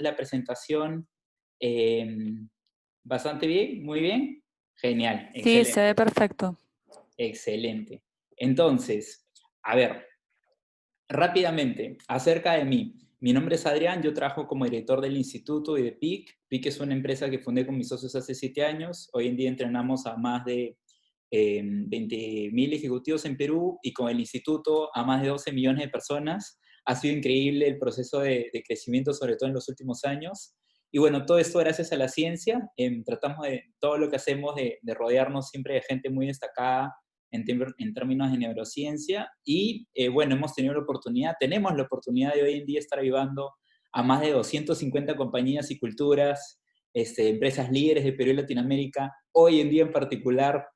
la presentación bastante bien, muy bien. Genial, Sí, se excelente, ve perfecto. excelente. Entonces, a ver, rápidamente, acerca de mí. Mi nombre es Adrián, yo trabajo como director del instituto y de PIC. PIC es una empresa que fundé con mis socios hace 7 años. Hoy en día entrenamos a más de 20.000 ejecutivos en Perú y con el instituto a más de 12 millones de personas. Ha sido increíble el proceso de crecimiento, sobre todo en los últimos años. Y bueno, todo esto gracias a la ciencia. Tratamos de todo lo que hacemos de rodearnos siempre de gente muy destacada en términos de neurociencia. Y bueno, tenemos la oportunidad de hoy en día estar ayudando a más de 250 compañías y culturas, empresas líderes de Perú y Latinoamérica. Hoy en día en particular,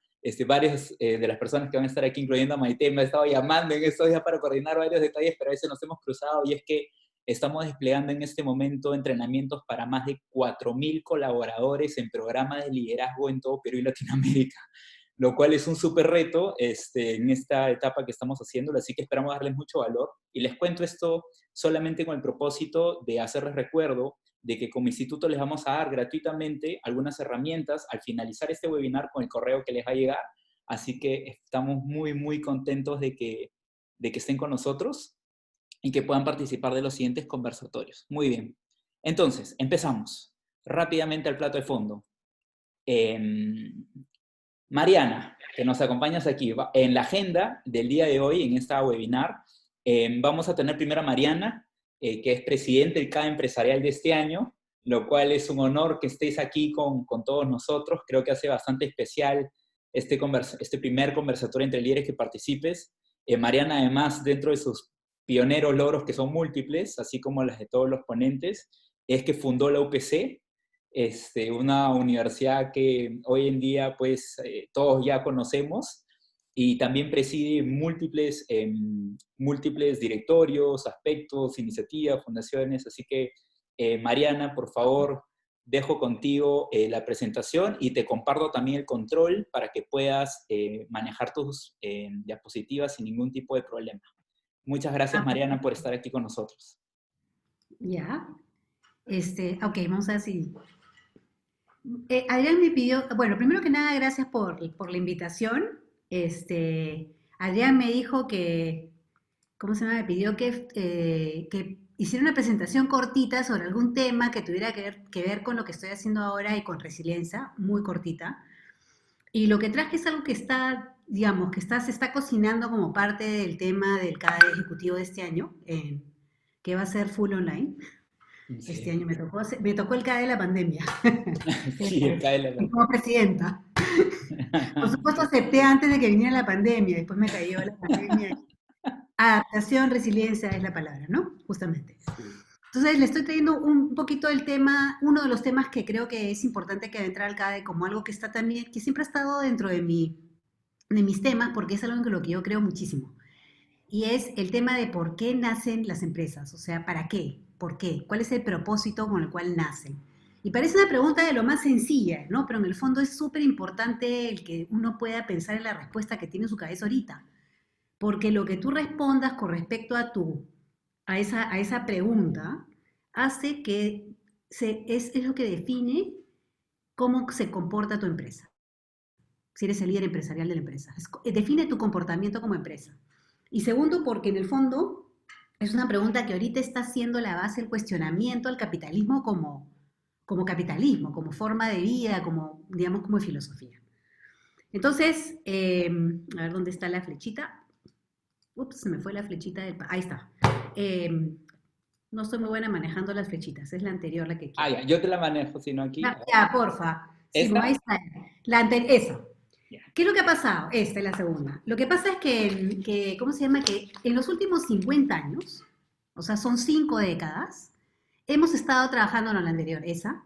varios de las personas que van a estar aquí, incluyendo a Maite, me ha estado llamando en estos días para coordinar varios detalles, pero a veces nos hemos cruzado, y es que estamos desplegando en este momento entrenamientos para más de 4.000 colaboradores en programas de liderazgo en todo Perú y Latinoamérica, lo cual es un súper reto en esta etapa que estamos haciéndolo, así que esperamos darles mucho valor. Y les cuento esto solamente con el propósito de hacerles recuerdo de que como instituto les vamos a dar gratuitamente algunas herramientas al finalizar este webinar con el correo que les va a llegar, así que estamos muy, muy contentos de que estén con nosotros y que puedan participar de los siguientes conversatorios. Muy bien, entonces, empezamos rápidamente al plato de fondo. Eh, Mariana, que nos acompañas aquí, en la agenda del día de hoy, en esta webinar, vamos a tener primero a Mariana, que es presidente del CAE Empresarial de este año, lo cual es un honor que estés aquí con todos nosotros. Creo que hace bastante especial este primer conversatorio entre líderes que participes. Mariana, además, dentro de sus pioneros logros, que son múltiples, así como las de todos los ponentes, es que fundó la UPC, una universidad que hoy en día pues todos ya conocemos, y también preside múltiples directorios, aspectos, iniciativas, fundaciones. Así que, Mariana, por favor, dejo contigo la presentación y te comparto también el control para que puedas manejar tus diapositivas sin ningún tipo de problema. Muchas gracias, Mariana, por estar aquí con nosotros. Ya, ok, vamos a ver si... Adrián me pidió, bueno, primero que nada, gracias por la invitación. Adrián me dijo que, ¿cómo se llama? Me pidió que hiciera una presentación cortita sobre algún tema que tuviera que ver con lo que estoy haciendo ahora y con resiliencia, muy cortita. Y lo que traje es algo que está, digamos, se está cocinando como parte del tema del CADE ejecutivo de este año, que va a ser full online. Este Sí, año me tocó el CADE de la pandemia. sí, acá de la Como presidenta. Por supuesto, acepté antes de que viniera la pandemia, después me cayó la pandemia. Adaptación, resiliencia es la palabra, ¿no? Justamente. Sí. Entonces, le estoy trayendo un poquito el tema, uno de los temas que creo que es importante que entrar al CADE como algo que está también, que siempre ha estado dentro de mis temas, porque es algo en lo que yo creo muchísimo. Y es el tema de por qué nacen las empresas, o sea, ¿para qué? ¿Por qué? ¿Cuál es el propósito con el cual nacen? Y parece una pregunta de lo más sencilla, ¿no? Pero en el fondo es súper importante el que uno pueda pensar en la respuesta que tiene en su cabeza ahorita. Porque lo que tú respondas con respecto a esa pregunta hace que es lo que define cómo se comporta tu empresa. Si eres el líder empresarial de la empresa. Define tu comportamiento como empresa. Y segundo, porque en el fondo es una pregunta que ahorita está siendo la base del cuestionamiento al capitalismo como capitalismo, como forma de vida, como, digamos, como filosofía. Entonces, a ver dónde está la flechita. Ups, se me fue la flechita ahí está. No estoy muy buena manejando las flechitas, es la anterior la que Ah, quiero. ya, yo te la manejo, sino aquí. A ver. Ya, porfa. Sí, ahí ¿Esta? está. Esa. Ya. ¿Qué es lo que ha pasado? Esta es la segunda. Lo que pasa es ¿cómo se llama? Que en los últimos 50 años, o sea, son 5 décadas, hemos estado trabajando, no la anterior, esa,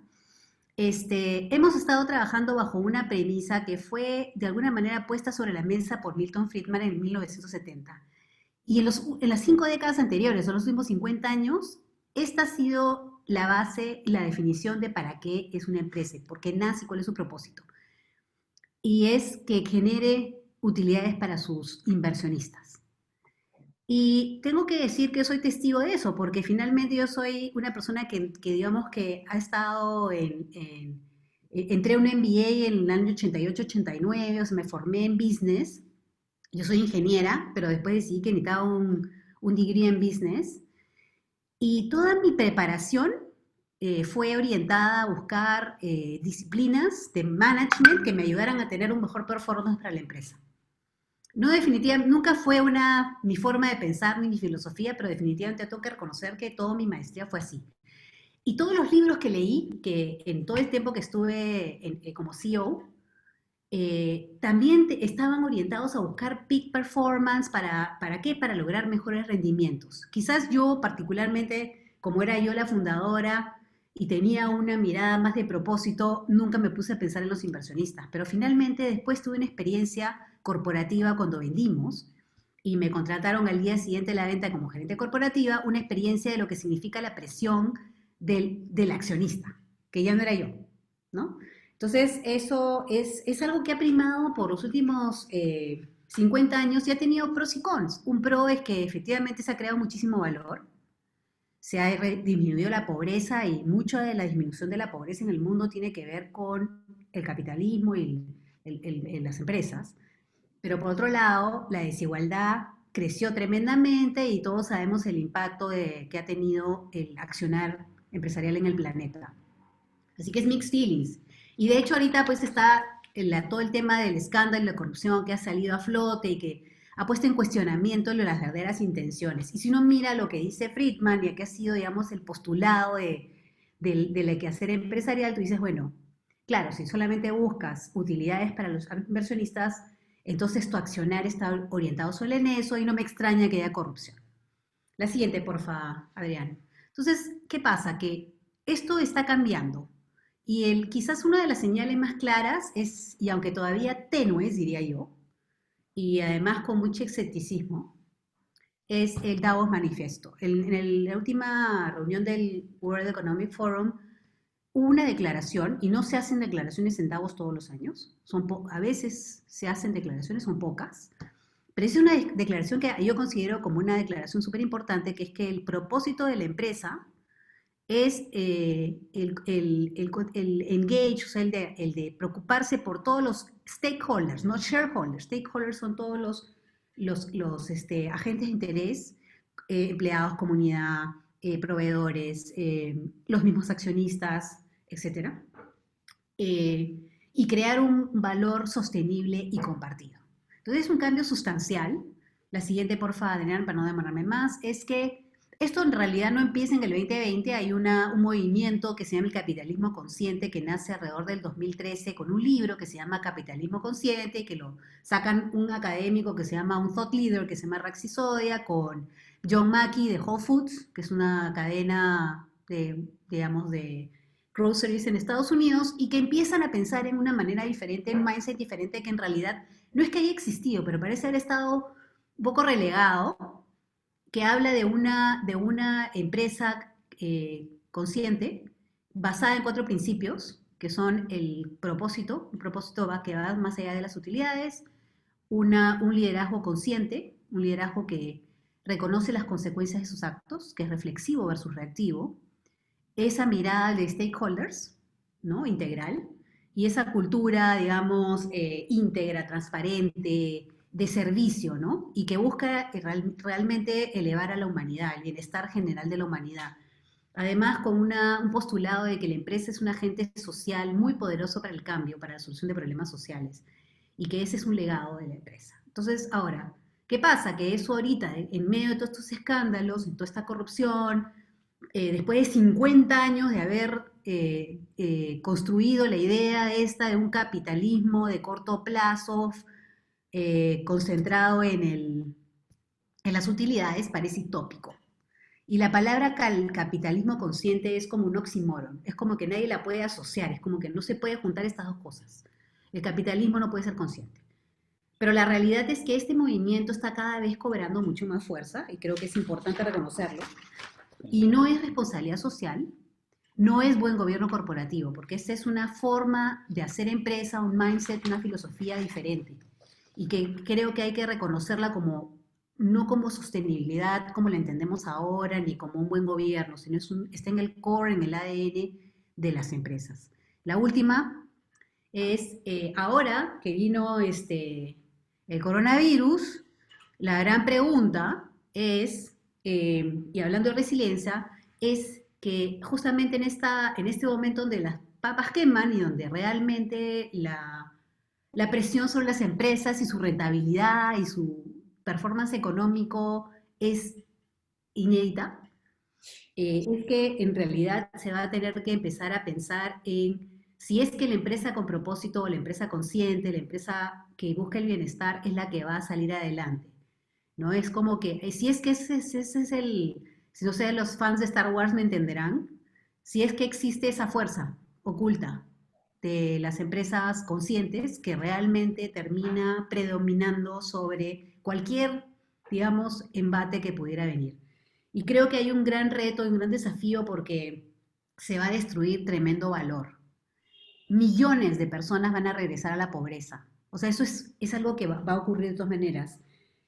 hemos estado trabajando bajo una premisa que fue de alguna manera puesta sobre la mesa por Milton Friedman en 1970. Y en las 5 décadas anteriores, o los últimos 50 años, esta ha sido la base y la definición de para qué es una empresa, por qué nace y cuál es su propósito. Y es que genere utilidades para sus inversionistas. Y tengo que decir que soy testigo de eso, porque finalmente yo soy una persona que digamos que ha estado entré a un MBA en el año 88-89, o sea, me formé en business. Yo soy ingeniera, pero después decidí que necesitaba un degree en business. Y toda mi preparación fue orientada a buscar disciplinas de management que me ayudaran a tener un mejor performance para la empresa. No definitivamente, nunca fue mi forma de pensar ni mi filosofía, pero definitivamente tengo que reconocer que toda mi maestría fue así. Y todos los libros que leí, que en todo el tiempo que estuve como CEO, también estaban orientados a buscar peak performance. ¿Para qué? Para lograr mejores rendimientos. Quizás yo particularmente, como era yo la fundadora y tenía una mirada más de propósito, nunca me puse a pensar en los inversionistas, pero finalmente después tuve una experiencia corporativa cuando vendimos y me contrataron al día siguiente de la venta como gerente corporativa, una experiencia de lo que significa la presión del accionista, que ya no era yo, ¿no? Entonces, eso es algo que ha primado por los últimos 50 años y ha tenido pros y cons. Un pro es que efectivamente se ha creado muchísimo valor, se ha disminuido la pobreza y mucha de la disminución de la pobreza en el mundo tiene que ver con el capitalismo y las empresas. Pero por otro lado, la desigualdad creció tremendamente y todos sabemos el impacto que ha tenido el accionar empresarial en el planeta. Así que es mixed feelings. Y de hecho ahorita pues está todo el tema del escándalo de la corrupción que ha salido a flote y que ha puesto en cuestionamiento las verdaderas intenciones. Y si uno mira lo que dice Friedman y que ha sido, digamos, el postulado del quehacer empresarial, tú dices, bueno, claro, si solamente buscas utilidades para los inversionistas, entonces tu accionar está orientado solo en eso y no me extraña que haya corrupción. La siguiente, porfa, Adrián. Entonces, ¿qué pasa? Que esto está cambiando. Y quizás una de las señales más claras es, y aunque todavía tenues, diría yo, y además con mucho escepticismo, es el Davos Manifiesto. En la última reunión del World Economic Forum hubo una declaración, y no se hacen declaraciones en Davos todos los años, a veces se hacen declaraciones, son pocas, pero es una declaración que yo considero como una declaración súper importante, que es que el propósito de la empresa es el engage, o sea, el de preocuparse por todos los stakeholders, no shareholders. Stakeholders son todos los agentes de interés, empleados, comunidad, proveedores, los mismos accionistas, etcétera, y crear un valor sostenible y compartido. Entonces es un cambio sustancial. La siguiente, por favor, Adrián, para no demorarme más, es que esto en realidad no empieza en el 2020, hay un movimiento que se llama el capitalismo consciente que nace alrededor del 2013 con un libro que se llama Capitalismo Consciente, que lo sacan un académico que se llama, un thought leader que se llama Rax Sisodia, con John Mackey de Whole Foods, que es una cadena digamos, de groceries en Estados Unidos, y que empiezan a pensar en una manera diferente, en un mindset diferente que en realidad no es que haya existido, pero parece haber estado un poco relegado, que habla de una empresa consciente basada en 4 principios, que son el propósito. Un propósito que va más allá de las utilidades, un liderazgo consciente, un liderazgo que reconoce las consecuencias de sus actos, que es reflexivo versus reactivo, esa mirada de stakeholders, ¿no? Integral, y esa cultura, digamos, íntegra, transparente, de servicio, ¿no? Y que busca realmente elevar a la humanidad, el bienestar general de la humanidad. Además, con un postulado de que la empresa es un agente social muy poderoso para el cambio, para la solución de problemas sociales, y que ese es un legado de la empresa. Entonces, ahora, ¿qué pasa? Que eso ahorita, en medio de todos estos escándalos, en toda esta corrupción, después de 50 años de haber construido la idea esta de un capitalismo de corto plazo, concentrado en las utilidades, parece utópico. Y la palabra capitalismo consciente es como un oxímoron, es como que nadie la puede asociar, es como que no se puede juntar estas dos cosas. El capitalismo no puede ser consciente. Pero la realidad es que este movimiento está cada vez cobrando mucho más fuerza, y creo que es importante reconocerlo, y no es responsabilidad social, no es buen gobierno corporativo, porque esa es una forma de hacer empresa, un mindset, una filosofía diferente, y que creo que hay que reconocerla como no como sostenibilidad como la entendemos ahora, ni como un buen gobierno, sino está en el core, en el ADN de las empresas. La última es, ahora que vino el coronavirus, la gran pregunta es, y hablando de resiliencia, es que justamente en este momento donde las papas queman y donde realmente la presión sobre las empresas y su rentabilidad y su performance económico es inédita, es que en realidad se va a tener que empezar a pensar en si es que la empresa con propósito o la empresa consciente, la empresa que busca el bienestar es la que va a salir adelante, ¿no? Es como que, si es que ese es el, si no sé, los fans de Star Wars me entenderán, si es que existe esa fuerza oculta de las empresas conscientes que realmente termina predominando sobre cualquier, digamos, embate que pudiera venir. Y creo que hay un gran reto y un gran desafío porque se va a destruir tremendo valor. Millones de personas van a regresar a la pobreza. O sea, eso es algo que va a ocurrir de todas maneras.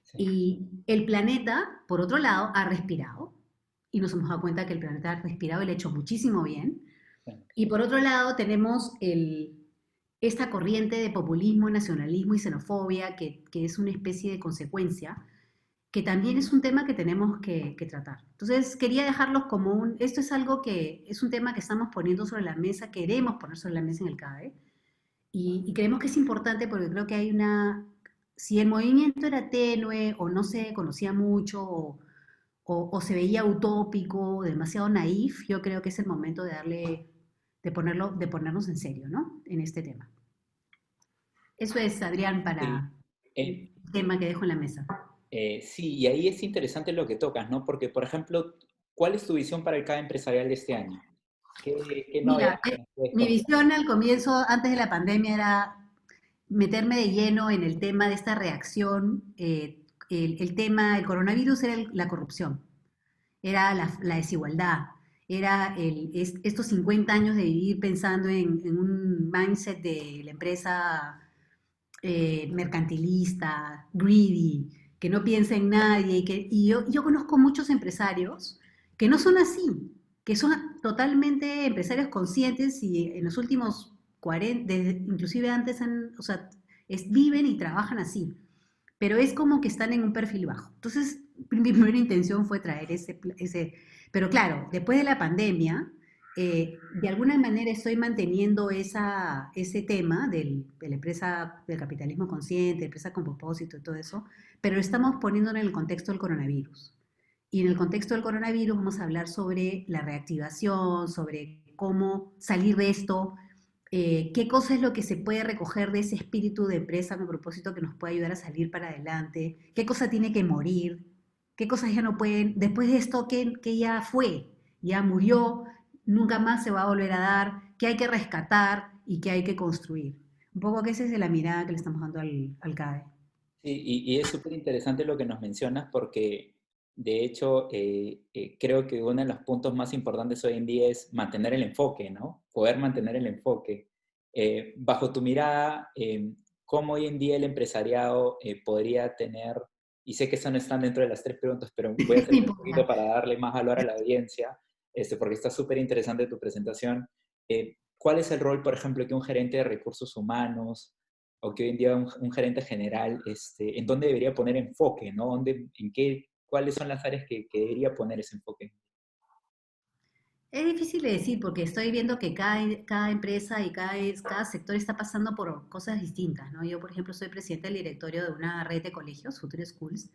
Sí, Y el planeta, por otro lado, ha respirado. Y nos hemos dado cuenta que el planeta ha respirado y le ha hecho muchísimo bien. sí, Y por otro lado, tenemos esta corriente de populismo, nacionalismo y xenofobia, que es una especie de consecuencia que también es un tema que tenemos que tratar. Entonces, quería dejarlos como esto es algo que es un tema que estamos poniendo sobre la mesa, queremos poner sobre la mesa en el CAE, y creemos que es importante porque creo que hay si el movimiento era tenue o no se conocía mucho o se veía utópico, demasiado naif, yo creo que es el momento de de ponernos en serio, ¿no? En este tema. Eso es, Adrián, sí. para Eh, el tema que dejo en la mesa. sí, y ahí es interesante lo que tocas, ¿no? Porque, por ejemplo, ¿cuál es tu visión para el CAE empresarial de este año? ¿Qué Mira, novedades nos puedes mi contar? visión al comienzo, antes de la pandemia, era meterme de lleno en el tema de esta reacción. El tema, el coronavirus era la corrupción, era la desigualdad, era estos 50 años de vivir pensando en un mindset de la empresa mercantilista, greedy, que no piensa en nadie. Y yo conozco muchos empresarios que no son así, que son totalmente empresarios conscientes y en los últimos 40, inclusive antes, o sea, viven y trabajan así, pero es como que están en un perfil bajo. Entonces, mi primera intención fue traer pero claro, después de la pandemia, de alguna manera estoy manteniendo ese tema de la empresa, del capitalismo consciente, empresa con propósito y todo eso, pero lo estamos poniendo en el contexto del coronavirus. Y en el contexto del coronavirus vamos a hablar sobre la reactivación, sobre cómo salir de esto, qué cosa es lo que se puede recoger de ese espíritu de empresa con propósito que nos puede ayudar a salir para adelante, qué cosa tiene que morir, qué cosas ya no pueden, después de esto que ya fue, ya murió, nunca más se va a volver a dar, qué hay que rescatar y qué hay que construir. Un poco que esa es la mirada que le estamos dando al CADE. Sí, y es súper interesante lo que nos mencionas porque, de hecho, creo que uno de los puntos más importantes hoy en día es mantener el enfoque, ¿no? Poder mantener el enfoque. Bajo tu mirada, ¿cómo hoy en día el empresariado podría tener, y sé que eso no están dentro de las tres preguntas, pero voy a No hacer un poquito importa. para darle más valor a la audiencia, porque está súper interesante tu presentación. ¿Cuál es el rol, por ejemplo, que un gerente de recursos humanos o que hoy en día un gerente general, en dónde debería poner enfoque, ¿no? ¿Cuáles son las áreas que debería poner ese enfoque? Es difícil de decir porque estoy viendo que cada empresa y cada sector está pasando por cosas distintas, ¿no? Yo, por ejemplo, soy presidenta del directorio de una red de colegios, Future Schools,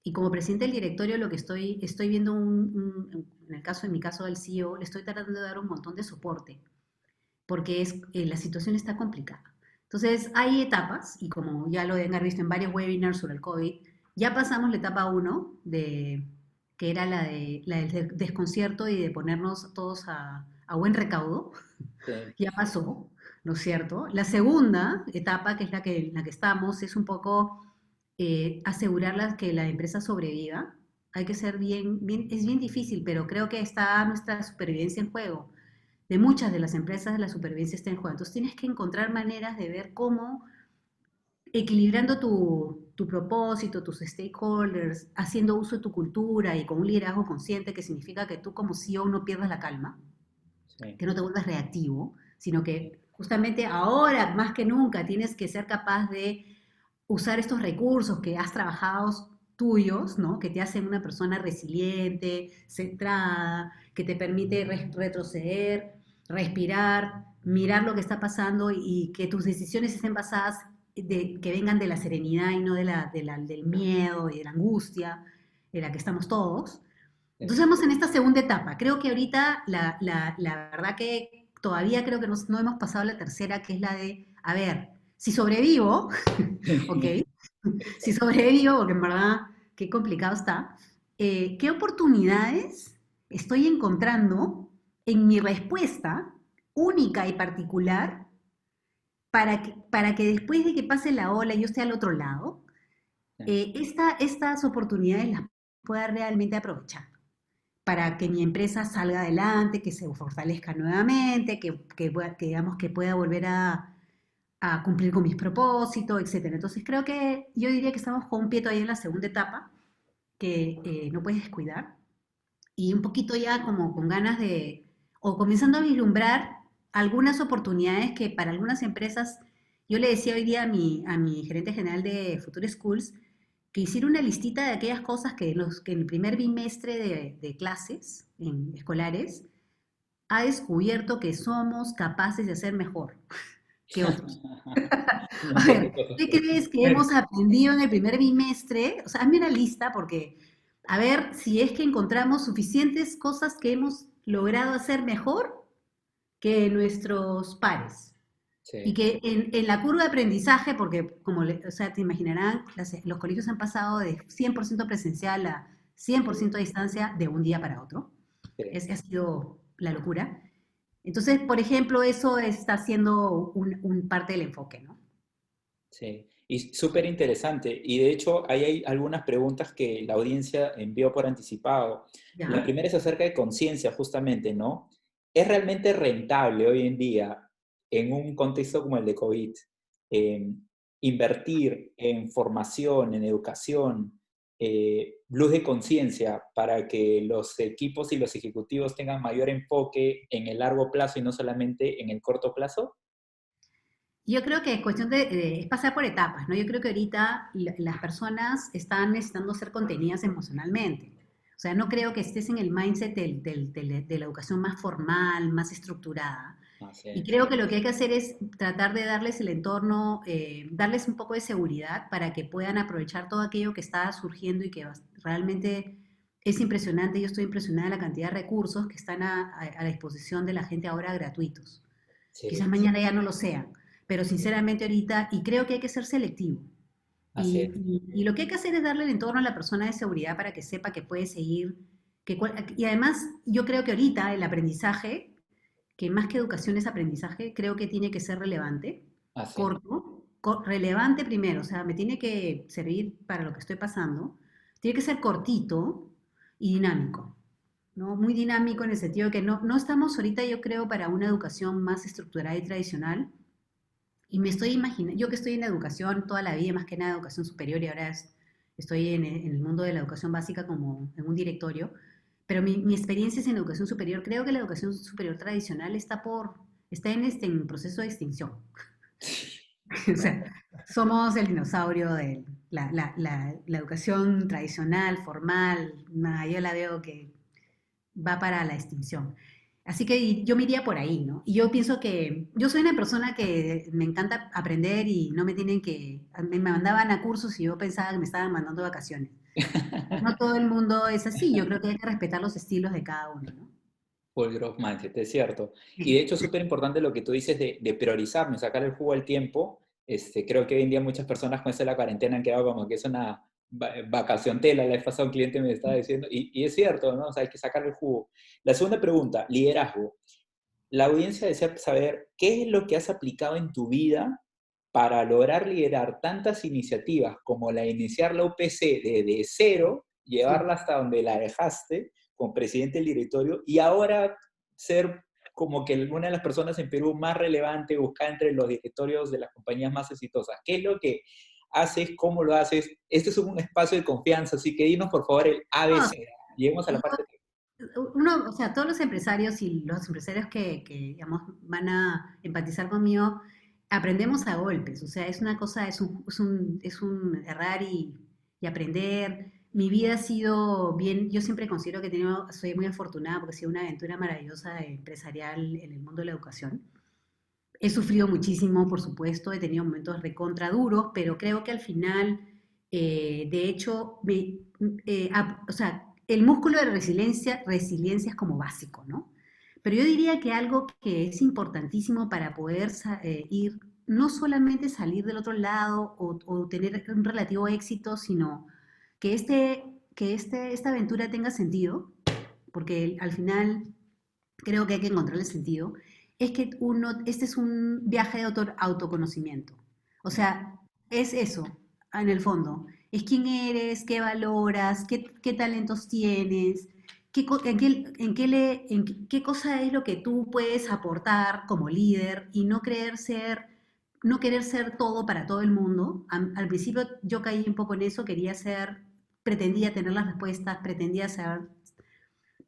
y como presidente del directorio lo que estoy viendo en mi caso del CEO, le estoy tratando de dar un montón de soporte porque la situación está complicada. Entonces, hay etapas, y como ya lo deben haber visto en varios webinars sobre el COVID, ya pasamos la etapa uno que era la del desconcierto y de ponernos todos a buen recaudo, Sí, ya pasó, ¿no es cierto? La segunda etapa, que es en la que estamos, es un poco asegurar que la empresa sobreviva. Hay que ser es bien difícil, pero creo que está nuestra supervivencia en juego. De muchas de las empresas, la supervivencia está en juego. Entonces tienes que encontrar maneras de ver cómo, equilibrando tu propósito, tus stakeholders, haciendo uso de tu cultura y con un liderazgo consciente, que significa que tú como CEO no pierdas la calma, Sí, que no te vuelvas reactivo, sino que justamente ahora más que nunca tienes que ser capaz de usar estos recursos que has trabajado tuyos, ¿no? Que te hacen una persona resiliente, centrada, que te permite retroceder, respirar, mirar lo que está pasando y que tus decisiones estén basadas, que vengan de la serenidad y no del miedo y de la angustia en la que estamos todos. Entonces sí. estamos en esta segunda etapa. Creo que ahorita la verdad que todavía creo que no hemos pasado a la tercera, que es la de, a ver, si sobrevivo, ¿ok? Si Exacto. sobrevivo, porque en verdad qué complicado está, ¿qué oportunidades estoy encontrando en mi respuesta única y particular para que después de que pase la ola y yo esté al otro lado, estas oportunidades las pueda realmente aprovechar para que mi empresa salga adelante, que se fortalezca nuevamente, que digamos que pueda volver a cumplir con mis propósitos, etcétera. Entonces creo que yo diría que estamos con un pie todavía en la segunda etapa, que no puedes descuidar, y un poquito ya como con ganas de, o comenzando a vislumbrar algunas oportunidades que para algunas empresas, yo le decía hoy día a mi gerente general de Future Schools, que hiciera una listita de aquellas cosas que en el primer bimestre de clases escolares ha descubierto que somos capaces de hacer mejor que otros. Un A montón de ver, cosas. ¿qué crees que hemos aprendido en el primer bimestre? O sea, hazme una lista porque a ver si es que encontramos suficientes cosas que hemos logrado hacer mejor que nuestros pares. Y Sí, que en la curva de aprendizaje, porque o sea, te imaginarán, los colegios han pasado de 100% presencial a 100% a distancia de un día para otro. sí, Ha sido la locura. Entonces, por ejemplo, eso está siendo un parte del enfoque, ¿no? sí. Y súper interesante. Y de hecho, ahí hay algunas preguntas que la audiencia envió por anticipado. La ¿Ya? primera es acerca de conciencia, justamente, ¿no? ¿Es realmente rentable hoy en día, en un contexto como el de COVID, eh, invertir en formación, en educación, luz de conciencia para que los equipos y los ejecutivos tengan mayor enfoque en el largo plazo y no solamente en el corto plazo? Yo creo que es cuestión es pasar por etapas, ¿no? Yo creo que ahorita las personas están necesitando ser contenidas emocionalmente. O sea, no creo que estés en el mindset de la educación más formal, más estructurada. Así Y es. creo que lo que hay que hacer es tratar de darles el entorno, darles un poco de seguridad para que puedan aprovechar todo aquello que está surgiendo y que realmente es impresionante. Yo estoy impresionada de la cantidad de recursos que están a la disposición de la gente ahora gratuitos. Quizás Sí, mañana ya no lo sean, pero sinceramente ahorita, y creo que hay que ser selectivo. así es. Y lo que hay que hacer es darle el entorno a la persona de seguridad para que sepa que puede seguir. Y además, yo creo que ahorita el aprendizaje, que más que educación es aprendizaje, creo que tiene que ser relevante, Así es. corto, relevante primero, o sea, me tiene que servir para lo que estoy pasando, tiene que ser cortito y dinámico, ¿no? Muy dinámico en el sentido de que no estamos ahorita, yo creo, para una educación más estructurada y tradicional. Y me estoy imaginando, yo que estoy en la educación toda la vida, más que nada educación superior, y ahora estoy en el mundo de la educación básica como en un directorio, pero mi experiencia es en educación superior. Creo que la educación superior tradicional está en proceso de extinción. O sea, somos el dinosaurio de la educación tradicional, formal, nada, yo la veo que va para la extinción. Así que yo me iría por ahí, ¿no? Y yo pienso que yo soy una persona que me encanta aprender y no me tienen que, me mandaban a cursos y yo pensaba que me estaban mandando de vacaciones. No todo el mundo es así, yo creo que hay que respetar los estilos de cada uno, ¿no? Full growth mindset, es cierto. Y de Sí. hecho es súper importante lo que tú dices de priorizar, no sacar el jugo al tiempo. Creo que hoy en día muchas personas con esto de la cuarentena han quedado como que es una vacación tela. La vez pasada un cliente me estaba diciendo, y es cierto, ¿no? O sea, hay que sacar el jugo. La segunda pregunta, liderazgo. La audiencia desea saber qué es lo que has aplicado en tu vida para lograr liderar tantas iniciativas como la de iniciar la UPC desde cero, Sí. llevarla hasta donde la dejaste como presidente del directorio y ahora ser como que una de las personas en Perú más relevante, buscada entre los directorios de las compañías más exitosas. ¿Qué es lo que haces, cómo lo haces. Este es un espacio de confianza, así que dinos por favor el No, ABC. Lleguemos a la parte. uno, o sea, todos los empresarios y los empresarios digamos, van a empatizar conmigo, aprendemos a golpes, o sea, es una cosa, es un errar y aprender. Mi vida ha sido bien, yo siempre considero que soy muy afortunada porque ha sido una aventura maravillosa empresarial en el mundo de la educación. He sufrido muchísimo, por supuesto, he tenido momentos recontra duros, pero creo que al final, de hecho, o sea, el músculo de resiliencia es como básico, ¿no? Pero yo diría que algo que es importantísimo para poder ir, no solamente salir del otro lado o tener un relativo éxito, sino que, esta aventura tenga sentido, porque al final creo que hay que encontrar el sentido, es que este es un viaje de autoconocimiento. O sea, es eso, en el fondo. Es quién eres, qué valoras, qué talentos tienes, en qué cosa es lo que tú puedes aportar como líder y no querer ser todo para todo el mundo. Al principio yo caí un poco en eso, pretendía tener las respuestas, pretendía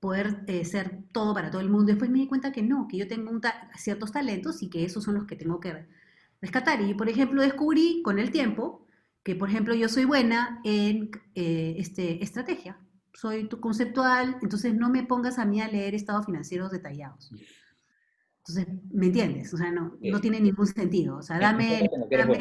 poder ser todo para todo el mundo. Después me di cuenta que no, que yo tengo ciertos talentos y que esos son los que tengo que rescatar. Y, por ejemplo, descubrí con el tiempo que, por ejemplo, yo soy buena en estrategia. Soy conceptual, entonces no me pongas a mí a leer estados financieros detallados. Entonces, ¿me entiendes? O sea, no Ok. tiene ningún sentido. O sea, Entiendo que no quieres ver.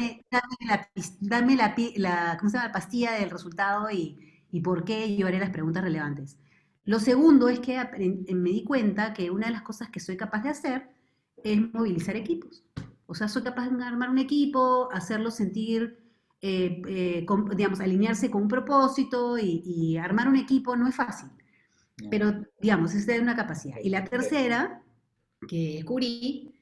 ¿cómo se llama? La pastilla del resultado y por qué, y yo haré las preguntas relevantes. Lo segundo es que me di cuenta que una de las cosas que soy capaz de hacer es movilizar equipos. O sea, soy capaz de armar un equipo, hacerlo sentir, digamos, alinearse con un propósito y armar un equipo no es fácil. No, Pero, digamos, esa es una capacidad. Y ok, la perfecto. tercera que descubrí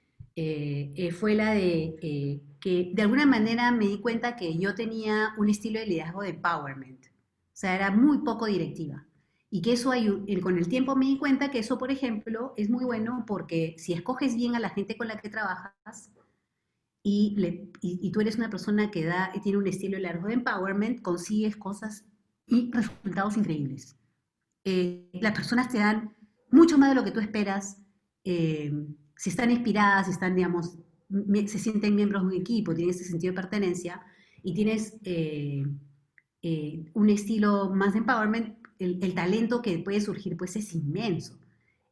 fue la de que de alguna manera me di cuenta que yo tenía un estilo de liderazgo de empowerment. O sea, era muy poco directiva. Y que con el tiempo me di cuenta que eso, por ejemplo, es muy bueno porque si escoges bien a la gente con la que trabajas y tú eres una persona que tiene un estilo de liderazgo de empowerment, consigues cosas y resultados increíbles. Las personas te dan mucho más de lo que tú esperas. eh, si están inspiradas, si están, digamos, se sienten miembros de un equipo, tienen ese sentido de pertenencia y tienes un estilo más de empowerment, el talento que puede surgir pues es inmenso.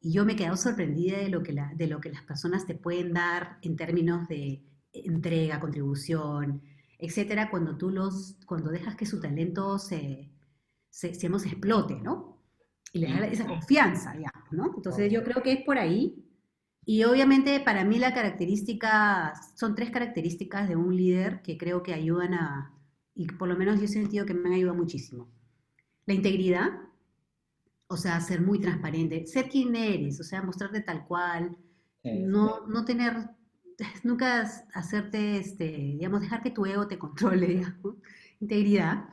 Y yo me he quedado sorprendida de lo que las personas te pueden dar en términos de entrega, contribución, etcétera, cuando dejas que su talento se explote, ¿no? Y le da Y esa confianza, digamos, ¿no? Entonces yo creo que es por ahí. Y obviamente para mí son tres características de un líder que creo que ayudan y por lo menos yo he sentido que me han ayudado muchísimo. La integridad, o sea, ser muy transparente, ser quien eres, o sea, mostrarte tal cual, eh, no tener, nunca hacerte, digamos, dejar que tu ego te controle, digamos. Integridad,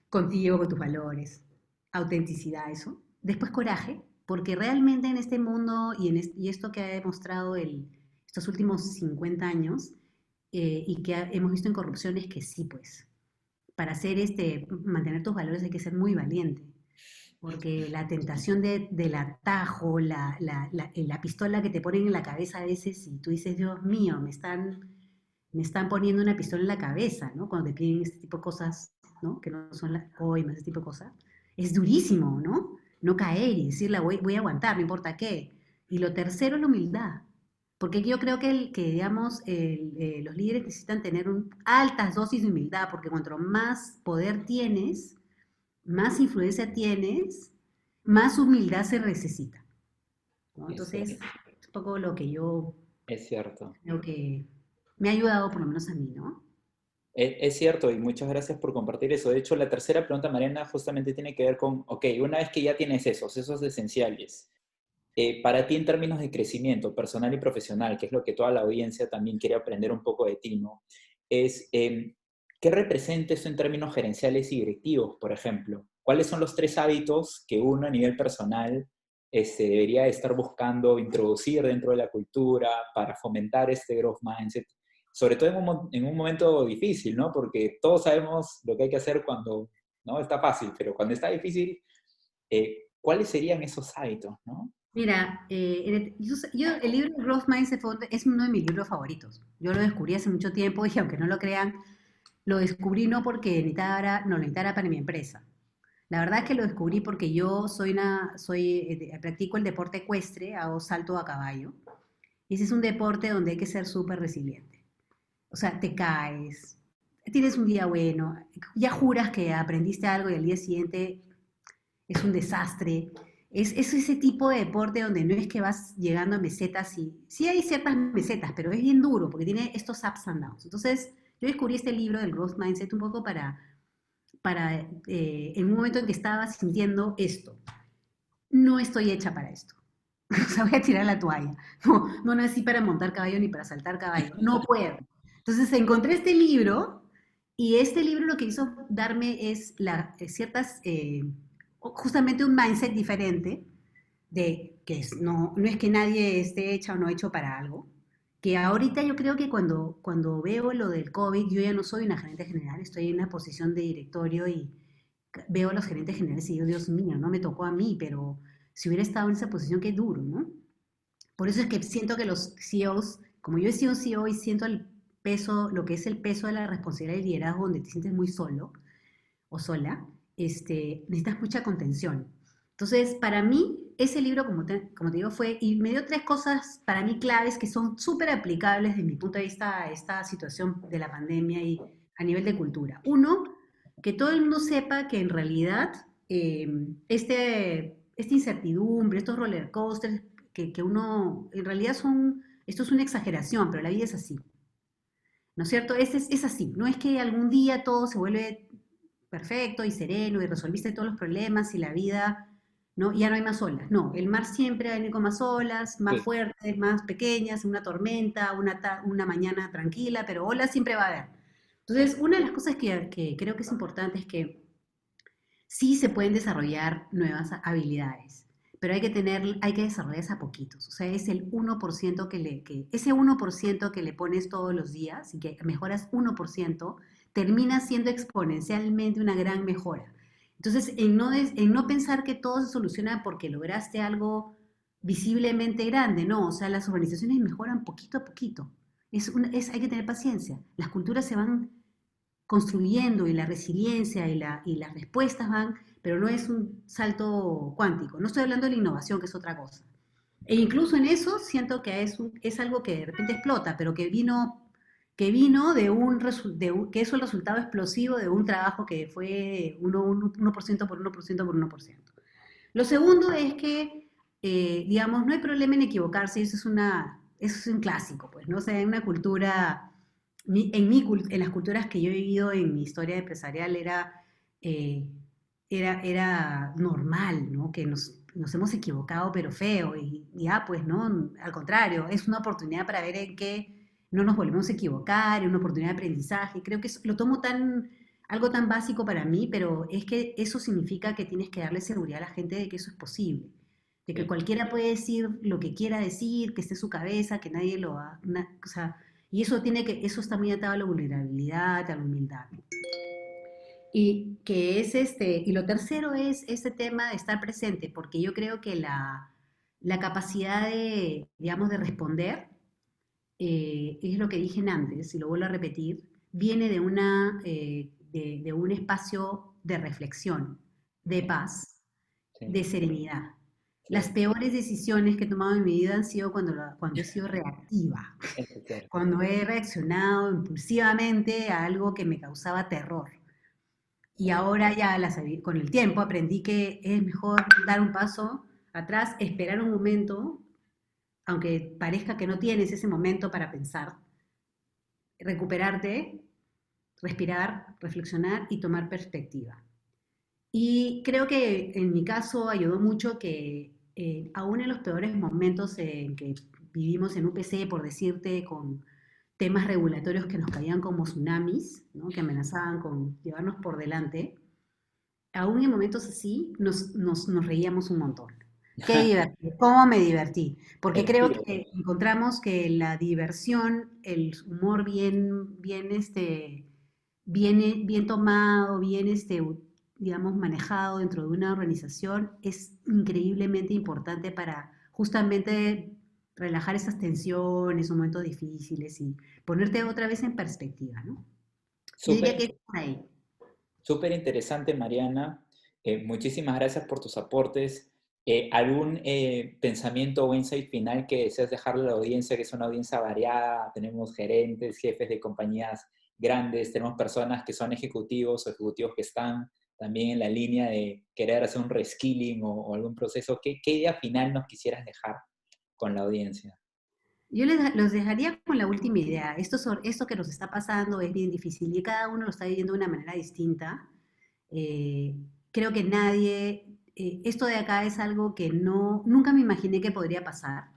contigo, con tus valores, autenticidad, eso. Después coraje, porque realmente en este mundo y esto que ha demostrado estos últimos 50 años y que hemos visto en corrupción es que sí, pues, para mantener tus valores hay que ser muy valiente, porque la tentación del atajo, la pistola que te ponen en la cabeza a veces y tú dices, Dios mío, me están poniendo una pistola en la cabeza, ¿no? Cuando te piden este tipo de cosas, ¿no? Que no son las coimas, ese tipo de cosas. Es durísimo, ¿no? No caer y decirle, voy a aguantar, no importa qué. Y lo tercero es la humildad. Porque yo creo digamos, los líderes necesitan tener altas dosis de humildad, porque cuanto más poder tienes, más influencia tienes, más humildad se necesita, ¿no? es Entonces, cierto. es un poco lo que yo Es cierto. creo que me ha ayudado por lo menos a mí, ¿no? Es cierto, y muchas gracias por compartir eso. De hecho, la tercera pregunta, Mariana, justamente tiene que ver con, ok, una vez que ya tienes esos esenciales, para ti en términos de crecimiento personal y profesional, que es lo que toda la audiencia también quiere aprender un poco de ti, ¿no? Es, ¿qué representa eso en términos gerenciales y directivos, por ejemplo? ¿Cuáles son los tres hábitos que uno a nivel personal debería estar buscando introducir dentro de la cultura para fomentar este growth mindset? sobre todo en un momento difícil, ¿no? Porque todos sabemos lo que hay que hacer cuando, ¿no? Está fácil, pero cuando está difícil, ¿cuáles serían esos hábitos, ¿no? Mira, el libro Growth Mindset es uno de mis libros favoritos. Yo lo descubrí hace mucho tiempo y aunque no lo crean, lo descubrí no porque no lo necesitara para mi empresa. La verdad es que lo descubrí porque yo practico el deporte ecuestre, hago salto a caballo. Y ese es un deporte donde hay que ser súper resiliente. O sea, te caes, tienes un día bueno, ya juras que aprendiste algo y al día siguiente es un desastre. Es ese tipo de deporte donde no es que vas llegando a mesetas y sí hay ciertas mesetas, pero es bien duro porque tiene estos ups and downs. Entonces, yo descubrí este libro del Growth Mindset un poco para en un momento en que estaba sintiendo esto. No estoy hecha para esto. O sea, voy a tirar la toalla. No nací para montar caballo ni para saltar caballo. No puedo. Entonces encontré este libro y este libro lo que hizo darme es justamente un mindset diferente de que no es que nadie esté hecha o no hecho para algo. Que ahorita yo creo que cuando veo lo del COVID, yo ya no soy una gerente general, estoy en una posición de directorio y veo a los gerentes generales y digo, Dios mío, no me tocó a mí, pero si hubiera estado en esa posición, qué duro, ¿no? Por eso es que siento que los CEOs, como yo he sido un CEO y siento el peso, lo que es el peso de la responsabilidad y liderazgo, donde te sientes muy solo o sola, necesitas mucha contención. Entonces, para mí, ese libro, como te digo, y me dio tres cosas para mí claves que son súper aplicables desde mi punto de vista a esta situación de la pandemia y a nivel de cultura. Uno, que todo el mundo sepa que en realidad esta incertidumbre, estos roller coasters, que uno, en realidad esto es una exageración, pero la vida es así. ¿No es cierto? Es así. No es que algún día todo se vuelve perfecto y sereno y resolviste todos los problemas y la vida, ¿no? Ya no hay más olas. No, el mar siempre va a venir con más olas, más Sí. fuertes, más pequeñas, una tormenta, una mañana tranquila, pero olas siempre va a haber. Entonces, una de las cosas que creo que es importante es que sí se pueden desarrollar nuevas habilidades, pero hay que desarrollarlas a poquitos. O sea, es el 1% ese 1% que le pones todos los días y que mejoras 1%, termina siendo exponencialmente una gran mejora. Entonces, en no pensar que todo se soluciona porque lograste algo visiblemente grande, no, o sea, las organizaciones mejoran poquito a poquito. Hay que tener paciencia. Las culturas se van construyendo y la resiliencia y las respuestas van, pero no es un salto cuántico. No estoy hablando de la innovación, que es otra cosa. E incluso en eso siento que es algo que de repente explota, pero que vino que es el resultado explosivo de un trabajo que fue 1% por 1% por 1%. Lo segundo es que, digamos, no hay problema en equivocarse, eso es un clásico, pues, ¿no? O sea, en una cultura, en las culturas que yo he vivido en mi historia empresarial eh, era normal, ¿no? Que nos hemos equivocado, pero feo, y ya, pues, ¿no? Al contrario, es una oportunidad para ver en qué no nos volvemos a equivocar, es una oportunidad de aprendizaje. Creo que lo tomo algo tan básico para mí, pero es que eso significa que tienes que darle seguridad a la gente de que eso es posible, de que Sí. cualquiera puede decir lo que quiera decir, que esté en su cabeza, que nadie lo haga, o sea, y eso está muy atado a la vulnerabilidad, a la humildad. Y lo tercero es ese tema de estar presente, porque yo creo que la capacidad de, digamos, de responder, es lo que dije antes, y lo vuelvo a repetir, viene de un espacio de reflexión, de Sí. paz, Sí. de serenidad. Las Sí. peores decisiones que he tomado en mi vida han sido cuando he sido reactiva, Eso es cierto. cuando he reaccionado impulsivamente a algo que me causaba terror. Y Sí. ahora ya con el tiempo aprendí que es mejor dar un paso atrás, esperar un momento, aunque parezca que no tienes ese momento para pensar, recuperarte, respirar, reflexionar y tomar perspectiva. Y creo que en mi caso ayudó mucho que aún en los peores momentos en que vivimos en UPC, por decirte, con temas regulatorios que nos caían como tsunamis, ¿no? Que amenazaban con llevarnos por delante, aún en momentos así nos reíamos un montón. Qué divertido, cómo me divertí, porque El creo espíritu. que encontramos que la diversión, el humor bien tomado, digamos, manejado dentro de una organización es increíblemente importante para justamente relajar esas tensiones o momentos difíciles y ponerte otra vez en perspectiva, ¿no? Yo Súper diría que es por ahí. Súper interesante, Mariana. Muchísimas gracias por tus aportes. ¿Algún pensamiento o insight final que deseas dejarle a la audiencia, que es una audiencia variada? Tenemos gerentes, jefes de compañías grandes, tenemos personas que son ejecutivos o ejecutivos que están también en la línea de querer hacer un reskilling o algún proceso. ¿Qué idea final nos quisieras dejar con la audiencia? Los dejaría con la última idea. Esto que nos está pasando es bien difícil y cada uno lo está viviendo de una manera distinta. Eh, Creo que esto de acá es algo que nunca me imaginé que podría pasar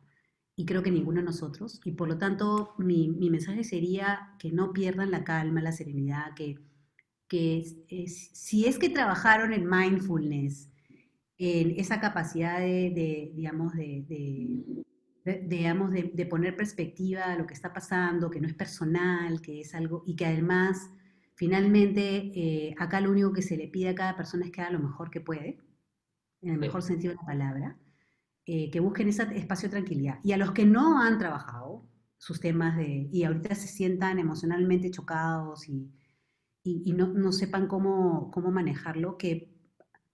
y creo que ninguno de nosotros. Y por lo tanto, mi mensaje sería que no pierdan la calma, la serenidad, si es que trabajaron en mindfulness, en esa capacidad digamos, de poner perspectiva a lo que está pasando, que no es personal, que es algo, y que además, finalmente, acá lo único que se le pide a cada persona es que haga lo mejor que puede, en el mejor Sí, sentido de la palabra, que busquen ese espacio de tranquilidad. Y a los que no han trabajado sus temas y ahorita se sientan emocionalmente chocados y no sepan cómo manejarlo, que,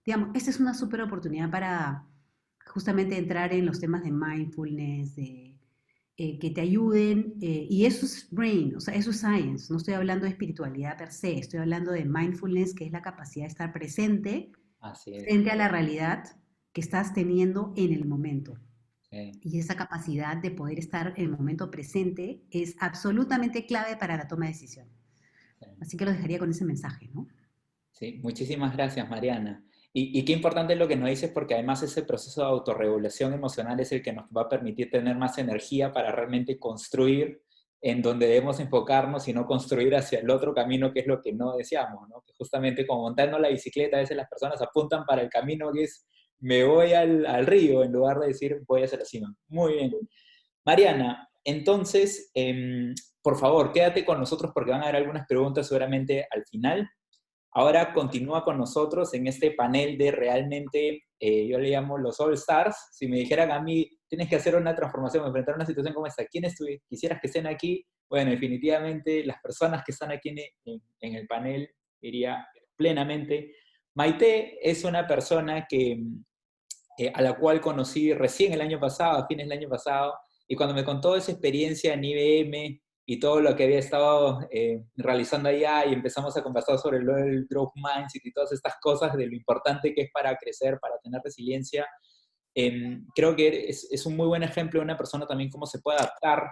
digamos, esta es una súper oportunidad para justamente entrar en los temas de mindfulness, que te ayuden, y eso es brain, o sea, eso es science, no estoy hablando de espiritualidad per se, estoy hablando de mindfulness, que es la capacidad de estar presente así es. frente a la realidad que estás teniendo en el momento. Sí, Y esa capacidad de poder estar en el momento presente es absolutamente clave para la toma de decisión. sí. Así que lo dejaría con ese mensaje, ¿no? Sí, muchísimas gracias, Mariana. Y qué importante es lo que nos dices, porque además ese proceso de autorregulación emocional es el que nos va a permitir tener más energía para realmente construir en donde debemos enfocarnos y no construir hacia el otro camino, que es lo que no deseamos, ¿no? Que justamente como montando la bicicleta, a veces las personas apuntan para el camino que es me voy al río, en lugar de decir voy hacia la cima. Muy bien. Mariana, entonces, por favor, quédate con nosotros porque van a haber algunas preguntas seguramente al final. Ahora continúa con nosotros en este panel de realmente, yo le llamo los All Stars. Si me dijeran a mí, tienes que hacer una transformación, enfrentar una situación como esta, ¿quiénes quisieras que estén aquí? Bueno, definitivamente las personas que están aquí en el panel, diría plenamente. Maite es una persona a la cual conocí recién el año pasado, a fines del año pasado, y cuando me contó esa experiencia en IBM y todo lo que había estado realizando allá y empezamos a conversar sobre el growth mindset y todas estas cosas de lo importante que es para crecer, para tener resiliencia, creo que es un muy buen ejemplo de una persona también cómo se puede adaptar.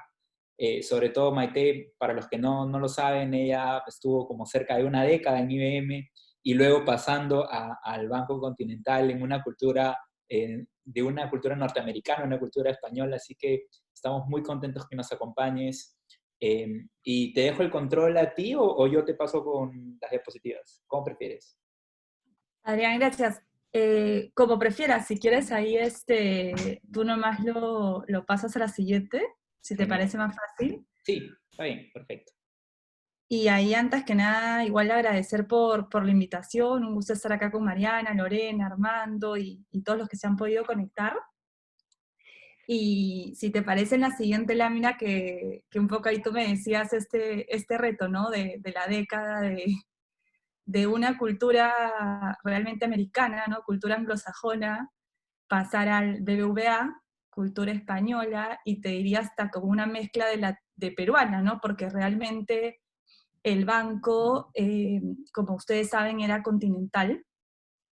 Sobre todo Maite, para los que no lo saben, ella estuvo como cerca de una década en IBM y luego pasando al Banco Continental en una cultura, de una cultura norteamericana, una cultura española, así que estamos muy contentos que nos acompañes. Y te dejo el control a ti o yo te paso con las diapositivas, ¿cómo prefieres? Adrián, gracias. Como prefieras, si quieres ahí tú nomás lo pasas a la siguiente, si te Genial. parece más fácil. Sí, está bien, perfecto. Y ahí antes que nada, igual agradecer por la invitación, un gusto estar acá con Mariana, Lorena, Armando y todos los que se han podido conectar. Y si te parece en la siguiente lámina que un poco ahí tú me decías este reto, ¿no? De la década de una cultura realmente americana, ¿no? Cultura anglosajona, pasar al BBVA, cultura española, y te diría hasta como una mezcla de peruana, ¿no? Porque realmente el banco, como ustedes saben, era continental,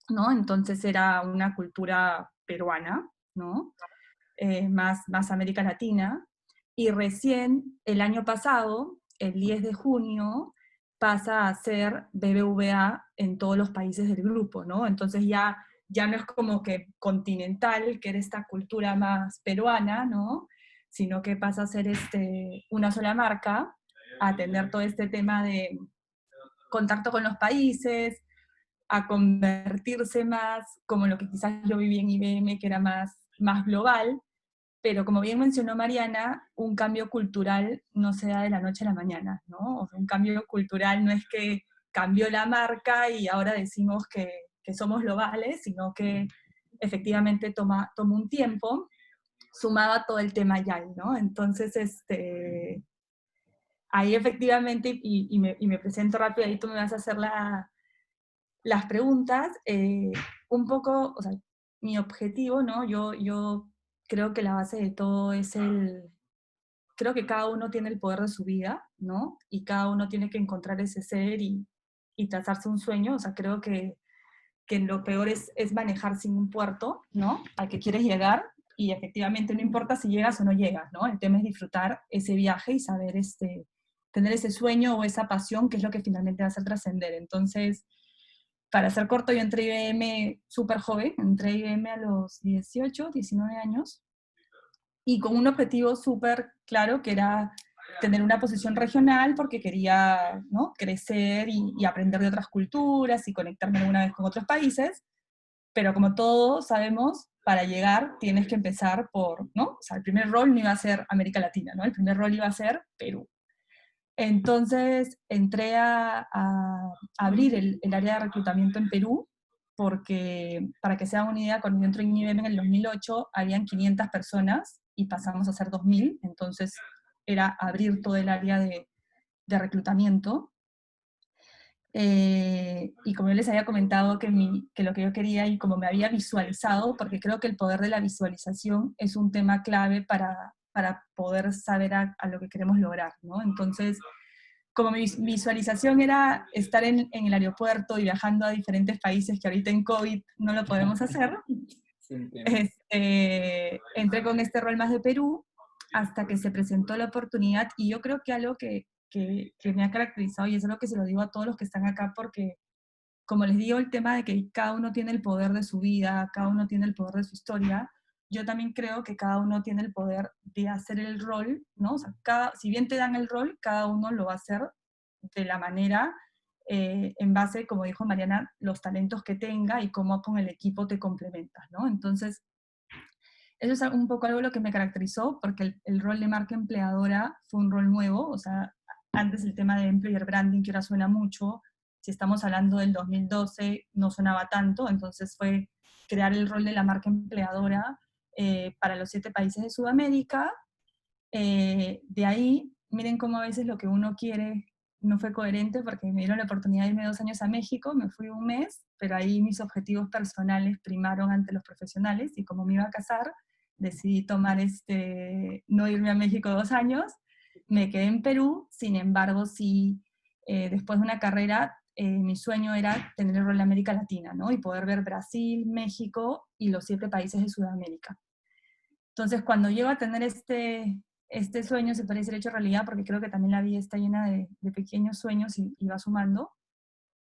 ¿no? Entonces era una cultura peruana, ¿no? Más América Latina. Y recién el año pasado, el 10 de junio, pasa a ser BBVA en todos los países del grupo, ¿no? Entonces ya no es como que continental, que era esta cultura más peruana, ¿no? Sino que pasa a ser una sola marca, a tener todo este tema de contacto con los países, a convertirse más como lo que quizás yo viví en IBM, que era más más global, pero como bien mencionó Mariana, un cambio cultural no se da de la noche a la mañana, ¿no? O sea, un cambio cultural no es que cambió la marca y ahora decimos que somos globales, sino que efectivamente toma un tiempo, sumado a todo el tema Agile, ¿no? Entonces, ahí efectivamente, y me presento rápido, ahí tú me vas a hacer las preguntas, un poco, o sea, mi objetivo, ¿no? Yo creo que la base de todo es creo que cada uno tiene el poder de su vida, ¿no? Y cada uno tiene que encontrar ese ser y trazarse un sueño, o sea, creo que lo peor es manejar sin un puerto, ¿no? Al que quieres llegar, y efectivamente no importa si llegas o no llegas, ¿no? El tema es disfrutar ese viaje y saber tener ese sueño o esa pasión que es lo que finalmente va a hacer trascender. Entonces, para ser corto, yo entré a IBM súper joven, entré a IBM a los 18, 19 años, y con un objetivo súper claro que era tener una posición regional porque quería, ¿no?, crecer y aprender de otras culturas y conectarme alguna vez con otros países, pero como todos sabemos, para llegar tienes que empezar por, ¿no? O sea, el primer rol no iba a ser América Latina, ¿no? El primer rol iba a ser Perú. Entonces entré a abrir el área de reclutamiento en Perú, porque para que se hagan una idea, cuando yo entré en IBM en el 2008, habían 500 personas y pasamos a ser 2000, entonces era abrir todo el área de reclutamiento. Y como yo les había comentado que lo que yo quería y como me había visualizado, porque creo que el poder de la visualización es un tema clave para poder saber a lo que queremos lograr, ¿no? Entonces, como mi visualización era estar en el aeropuerto y viajando a diferentes países que ahorita en COVID no lo podemos hacer, Sí, entiendo. entré con este rol más de Perú hasta que se presentó la oportunidad, y yo creo que algo que me ha caracterizado, y es algo que se lo digo a todos los que están acá, porque como les digo, el tema de que cada uno tiene el poder de su vida, cada uno tiene el poder de su historia, yo también creo que cada uno tiene el poder de hacer el rol, ¿no? O sea, si bien te dan el rol, cada uno lo va a hacer de la manera, en base, como dijo Mariana, los talentos que tenga y cómo con el equipo te complementas, ¿no? Entonces, eso es un poco algo lo que me caracterizó, porque el rol de marca empleadora fue un rol nuevo, o sea, antes el tema de employer branding, que ahora suena mucho, si estamos hablando del 2012, no sonaba tanto, entonces fue crear el rol de la marca empleadora para los 7 países de Sudamérica. De ahí, miren cómo a veces lo que uno quiere no fue coherente, porque me dieron la oportunidad de irme 2 años a México, me fui un mes, pero ahí mis objetivos personales primaron ante los profesionales, y como me iba a casar, decidí tomar no irme a México 2 años, me quedé en Perú. Sin embargo, sí, después de una carrera, mi sueño era tener el rol de América Latina, ¿no? Y poder ver Brasil, México y los 7 países de Sudamérica. Entonces, cuando llego a tener este sueño, se parece hecho realidad, porque creo que también la vida está llena de pequeños sueños y va sumando,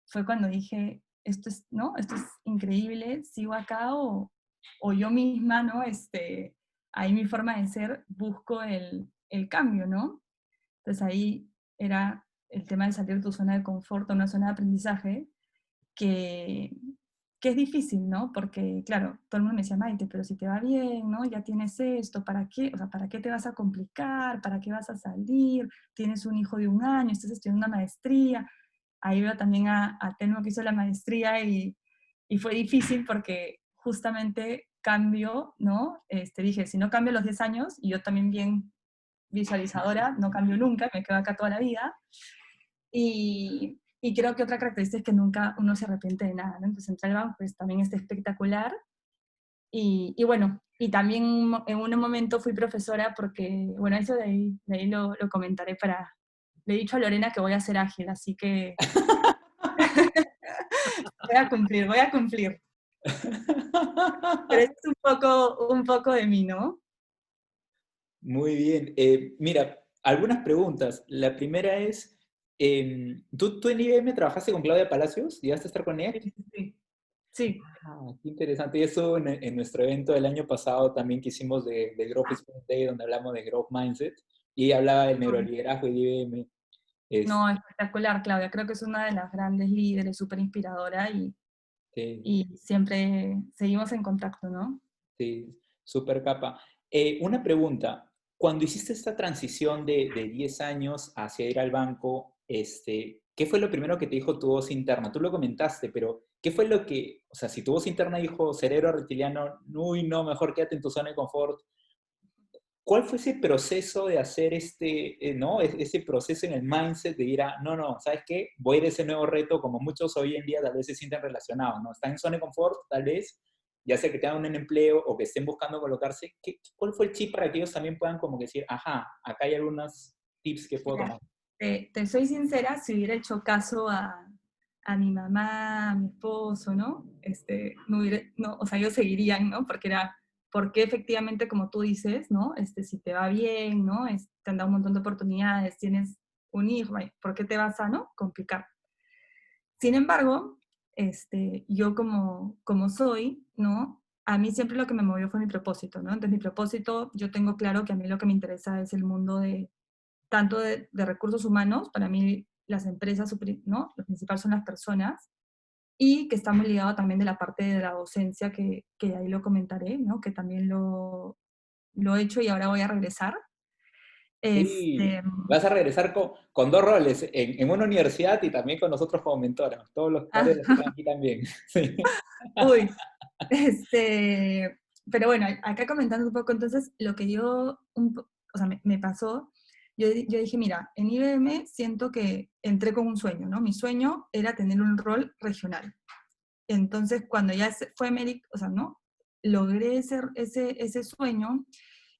fue cuando dije, esto es, ¿no? Esto es increíble, sigo acá o yo misma, ¿no? Ahí mi forma de ser, busco el cambio, ¿no? Entonces ahí era el tema de salir de tu zona de confort, una zona de aprendizaje, que, que es difícil, ¿no? Porque, claro, todo el mundo me decía, Maite, pero si te va bien, ¿no? Ya tienes esto, ¿para qué? O sea, ¿para qué te vas a complicar? ¿Para qué vas a salir? Tienes un hijo de 1 año, estás estudiando una maestría. Ahí veo también a Telmo, que hizo la maestría, y fue difícil porque justamente cambio, ¿no? Dije, si no cambio a los 10 años, y yo también bien visualizadora, no cambio nunca, me quedo acá toda la vida. Y creo que otra característica es que nunca uno se arrepiente de nada, ¿no? Entonces Central Bank pues también está espectacular. Y bueno, y también en un momento fui profesora porque, bueno, eso de ahí lo comentaré le he dicho a Lorena que voy a ser ágil, así que voy a cumplir. Pero es un poco de mí, ¿no? Muy bien. Mira, algunas preguntas. La primera es, ¿tú en IBM trabajaste con Claudia Palacios? ¿Llegaste a estar con ella? Sí, sí, sí. Sí. Ah, qué interesante. Y eso en nuestro evento del año pasado también que hicimos de Growth Sprint Day, donde hablamos de Growth Mindset, y ella hablaba del neuroliderazgo de IBM. No, espectacular, Claudia. Creo que es una de las grandes líderes, súper inspiradora, y Sí, siempre seguimos en contacto, ¿no? sí. Super capa. Una pregunta. Cuando hiciste esta transición de 10 años hacia ir al banco, ¿qué fue lo primero que te dijo tu voz interna? Tú lo comentaste, pero ¿qué fue lo que, o sea, si tu voz interna dijo cerebro reptiliano, uy, no, mejor quédate en tu zona de confort? ¿Cuál fue ese proceso de hacer ¿no? Ese proceso en el mindset de ir a, no, no, ¿sabes qué? Voy a ir a ese nuevo reto, como muchos hoy en día tal vez se sienten relacionados, ¿no? Están en zona de confort, tal vez, ya sea que tengan un empleo o que estén buscando colocarse. ¿Cuál fue el chip para que ellos también puedan como que decir, ajá, acá hay algunos tips que puedo Mira, tomar? te soy sincera, si hubiera hecho caso a mi mamá, a mi esposo, ¿no? No hubiera, no, o sea, ellos seguirían, ¿no? Porque era, porque efectivamente, como tú dices, ¿no? Si te va bien, ¿no? Te han dado un montón de oportunidades, tienes un hijo, ay, ¿por qué te vas a, no? Complicar. Sin embargo, yo como soy, ¿no? A mí siempre lo que me movió fue mi propósito, ¿no? Entonces mi propósito, yo tengo claro que a mí lo que me interesa es el mundo de tanto de recursos humanos, para mí las empresas, ¿no? Lo principal son las personas, y que está muy ligado también de la parte de la docencia, que ahí lo comentaré, ¿no? Que también lo he hecho y ahora voy a regresar. Sí, Este, vas a regresar con dos roles, en una universidad y también con nosotros como mentora. Varios los que están aquí también. Sí. uy, pero bueno, acá comentando un poco, entonces, lo que yo, o sea, me pasó, yo dije, mira, en IBM siento que entré con un sueño, ¿no? Mi sueño era tener un rol regional. Entonces, cuando ya fue médico, o sea, ¿no? Logré ese sueño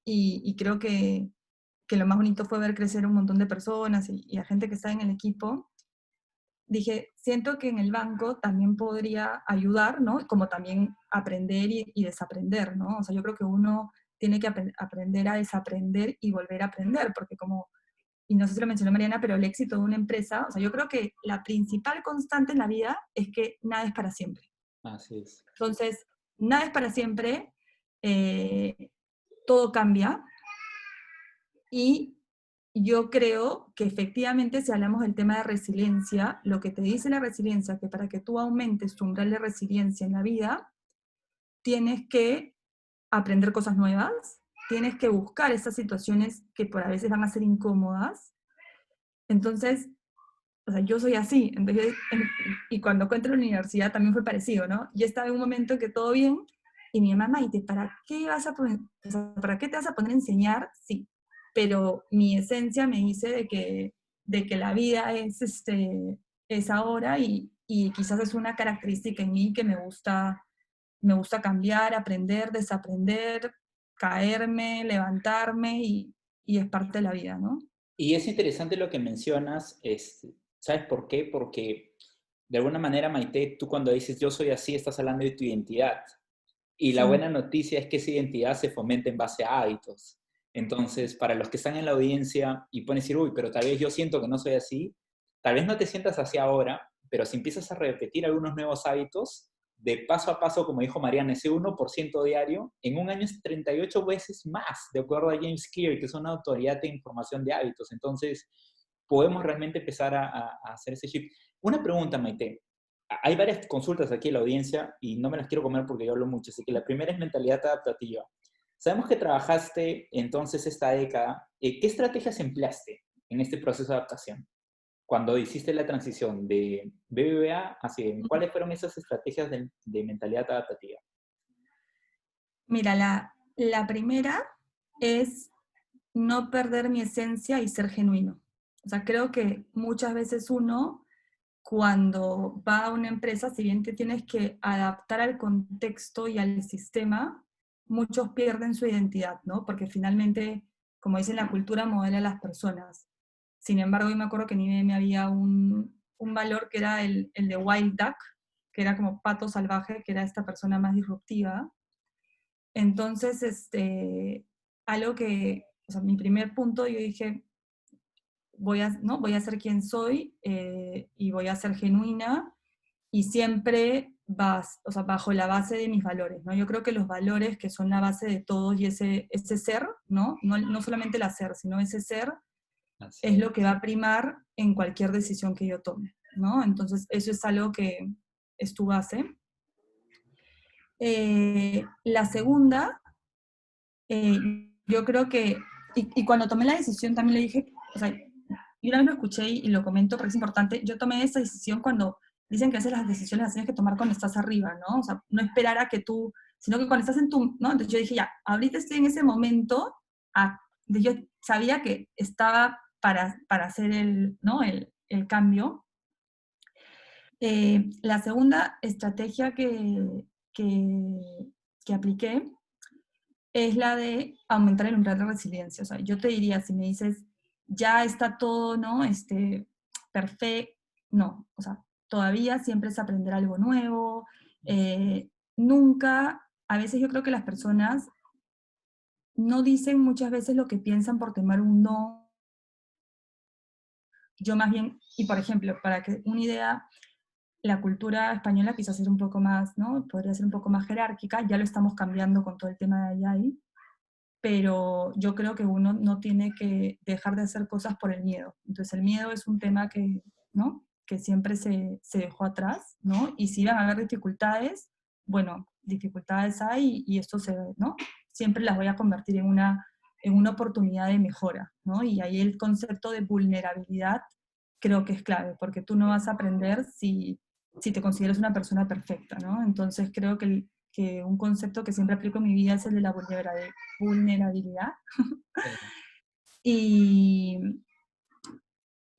y creo que lo más bonito fue ver crecer un montón de personas y a gente que está en el equipo. Dije, siento que en el banco también podría ayudar, ¿no? Como también aprender y desaprender, ¿no? O sea, yo creo que uno tiene que aprender a desaprender y volver a aprender, porque como, y no sé si lo mencionó Mariana, pero el éxito de una empresa, o sea, yo creo que la principal constante en la vida es que nada es para siempre. Así es. Entonces, nada es para siempre, eh, todo cambia, y yo creo que efectivamente si hablamos del tema de resiliencia, lo que te dice la resiliencia, que para que tú aumentes tu umbral de resiliencia en la vida, tienes que aprender cosas nuevas, tienes que buscar esas situaciones que por a veces van a ser incómodas. Entonces, o sea, yo soy así. Entonces, y cuando entré a la universidad también fue parecido, ¿no? Yo estaba en un momento que todo bien, y mi mamá, Maite, ¿para qué vas a poner, o sea, ¿para qué te vas a poner a enseñar? Sí, pero mi esencia me dice de que la vida es ahora, y quizás es una característica en mí que me gusta cambiar, aprender, desaprender, caerme, levantarme, y es parte de la vida, ¿no? Y es interesante lo que mencionas, ¿sabes por qué? Porque de alguna manera, Maite, tú cuando dices yo soy así, estás hablando de tu identidad. Y la Sí. buena noticia es que esa identidad se fomenta en base a hábitos. Entonces, para los que están en la audiencia y pueden decir, uy, pero tal vez yo siento que no soy así, tal vez no te sientas así ahora, pero si empiezas a repetir algunos nuevos hábitos, de paso a paso, como dijo Mariana, ese 1% diario, en un año es 38 veces más, de acuerdo a James Clear, que es una autoridad de información de hábitos. Entonces, podemos realmente empezar a hacer ese shift. Una pregunta, Maite. Hay varias consultas aquí en la audiencia y no me las quiero comer porque yo hablo mucho. Así que la primera es mentalidad adaptativa. Sabemos que trabajaste entonces esta década. ¿Qué estrategias empleaste en este proceso de adaptación? Cuando hiciste la transición de BBVA hacia ¿cuáles fueron esas estrategias de mentalidad adaptativa? Mira, la primera es no perder mi esencia y ser genuino. O sea, creo que muchas veces uno, cuando va a una empresa, si bien te tienes que adaptar al contexto y al sistema, muchos pierden su identidad, ¿no? Porque finalmente, como dicen, la cultura modela a las personas. Sin embargo, yo me acuerdo que en IBM había un valor que era el de Wild Duck, que era como pato salvaje, que era esta persona más disruptiva. Entonces, algo que, o sea, mi primer punto, yo dije, ¿no? Voy a ser quien soy, y voy a ser genuina, y siempre o sea, bajo la base de mis valores, ¿no? Yo creo que los valores que son la base de todos y ese ser, ¿no? No solamente el hacer, sino ese ser, Así es es. lo que va a primar en cualquier decisión que yo tome, ¿no? Entonces, eso es algo que es tu base. La segunda Eh, yo creo que, y cuando tomé la decisión también le dije, o sea, yo una vez lo escuché y lo comento porque es importante, yo tomé esa decisión cuando dicen que a veces las decisiones las tienes que tomar cuando estás arriba, ¿no? O sea, no esperar a que tú, sino que cuando estás en tu, ¿no? Entonces yo dije, ya, ahorita estoy en ese momento, yo sabía que estaba para hacer el, ¿no? El cambio. La segunda estrategia que, que apliqué es la de aumentar el umbral de resiliencia. O sea, yo te diría, si me dices, ya está todo, ¿no? Perfecto, no, o sea, todavía siempre es aprender algo nuevo, nunca, a veces yo creo que las personas no dicen muchas veces lo que piensan por tomar un no. Yo más bien, y por ejemplo, para que una idea, la cultura española quizás ser un poco más, ¿no? Podría ser un poco más jerárquica, ya lo estamos cambiando con todo el tema de AI, pero yo creo que uno no tiene que dejar de hacer cosas por el miedo. Entonces el miedo es un tema que, ¿no? Que siempre se dejó atrás, ¿no? Y si van a haber dificultades, bueno, dificultades hay y esto se, ¿no? Siempre las voy a convertir en una oportunidad de mejora, ¿no? Y ahí el concepto de vulnerabilidad creo que es clave, porque tú no vas a aprender si te consideras una persona perfecta, ¿no? Entonces creo que un concepto que siempre aplico en mi vida es el de la vulnerabilidad. Y,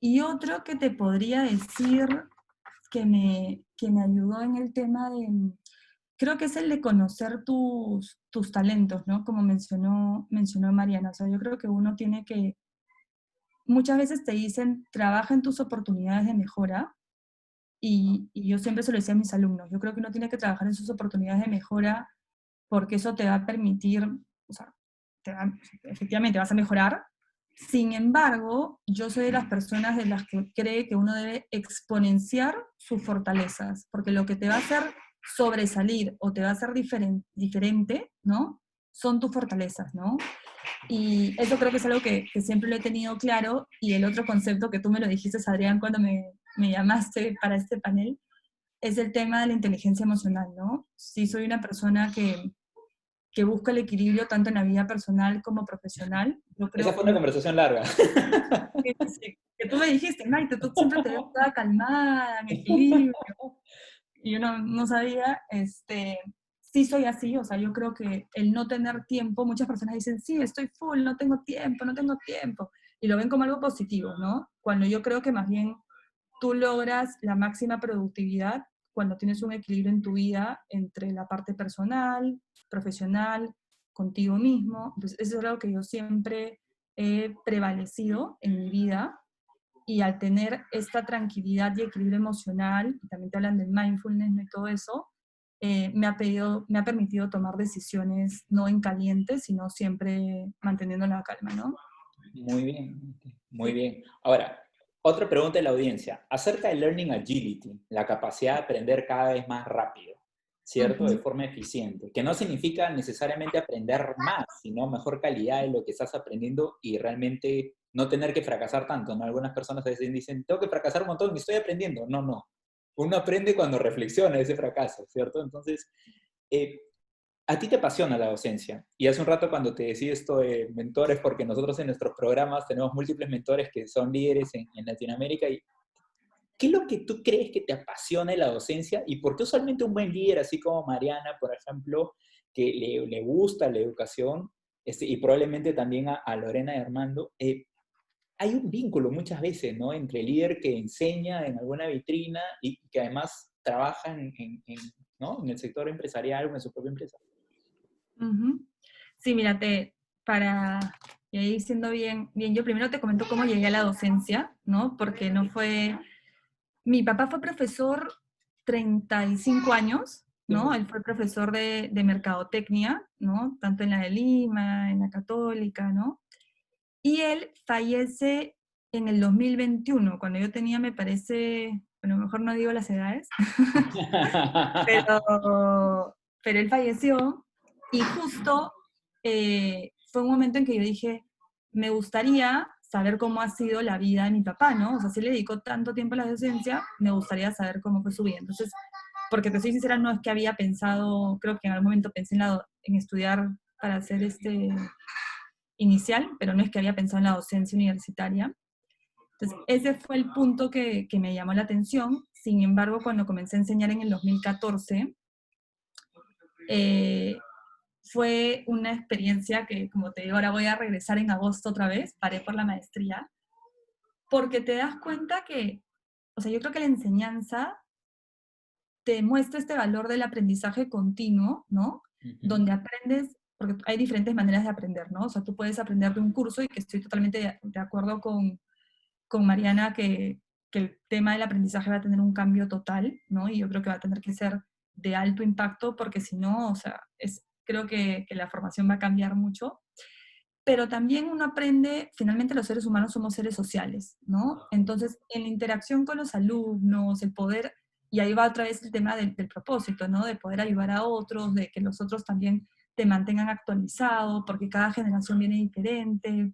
y otro que te podría decir que me ayudó en el tema de, creo que es el de conocer tus talentos, ¿no? Como mencionó Mariana. O sea, yo creo que uno tiene que, muchas veces te dicen, trabaja en tus oportunidades de mejora, y yo siempre se lo decía a mis alumnos, yo creo que uno tiene que trabajar en sus oportunidades de mejora porque eso te va a permitir, o sea, efectivamente vas a mejorar. Sin embargo, yo soy de las personas de las que cree que uno debe exponenciar sus fortalezas, porque lo que te va a hacer sobresalir o te va a hacer diferente, ¿no? Son tus fortalezas, ¿no? Y eso creo que es algo que siempre lo he tenido claro. Y el otro concepto que tú me lo dijiste, Adrián, cuando me llamaste para este panel, es el tema de la inteligencia emocional, ¿no? Sí, soy una persona que busca el equilibrio tanto en la vida personal como profesional. Yo Esa creo fue una conversación larga. que tú me dijiste, Maite, tú siempre te ves toda calmada, en equilibrio, y yo no sabía, sí soy así, o sea, yo creo que el no tener tiempo, muchas personas dicen, sí, estoy full, no tengo tiempo, no tengo tiempo, y lo ven como algo positivo, ¿no? Cuando yo creo que más bien tú logras la máxima productividad cuando tienes un equilibrio en tu vida entre la parte personal, profesional, contigo mismo. Entonces, eso es algo que yo siempre he prevalecido en mi vida, y al tener esta tranquilidad y equilibrio emocional, y también te hablan del mindfulness, ¿no? Y todo eso, me ha permitido tomar decisiones no en caliente, sino siempre manteniendo la calma, ¿no? Muy bien, muy Sí. bien. Ahora, otra pregunta de la audiencia. Acerca de Learning Agility, la capacidad de aprender cada vez más rápido, ¿cierto? De Ujú. forma eficiente, que no significa necesariamente aprender más, sino mejor calidad de lo que estás aprendiendo y realmente no tener que fracasar tanto, ¿no? Algunas personas a veces dicen, tengo que fracasar un montón y estoy aprendiendo. No, no. Uno aprende cuando reflexiona ese fracaso, ¿cierto? Entonces, eh, a ti te apasiona la docencia. Y hace un rato cuando te decía esto de mentores, porque nosotros en nuestros programas tenemos múltiples mentores que son líderes en Latinoamérica. Y ¿qué es lo que tú crees que te apasiona de la docencia? ¿Y por qué usualmente un buen líder, así como Mariana, por ejemplo, que le gusta la educación, y probablemente también a Lorena y Armando, hay un vínculo muchas veces, ¿no? Entre el líder que enseña en alguna vitrina y que además trabaja ¿no? En el sector empresarial o en su propia empresa. Ujú. Sí, mírate, para ir siendo bien, yo primero te comento cómo llegué a la docencia, ¿no? Porque no fue, mi papá fue profesor 35 años, ¿no? Él fue profesor de mercadotecnia, ¿no? Tanto en la de Lima, en la Católica, ¿no? Y él fallece en el 2021, cuando yo tenía, me parece, bueno, mejor no digo las edades, pero él falleció, y justo fue un momento en que yo dije, me gustaría saber cómo ha sido la vida de mi papá, ¿no? O sea, si le dedicó tanto tiempo a la docencia, me gustaría saber cómo fue su vida. Entonces, porque te soy sincera, no es que había pensado, creo que en algún momento pensé en estudiar para hacer inicial, pero no es que había pensado en la docencia universitaria. Entonces, ese fue el punto que me llamó la atención. Sin embargo, cuando comencé a enseñar en el 2014, fue una experiencia que, como te digo, ahora voy a regresar en agosto otra vez, paré por la maestría, porque te das cuenta que, o sea, yo creo que la enseñanza te muestra este valor del aprendizaje continuo, ¿no? Ujú. Donde aprendes, porque hay diferentes maneras de aprender, ¿no? O sea, tú puedes aprender de un curso y que estoy totalmente de acuerdo con Mariana que el tema del aprendizaje va a tener un cambio total, ¿no? Y yo creo que va a tener que ser de alto impacto porque si no, o sea, creo que la formación va a cambiar mucho. Pero también uno aprende, finalmente los seres humanos somos seres sociales, ¿no? Entonces, en la interacción con los alumnos, el poder, y ahí va otra vez el tema del propósito, ¿no? De poder ayudar a otros, de que los otros también te mantengan actualizado, porque cada generación viene diferente.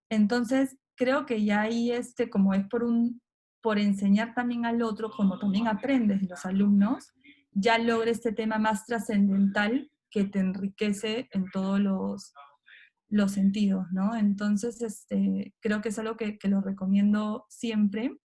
Entonces, creo que ya ahí, como es por enseñar también al otro, como también aprendes de los alumnos, ya logra este tema más trascendental que te enriquece en todos los sentidos, ¿no? Entonces, creo que es algo que lo recomiendo siempre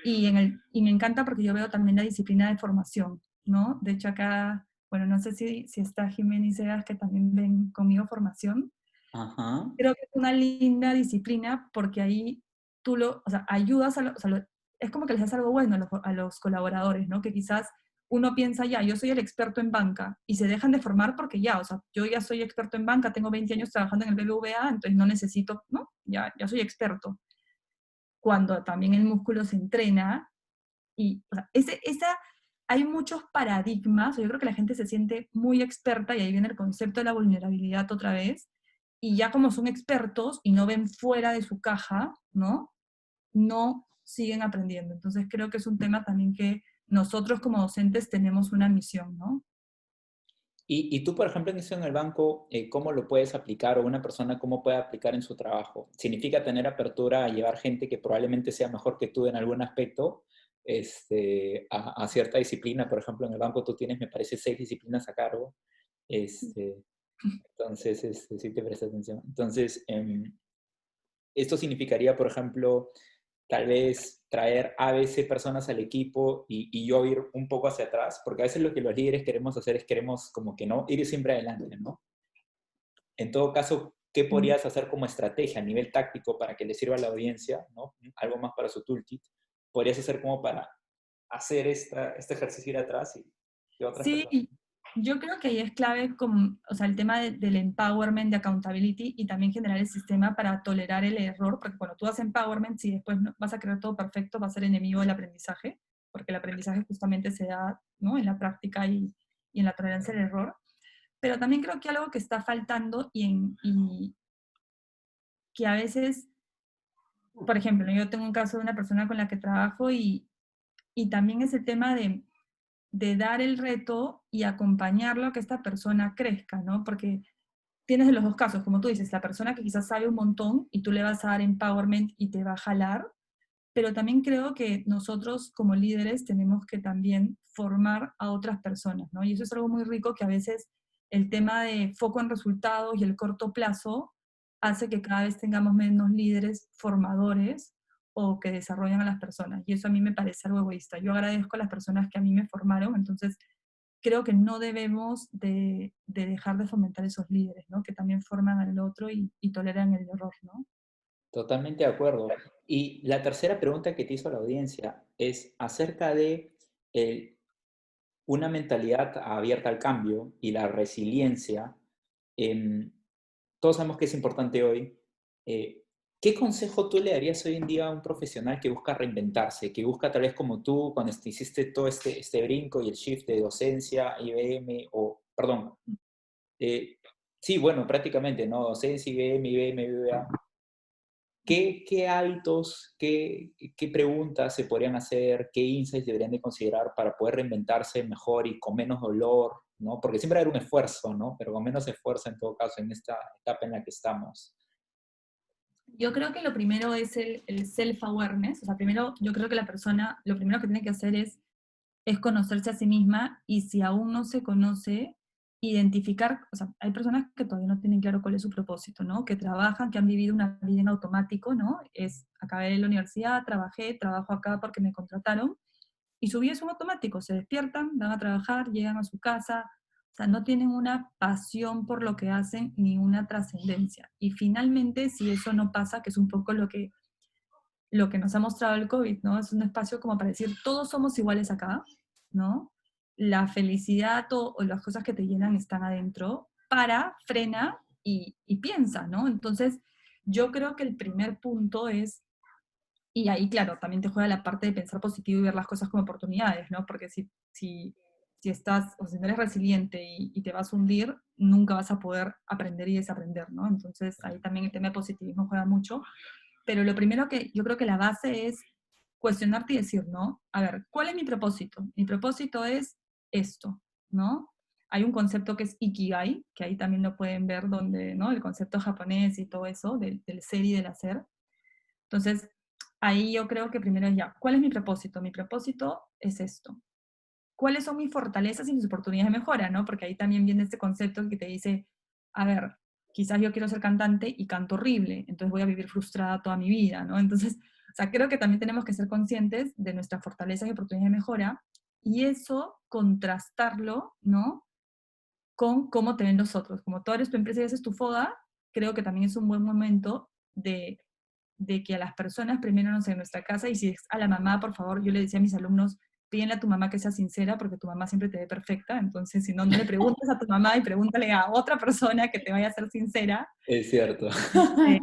y me encanta porque yo veo también la disciplina de formación, ¿no? De hecho acá, bueno, no sé si está Jimena y Sebas que también ven conmigo formación. Ajá. Creo que es una linda disciplina porque ahí o sea, ayudas o sea, es como que les das algo bueno a los colaboradores, ¿no? Que quizás uno piensa, ya, yo soy el experto en banca, y se dejan de formar porque ya, o sea, yo ya soy experto en banca, tengo 20 años trabajando en el BBVA, entonces no necesito, ¿no? Ya soy experto. Cuando también el músculo se entrena, y, o sea, hay muchos paradigmas, yo creo que la gente se siente muy experta, y ahí viene el concepto de la vulnerabilidad otra vez, y ya como son expertos y no ven fuera de su caja, ¿no? No siguen aprendiendo. Entonces creo que es un tema también que nosotros como docentes tenemos una misión, ¿no? Y tú, por ejemplo, en eso en el banco, ¿cómo lo puedes aplicar o una persona cómo puede aplicar en su trabajo? ¿Significa tener apertura a llevar gente que probablemente sea mejor que tú en algún aspecto a cierta disciplina? Por ejemplo, en el banco tú tienes, me parece, 6 disciplinas a cargo. Este, entonces, sí te presta atención. Entonces, esto significaría, por ejemplo, tal vez traer a veces personas al equipo y yo ir un poco hacia atrás, porque a veces lo que los líderes queremos hacer es queremos como que no, ir siempre adelante, ¿no? En todo caso, ¿qué Mm. podrías hacer como estrategia a nivel táctico para que le sirva a la audiencia, ¿no? Algo más para su toolkit. Podrías hacer como para hacer este ejercicio ir atrás y otras Sí, personas. y yo creo que ahí es clave o sea, el tema del empowerment, de accountability y también generar el sistema para tolerar el error, porque cuando tú haces empowerment, si después vas a crear todo perfecto, va a ser enemigo del aprendizaje, porque el aprendizaje justamente se da, ¿no? En la práctica y en la tolerancia al error. Pero también creo que algo que está faltando y que a veces, por ejemplo, yo tengo un caso de una persona con la que trabajo y también ese tema de dar el reto y acompañarlo a que esta persona crezca, ¿no? Porque tienes de los dos casos, como tú dices, la persona que quizás sabe un montón y tú le vas a dar empowerment y te va a jalar, pero también creo que nosotros como líderes tenemos que también formar a otras personas, ¿no? Y eso es algo muy rico que a veces el tema de foco en resultados y el corto plazo hace que cada vez tengamos menos líderes formadores o que desarrollan a las personas. Y eso a mí me parece algo egoísta. Yo agradezco a las personas que a mí me formaron, entonces creo que no debemos de dejar de fomentar esos líderes, ¿no? Que también forman al otro y toleran el error, ¿no? Totalmente de acuerdo. Y la tercera pregunta que te hizo la audiencia es acerca de el una mentalidad abierta al cambio y la resiliencia, em, todos sabemos que es importante hoy. eh, ¿Qué consejo tú le darías hoy en día a un profesional que busca reinventarse, que busca tal vez como tú, cuando hiciste todo este brinco y el shift de docencia, IBM, o, perdón, eh, sí, bueno, prácticamente, ¿no? Docencia, IBM, IBM, BBVA. ¿Qué hábitos, qué preguntas se podrían hacer, qué insights deberían de considerar para poder reinventarse mejor y con menos dolor, ¿no? Porque siempre hay un esfuerzo, ¿no? Pero con menos esfuerzo en todo caso en esta etapa en la que estamos. Yo creo que lo primero es el self-awareness, o sea, primero, yo creo que la persona, lo primero que tiene que hacer es conocerse a sí misma, y si aún no se conoce, identificar, o sea, hay personas que todavía no tienen claro cuál es su propósito, ¿no? Que trabajan, que han vivido una vida en automático, ¿no? Es, acabé la universidad, trabajé, trabajo acá porque me contrataron, y su vida es un automático, se despiertan, van a trabajar, llegan a su casa, o sea, no tienen una pasión por lo que hacen ni una trascendencia. Y finalmente, si eso no pasa, que es un poco lo que nos ha mostrado el COVID, ¿no? Es un espacio como para decir, todos somos iguales acá, ¿no? La felicidad o las cosas que te llenan están adentro, frena y piensa, ¿no? Entonces, yo creo que el primer punto es, y ahí, claro, también te juega la parte de pensar positivo y ver las cosas como oportunidades, ¿no? Porque si estás, o si no eres resiliente y te vas a hundir, nunca vas a poder aprender y desaprender, ¿no? Entonces, ahí también el tema de positivismo juega mucho. Pero lo primero que yo creo que la base es cuestionarte y decir, ¿no? A ver, ¿cuál es mi propósito? Mi propósito es esto, ¿no? Hay un concepto que es Ikigai, que ahí también lo pueden ver, donde, ¿no? El concepto japonés y todo eso, del ser y del hacer. Entonces, ahí yo creo que primero es ya, ¿cuál es mi propósito? Mi propósito es esto. ¿Cuáles son mis fortalezas y mis oportunidades de mejora, no? Porque ahí también viene este concepto que te dice, a ver, quizás yo quiero ser cantante y canto horrible, entonces voy a vivir frustrada toda mi vida, ¿no? Entonces, o sea, creo que también tenemos que ser conscientes de nuestras fortalezas y oportunidades de mejora, y eso contrastarlo, ¿no? Con cómo te ven los otros. Como tú eres tu empresa y haces tu foda, creo que también es un buen momento de que a las personas, primero, no sé, en nuestra casa, y si es a la mamá, por favor, yo le decía a mis alumnos, pídenle a tu mamá que sea sincera, porque tu mamá siempre te ve perfecta, entonces si no, no le preguntes a tu mamá y pregúntale a otra persona que te vaya a ser sincera. Es cierto. Este,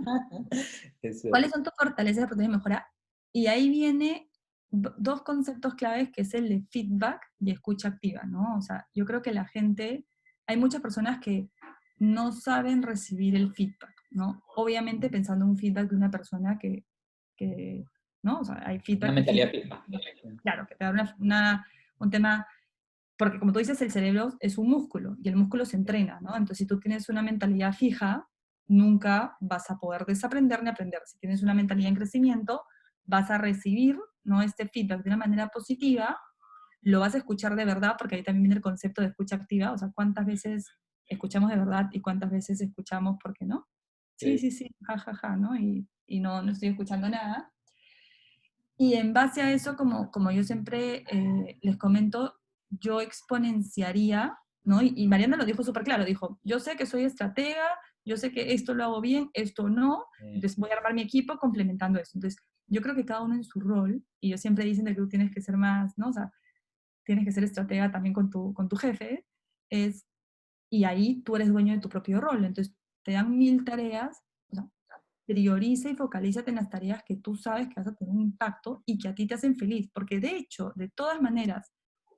Es cierto. ¿Cuáles son tus fortalezas y oportunidades de mejora? Y ahí viene dos conceptos claves, que es el de feedback y escucha activa, ¿no? O sea, yo creo que la gente, hay muchas personas que no saben recibir el feedback, ¿no? Obviamente pensando en un feedback de una persona ¿no? O sea, hay Una feedback y mentalidad feedback, fija. claro, que te da un tema, porque como tú dices, el cerebro es un músculo y el músculo se entrena, ¿no? Entonces, si tú tienes una mentalidad fija, nunca vas a poder desaprender ni aprender. Si tienes una mentalidad en crecimiento, vas a recibir, ¿no? Este feedback de una manera positiva, lo vas a escuchar de verdad, porque ahí también viene el concepto de escucha activa, o sea, cuántas veces escuchamos de verdad y cuántas veces escuchamos porque no. Sí, Sí. sí, sí, ja, ja, ja, ¿no? Y no, no estoy escuchando nada. Y en base a eso, como yo siempre les comento, yo exponenciaría, ¿no? Y Mariana lo dijo súper claro, dijo, yo sé que soy estratega, yo sé que esto lo hago bien, esto no, entonces voy a armar mi equipo complementando eso. Entonces, yo creo que cada uno en su rol, y ellos siempre dicen de que tú tienes que ser más, ¿no? O sea, tienes que ser estratega también con tu jefe, y ahí tú eres dueño de tu propio rol. Entonces, te dan 1000 tareas, o sea, prioriza y focalízate en las tareas que tú sabes que vas a tener un impacto y que a ti te hacen feliz, porque de hecho, de todas maneras,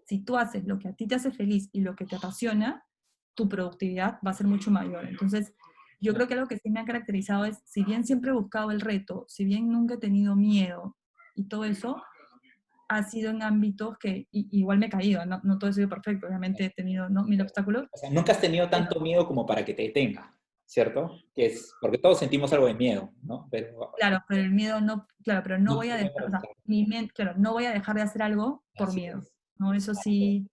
si tú haces lo que a ti te hace feliz y lo que te apasiona, tu productividad va a ser mucho mayor. Entonces, yo creo que algo que sí me ha caracterizado es, si bien siempre he buscado el reto, si bien nunca he tenido miedo y todo eso, ha sido en ámbitos que igual me he caído, no, no todo ha sido perfecto, obviamente he tenido, ¿no?, 1000 obstáculos. O sea, nunca has tenido tanto miedo como para que te detenga, ¿cierto? Que es, porque todos sentimos algo de miedo, ¿no? Pero Claro, pero el miedo no, claro, pero no no voy a sirve dejar, para o sea, buscar. mi mente, claro, no voy a dejar de hacer algo por Así miedo, es. ¿no? Eso sí,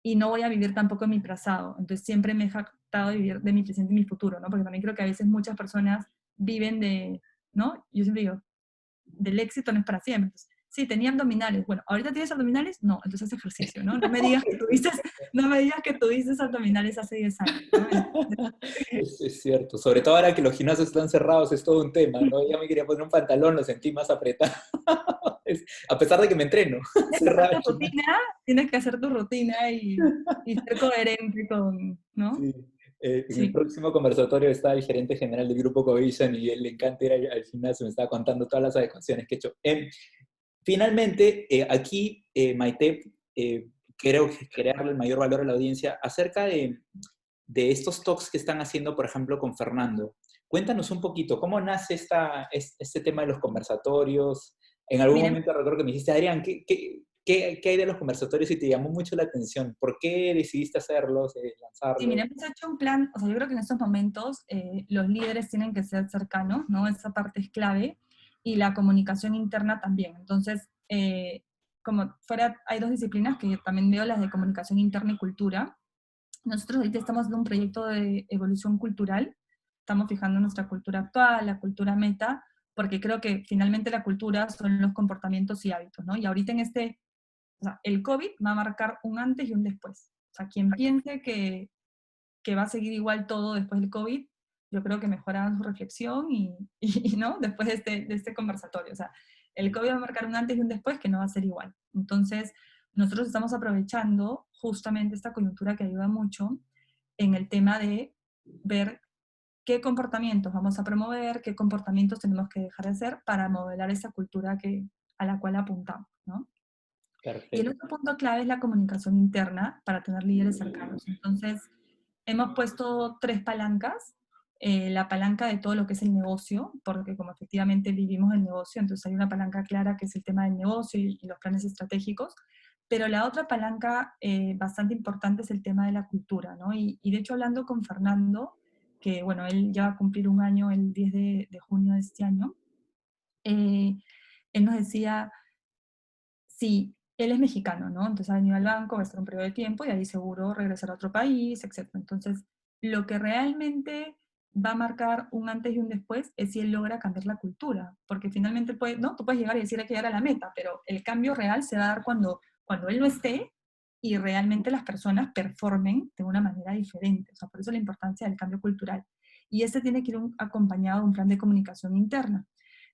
y no voy a vivir tampoco en mi pasado, entonces siempre me he jactado de vivir de mi presente y mi futuro, ¿no? Porque también creo que a veces muchas personas viven ¿no? Yo siempre digo, del éxito no es para siempre. Entonces, sí, tenía abdominales. Bueno, ¿ahorita tienes abdominales? No, entonces haz ejercicio, ¿no? No me digas que tuviste abdominales hace 10 años, ¿no? Entonces, Es cierto. Sobre todo ahora que los gimnasios están cerrados, es todo un tema, ¿no? Ya me quería poner un pantalón, lo sentí más apretado. A pesar de que me entreno. tienes que Cerrado hacer el tu gimnasio. rutina, tienes que hacer tu rutina y ser coherente con, ¿no? Sí. En el Sí. próximo conversatorio está el gerente general del grupo Covision y él le encanta ir al gimnasio, me estaba contando todas las adecuaciones que he hecho. Finalmente, aquí, Maite, creo que crearle el mayor valor a la audiencia acerca de estos talks que están haciendo, por ejemplo, con Fernando. Cuéntanos un poquito, ¿cómo nace este tema de los conversatorios? En algún Miren, momento recuerdo que me dijiste, Adrián, ¿qué hay de los conversatorios y te llamó mucho la atención? ¿Por qué decidiste hacerlos, sí, lanzarlos? miren, hemos hecho un plan, o sea, yo creo que en estos momentos los líderes tienen que ser cercanos, ¿no? Esa parte es clave, y la comunicación interna también. Entonces, como fuera, hay dos disciplinas que yo también veo, las de comunicación interna y cultura. Nosotros ahorita estamos haciendo un proyecto de evolución cultural, estamos fijando nuestra cultura actual, la cultura meta, porque creo que finalmente la cultura son los comportamientos y hábitos, ¿no? Y ahorita o sea, el COVID va a marcar un antes y un después. O sea, quien piense que va a seguir igual todo después del COVID, yo creo que mejor hagan su reflexión ¿no? Después de este conversatorio. O sea, el COVID va a marcar un antes y un después que no va a ser igual. Entonces, nosotros estamos aprovechando justamente esta coyuntura que ayuda mucho en el tema de ver qué comportamientos vamos a promover, qué comportamientos tenemos que dejar de hacer para modelar esa cultura a la cual apuntamos, ¿no? Y el Perfecto. otro punto clave es la comunicación interna para tener líderes cercanos. Entonces, hemos puesto 3 palancas. La palanca de todo lo que es el negocio, porque como efectivamente vivimos el negocio, entonces hay una palanca clara que es el tema del negocio y los planes estratégicos, pero la otra palanca bastante importante es el tema de la cultura, ¿no? Y de hecho hablando con Fernando, que bueno, él ya va a cumplir un año el 10 de junio de este año, eh, él nos decía, sí, él es mexicano, ¿no? Entonces ha venido al banco, va a estar un periodo de tiempo y ahí seguro regresar a otro país, etcétera. Entonces, lo que realmente va a marcar un antes y un después es si él logra cambiar la cultura, porque finalmente ¿no? Tú puedes llegar y decir hay que llegar a la meta, pero el cambio real se va a dar cuando él no esté y realmente las personas performen de una manera diferente. O sea, por eso la importancia del cambio cultural. Y este tiene que ir acompañado de un plan de comunicación interna.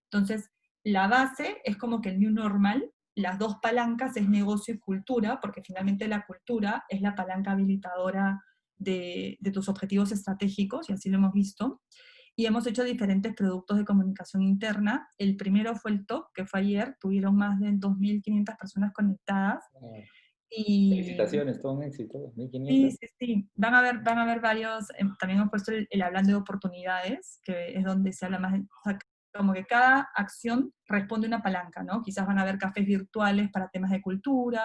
Entonces, la base es como que el new normal, las 2 palancas es negocio y cultura, porque finalmente la cultura es la palanca habilitadora de tus objetivos estratégicos, y así lo hemos visto. Y hemos hecho diferentes productos de comunicación interna. El primero fue el TOC, que fue ayer, tuvieron más de 2.500 personas conectadas. Wow. Y Felicitaciones, todo un éxito, sí, 2.500. sí, sí. Van a haber varios, también hemos puesto el hablando de oportunidades, que es donde se habla más, o sea, como que cada acción responde a una palanca, ¿no? Quizás van a haber cafés virtuales para temas de cultura,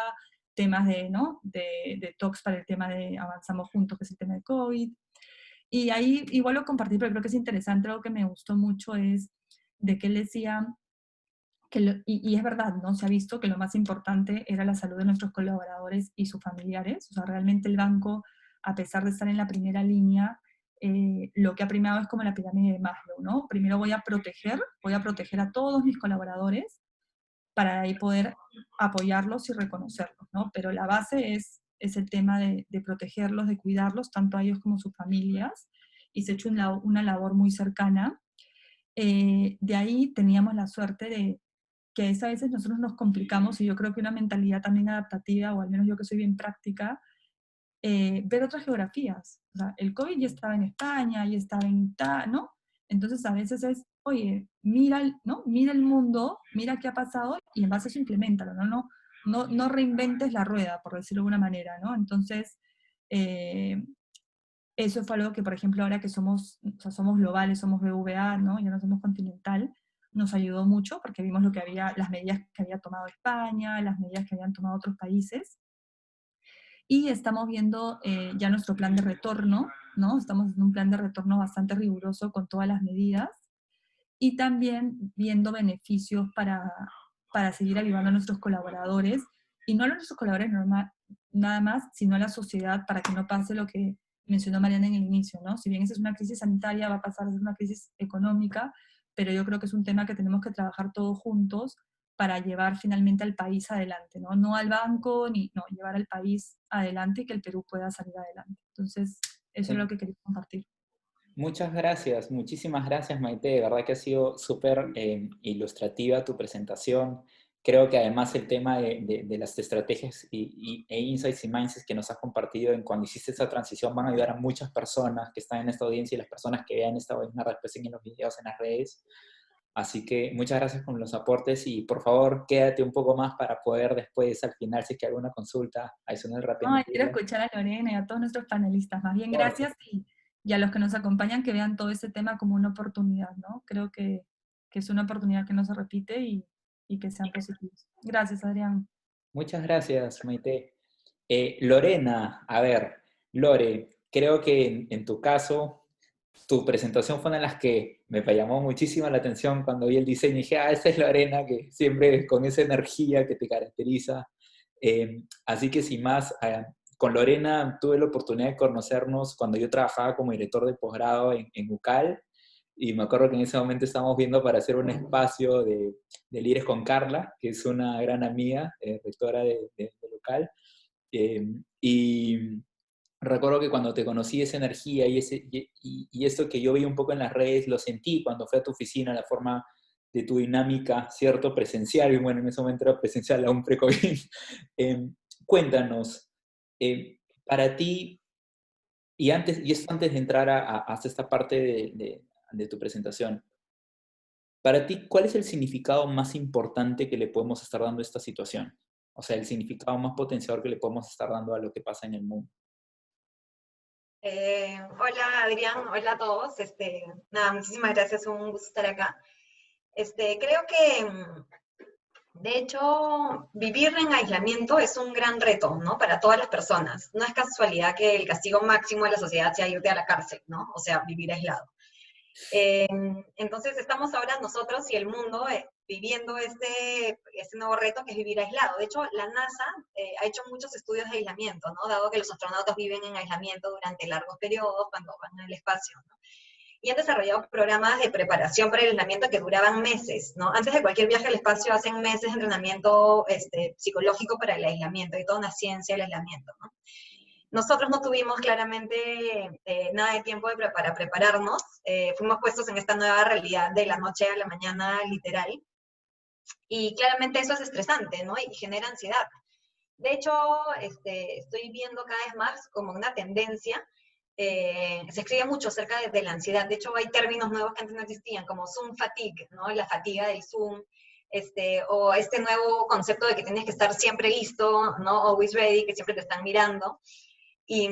temas ¿no? De talks para el tema de Avanzamos Juntos, que es el tema de COVID. Y ahí igual lo compartí, pero creo que es interesante, algo que me gustó mucho es de que él decía y es verdad, ¿no? Se ha visto que lo más importante era la salud de nuestros colaboradores y sus familiares. O sea, realmente el banco, a pesar de estar en la primera línea, lo que ha primado es como la pirámide de Maslow, ¿no? Primero voy a proteger a todos mis colaboradores para ahí poder apoyarlos y reconocerlos, ¿no? Pero la base es el tema de protegerlos, de cuidarlos, tanto a ellos como a sus familias, y se ha hecho una labor muy cercana. De ahí teníamos la suerte de que a veces nosotros nos complicamos, y yo creo que una mentalidad también adaptativa, o al menos yo que soy bien práctica, ver otras geografías. O sea, el COVID ya estaba en España, ya estaba en Italia, ¿no? Entonces a veces es, oye, mira, ¿no? Mira el mundo, mira qué ha pasado y en base a eso implementalo, ¿no? No reinventes la rueda, por decirlo de alguna manera, ¿no? Entonces, eh, eso fue algo que, por ejemplo, ahora que o sea, somos globales, somos BVA, ¿no? Ya no somos continental, nos ayudó mucho porque vimos las medidas que había tomado España, las medidas que habían tomado otros países, y estamos viendo ya nuestro plan de retorno, ¿no? Estamos en un plan de retorno bastante riguroso con todas las medidas, y también viendo beneficios para seguir ayudando a nuestros colaboradores, y no a nuestros colaboradores nada más, sino a la sociedad, para que no pase lo que mencionó Mariana en el inicio, ¿no? Si bien esa es una crisis sanitaria, va a pasar a ser una crisis económica, pero yo creo que es un tema que tenemos que trabajar todos juntos para llevar finalmente al país adelante, ¿no? No al banco, no, llevar al país adelante y que el Perú pueda salir adelante. Entonces, eso es lo que quería compartir. Muchas gracias, muchísimas gracias, Maite. De verdad que ha sido súper ilustrativa tu presentación. Creo que además el tema de las estrategias e insights y mindsets que nos has compartido en cuando hiciste esa transición van a ayudar a muchas personas que están en esta audiencia y las personas que vean esta webinar después en los videos en las redes. Así que muchas gracias por los aportes y por favor quédate un poco más para poder después al final, si es que hay alguna consulta, adicional No, rápidamente. quiero escuchar a Lorena y a todos nuestros panelistas. Más bien, Por gracias, y a los que nos acompañan que vean todo este tema como una oportunidad, ¿no? Creo que es una oportunidad que no se repite y que sean positivos. Gracias, Adrián. Muchas gracias, Maite. Lorena, a ver, Lore, creo que en tu caso, tu presentación fue una de las que me llamó muchísimo la atención cuando vi el diseño y dije, esa es Lorena, que siempre con esa energía que te caracteriza. Así que sin más, con Lorena tuve la oportunidad de conocernos cuando yo trabajaba como director de posgrado en UCAL, y me acuerdo que en ese momento estábamos viendo para hacer un espacio de Líderes con Carla, que es una gran amiga, rectora de UCAL, y recuerdo que cuando te conocí esa energía y esto que yo vi un poco en las redes, lo sentí cuando fui a tu oficina, la forma de tu dinámica, ¿cierto? Presencial, y bueno, en ese momento era presencial, aún pre-COVID. Cuéntanos, para ti, y esto antes de entrar hasta esta parte de tu presentación, para ti, ¿cuál es el significado más importante que le podemos estar dando a esta situación? O sea, el significado más potenciador que le podemos estar dando a lo que pasa en el mundo. Hola Adrián, hola a todos. Nada, muchísimas gracias, un gusto estar acá. Creo que, de hecho, vivir en aislamiento es un gran reto, ¿no? Para todas las personas. No es casualidad que el castigo máximo de la sociedad sea irte a la cárcel, ¿no? O sea, vivir aislado. Entonces estamos ahora nosotros y el mundo viviendo este nuevo reto que es vivir aislado. De hecho, la NASA ha hecho muchos estudios de aislamiento, ¿no? Dado que los astronautas viven en aislamiento durante largos periodos cuando van al espacio, ¿no? Y han desarrollado programas de preparación para el aislamiento que duraban meses, ¿no? Antes de cualquier viaje al espacio hacen meses de entrenamiento psicológico para el aislamiento, y toda una ciencia del aislamiento, ¿no? Nosotros no tuvimos claramente nada de tiempo para prepararnos, fuimos puestos en esta nueva realidad de la noche a la mañana literal, y claramente eso es estresante, ¿no? Y genera ansiedad. De hecho, estoy viendo cada vez más como una tendencia, se escribe mucho acerca de la ansiedad. De hecho, hay términos nuevos que antes no existían, como Zoom fatigue, ¿no? La fatiga del Zoom, o este nuevo concepto de que tienes que estar siempre listo, ¿no? Always ready, que siempre te están mirando. Y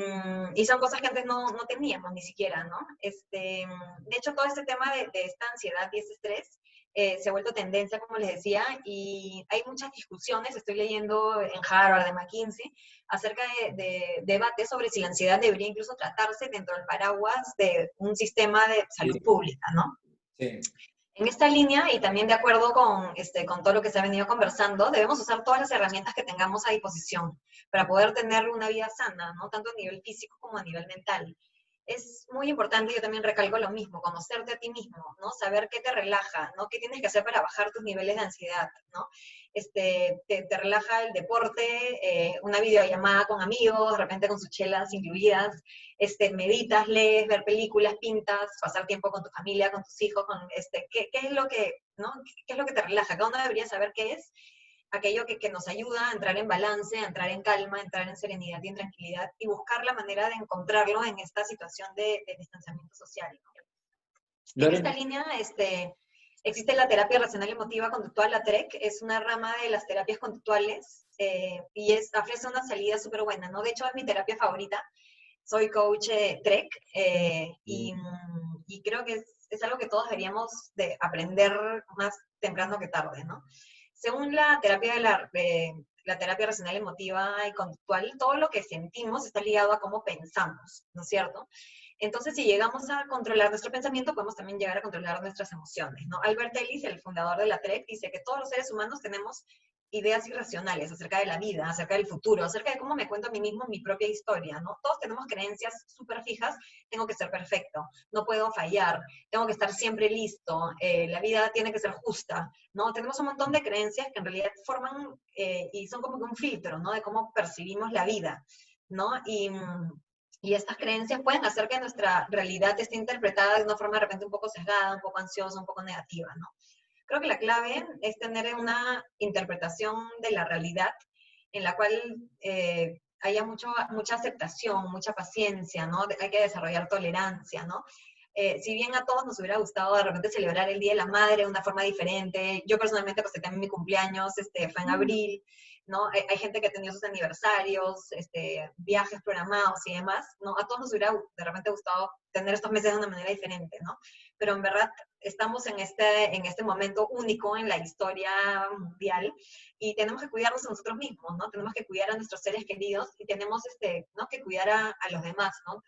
son cosas que antes no teníamos ni siquiera, ¿no? De hecho, todo este tema de esta ansiedad y este estrés se ha vuelto tendencia, como les decía, y hay muchas discusiones, estoy leyendo en Harvard, de McKinsey, acerca de debates sobre si la ansiedad debería incluso tratarse dentro del paraguas de un sistema de salud pública, ¿no? Sí. En esta línea, y también de acuerdo con todo lo que se ha venido conversando, debemos usar todas las herramientas que tengamos a disposición para poder tener una vida sana, ¿no? Tanto a nivel físico como a nivel mental. Es muy importante, yo también recalco lo mismo, conocerte a ti mismo, ¿no? Saber qué te relaja, ¿no? ¿Qué tienes que hacer para bajar tus niveles de ansiedad, ¿no? Te relaja el deporte, una videollamada con amigos, de repente con sus chelas incluidas, meditas, lees, ver películas, pintas, pasar tiempo con tu familia, con tus hijos, ¿qué es lo que, ¿no? ¿Qué es lo que te relaja? Cada uno debería saber qué es aquello que nos ayuda a entrar en balance, a entrar en calma, a entrar en serenidad y en tranquilidad, y buscar la manera de encontrarlo en esta situación de distanciamiento social, ¿no? En esta línea, existe la terapia racional emotiva conductual, la TREC, es una rama de las terapias conductuales, y ofrece una salida súper buena, ¿no? De hecho, es mi terapia favorita. Soy coach TREC, y creo que es algo que todos deberíamos de aprender más temprano que tarde, ¿no? Según la terapia la terapia racional emotiva y conductual, todo lo que sentimos está ligado a cómo pensamos, ¿no es cierto? Entonces, si llegamos a controlar nuestro pensamiento, podemos también llegar a controlar nuestras emociones, ¿no? Albert Ellis, el fundador de la TREC, dice que todos los seres humanos tenemos ideas irracionales acerca de la vida, acerca del futuro, acerca de cómo me cuento a mí mismo mi propia historia, ¿no? Todos tenemos creencias súper fijas: tengo que ser perfecto, no puedo fallar, tengo que estar siempre listo, la vida tiene que ser justa, ¿no? Tenemos un montón de creencias que en realidad forman y son como que un filtro, ¿no? De cómo percibimos la vida, ¿no? Y estas creencias pueden hacer que nuestra realidad esté interpretada de una forma de repente un poco sesgada, un poco ansiosa, un poco negativa, ¿no? Creo que la clave es tener una interpretación de la realidad en la cual haya mucha aceptación, mucha paciencia, ¿no? Hay que desarrollar tolerancia, ¿no? Si bien a todos nos hubiera gustado de repente celebrar el Día de la Madre de una forma diferente, yo personalmente pues también mi cumpleaños fue en abril, ¿no? Hay gente que ha tenido sus aniversarios, viajes programados y demás, ¿no? A todos nos hubiera de repente gustado tener estos meses de una manera diferente, ¿no? Pero en verdad estamos en este momento único en la historia mundial, y tenemos que cuidarnos a nosotros mismos, ¿no? Tenemos que cuidar a nuestros seres queridos, y tenemos ¿no? que cuidar a los demás, ¿no?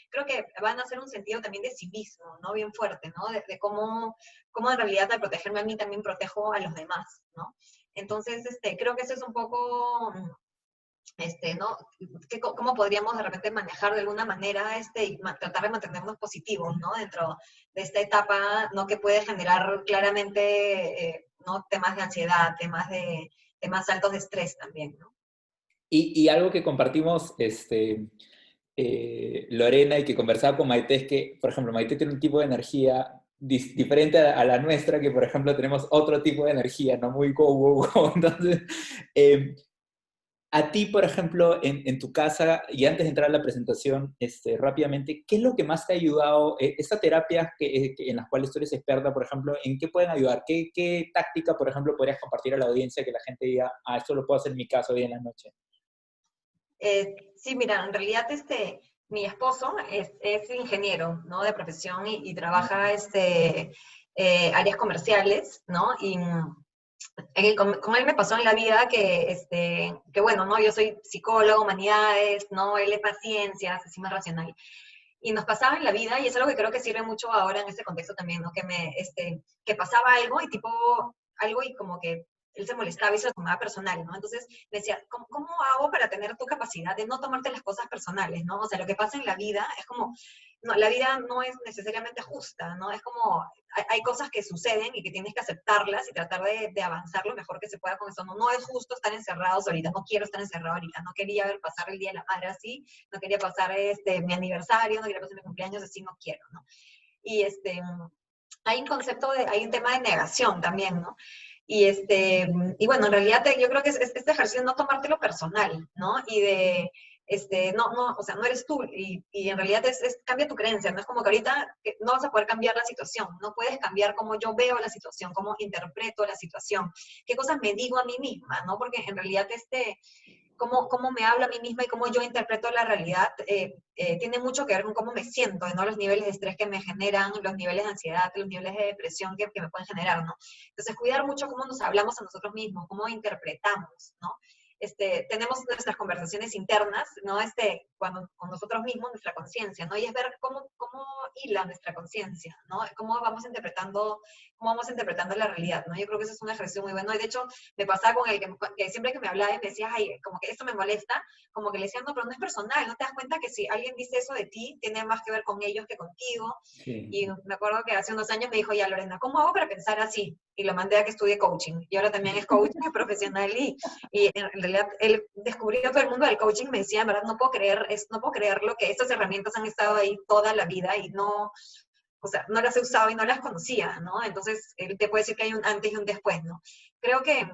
Creo que van a hacer un sentido también de civismo, ¿no? Bien fuerte, ¿no? De cómo en realidad al protegerme a mí también protejo a los demás, ¿no? Entonces, creo que eso es un poco ¿no? ¿Cómo podríamos de repente manejar de alguna manera y tratar de mantenernos positivos, ¿no? Dentro de esta etapa, ¿no? Que puede generar claramente, ¿no? Temas de ansiedad, temas altos de estrés también, ¿no? Y algo que compartimos, Lorena, y que conversaba con Maite, es que, por ejemplo, Maite tiene un tipo de energía diferente a la nuestra, que por ejemplo tenemos otro tipo de energía, no muy go, go, go. Entonces, a ti, por ejemplo, en tu casa, y antes de entrar a la presentación, rápidamente, ¿qué es lo que más te ha ayudado? Estas terapias en las cuales tú eres experta, por ejemplo, ¿en qué pueden ayudar? ¿Qué táctica, por ejemplo, podrías compartir a la audiencia que la gente diga, ah, esto lo puedo hacer en mi casa hoy en la noche? Sí, mira, en realidad mi esposo es ingeniero, ¿no? De profesión y trabaja áreas comerciales, ¿no? Y con él me pasó en la vida que bueno, ¿no? Yo soy psicólogo, humanidades, ¿no? Él es ciencias, así más racional. Y nos pasaba en la vida, y es algo que creo que sirve mucho ahora en este contexto también, ¿no? Que pasaba algo y algo y como que él se molestaba y se lo tomaba personal, ¿no? Entonces me decía, ¿cómo hago para tener tu capacidad de no tomarte las cosas personales, ¿no? O sea, lo que pasa en la vida es como, no, la vida no es necesariamente justa, ¿no? Es como, hay cosas que suceden y que tienes que aceptarlas y tratar de avanzar lo mejor que se pueda con eso. No es justo estar encerrados ahorita, no quiero estar encerrado ahorita, no quería ver pasar el Día de la Madre así, no quería pasar mi aniversario, no quería pasar mi cumpleaños así, no quiero, ¿no? Y hay un concepto hay un tema de negación también, ¿no? Y bueno, en realidad yo creo que es este ejercicio de no tomártelo personal, ¿no? Y de, no, o sea, no eres tú, y en realidad cambia tu creencia, no es como que ahorita no vas a poder cambiar la situación, no puedes cambiar cómo yo veo la situación, cómo interpreto la situación, qué cosas me digo a mí misma, ¿no? Porque en realidad cómo me hablo a mí misma y cómo yo interpreto la realidad tiene mucho que ver con cómo me siento, ¿no? Los niveles de estrés que me generan, los niveles de ansiedad, los niveles de depresión que me pueden generar, ¿no? Entonces, cuidar mucho cómo nos hablamos a nosotros mismos, cómo interpretamos, ¿no? Tenemos nuestras conversaciones internas, ¿no? Con nosotros mismos, nuestra conciencia, ¿no? Y es ver cómo hila nuestra conciencia, ¿no? Cómo vamos interpretando la realidad, ¿no? Yo creo que eso es un ejercicio muy bueno. Y de hecho, me pasaba con el que siempre que me hablaba y me decía, ay, como que esto me molesta, como que le decía, no, pero no es personal, ¿no te das cuenta que si alguien dice eso de ti, tiene más que ver con ellos que contigo? Sí. Y me acuerdo que hace unos años me dijo, ya Lorena, ¿cómo hago para pensar así? Y lo mandé a que estudie coaching. Y ahora también es coach profesional y en realidad él descubrió todo el mundo del coaching. Me decía, en verdad, no puedo creerlo que estas herramientas han estado ahí toda la vida y no, o sea, no las he usado y no las conocía, ¿no? Entonces, él te puede decir que hay un antes y un después, ¿no? Creo que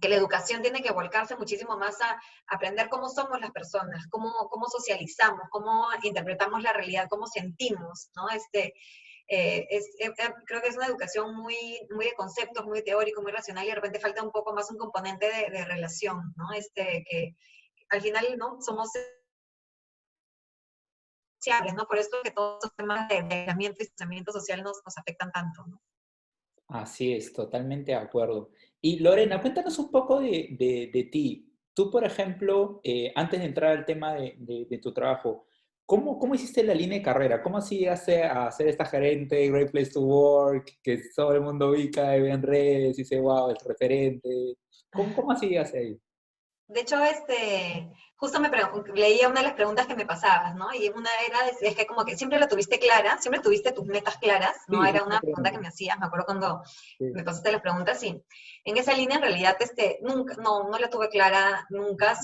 la educación tiene que volcarse muchísimo más a aprender cómo somos las personas, cómo socializamos, cómo interpretamos la realidad, cómo sentimos, ¿no? Creo que es una educación muy, muy de conceptos, muy teórico, muy racional, y de repente falta un poco más un componente de relación, ¿no? Que al final, ¿no? Somos sociables, ¿no? Por eso que todos los temas de aislamiento y distanciamiento social nos afectan tanto, ¿no? Así es, totalmente de acuerdo. Y Lorena, cuéntanos un poco de ti. Tú, por ejemplo, antes de entrar al tema de tu trabajo, ¿cómo hiciste la línea de carrera? ¿Cómo así llegaste a ser esta gerente, Great Place to Work, que todo el mundo ubica y ve en redes y dice, wow, el referente? ¿Cómo así llegaste ahí? De hecho, justo leía una de las preguntas que me pasabas, ¿no? Y una era, es que como que siempre la tuviste clara, siempre tuviste tus metas claras, ¿no? Sí, esa Era es una una pregunta que pregunta. me hacías, me acuerdo cuando Sí. me pasaste las preguntas, sí. En esa línea, en realidad, nunca, no la tuve clara nunca.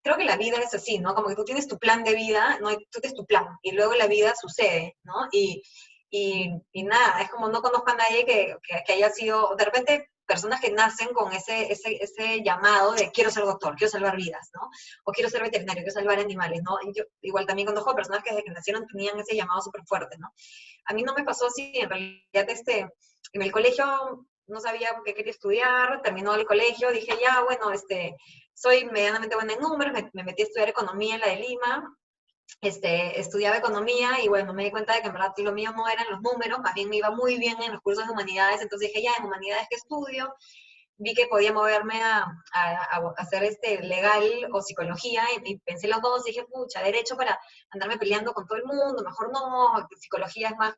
Creo que la vida es así, ¿no? Como que tú tienes tu plan de vida, ¿no? Y tú tienes tu plan, y luego la vida sucede, ¿no? Y nada, es como no conozco a nadie que haya sido, de repente, personas que nacen con ese llamado de quiero ser doctor, quiero salvar vidas, ¿no? O quiero ser veterinario, quiero salvar animales, ¿no? Y yo igual también conozco personas que desde que nacieron tenían ese llamado súper fuerte, ¿no? A mí no me pasó así, en realidad, en el colegio no sabía qué quería estudiar, terminó el colegio, dije ya, bueno, soy medianamente buena en números, me metí a estudiar economía en la de Lima, estudiaba economía y bueno, me di cuenta de que en verdad lo mío no eran los números, más bien me iba muy bien en los cursos de humanidades, entonces dije, ya, en humanidades que estudio, vi que podía moverme a hacer legal o psicología y pensé los dos, dije, pucha, derecho para andarme peleando con todo el mundo, mejor no, psicología es más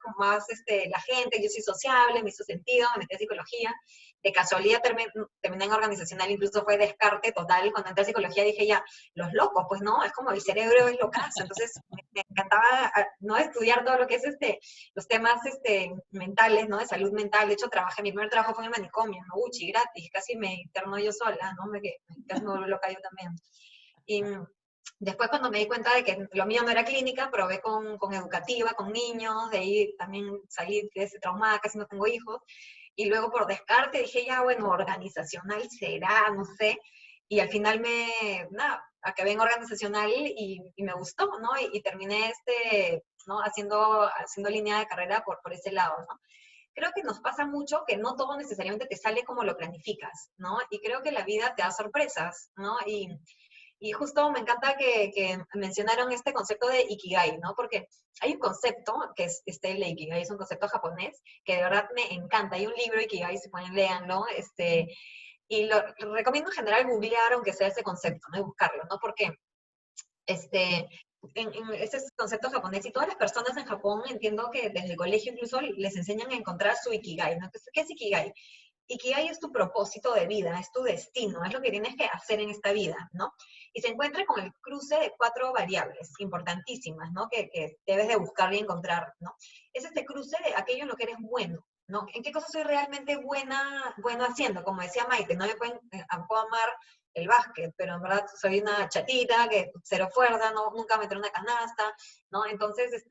la gente, yo soy sociable, me hizo sentido, me metí a psicología, de casualidad terminé en organizacional, incluso fue descarte total. Cuando entré a psicología dije ya, los locos, pues no, es como el cerebro es locazo. Entonces me encantaba, ¿no? Estudiar todo lo que es los temas mentales, ¿no? De salud mental. De hecho, mi primer trabajo fue en el manicomio, en Noguchi, gratis, casi me interno yo sola, ¿no? Casi me volví loca yo también. Y después cuando me di cuenta de que lo mío no era clínica, probé con educativa, con niños, de ahí también salí de ese traumada, casi no tengo hijos, y luego por descarte dije, ya bueno, organizacional será, no sé, y al final acabé en organizacional y me gustó, ¿no? Y terminé ¿no? haciendo línea de carrera por ese lado, ¿no? Creo que nos pasa mucho que no todo necesariamente te sale como lo planificas, ¿no? Y creo que la vida te da sorpresas, ¿no? Y justo me encanta que mencionaron este concepto de Ikigai, ¿no? Porque hay un concepto que es el de Ikigai, es un concepto japonés que de verdad me encanta. Hay un libro Ikigai, si pueden, léanlo, y lo recomiendo en general googlear, aunque sea ese concepto, ¿no? Y buscarlo, ¿no? Porque en ese concepto japonés, y todas las personas en Japón, entiendo que desde el colegio incluso les enseñan a encontrar su Ikigai, ¿no? Entonces, ¿qué es Ikigai? Ikigai es tu propósito de vida, es tu destino, es lo que tienes que hacer en esta vida, ¿no? Y se encuentra con el cruce de 4 variables importantísimas, ¿no? Que debes de buscar y encontrar, ¿no? Es este cruce de aquello en lo que eres bueno, ¿no? ¿En qué cosas soy realmente bueno haciendo? Como decía Maite, no me puedo amar el básquet, pero en verdad soy una chatita, que cero fuerza, no, nunca meter una canasta, ¿no? Entonces,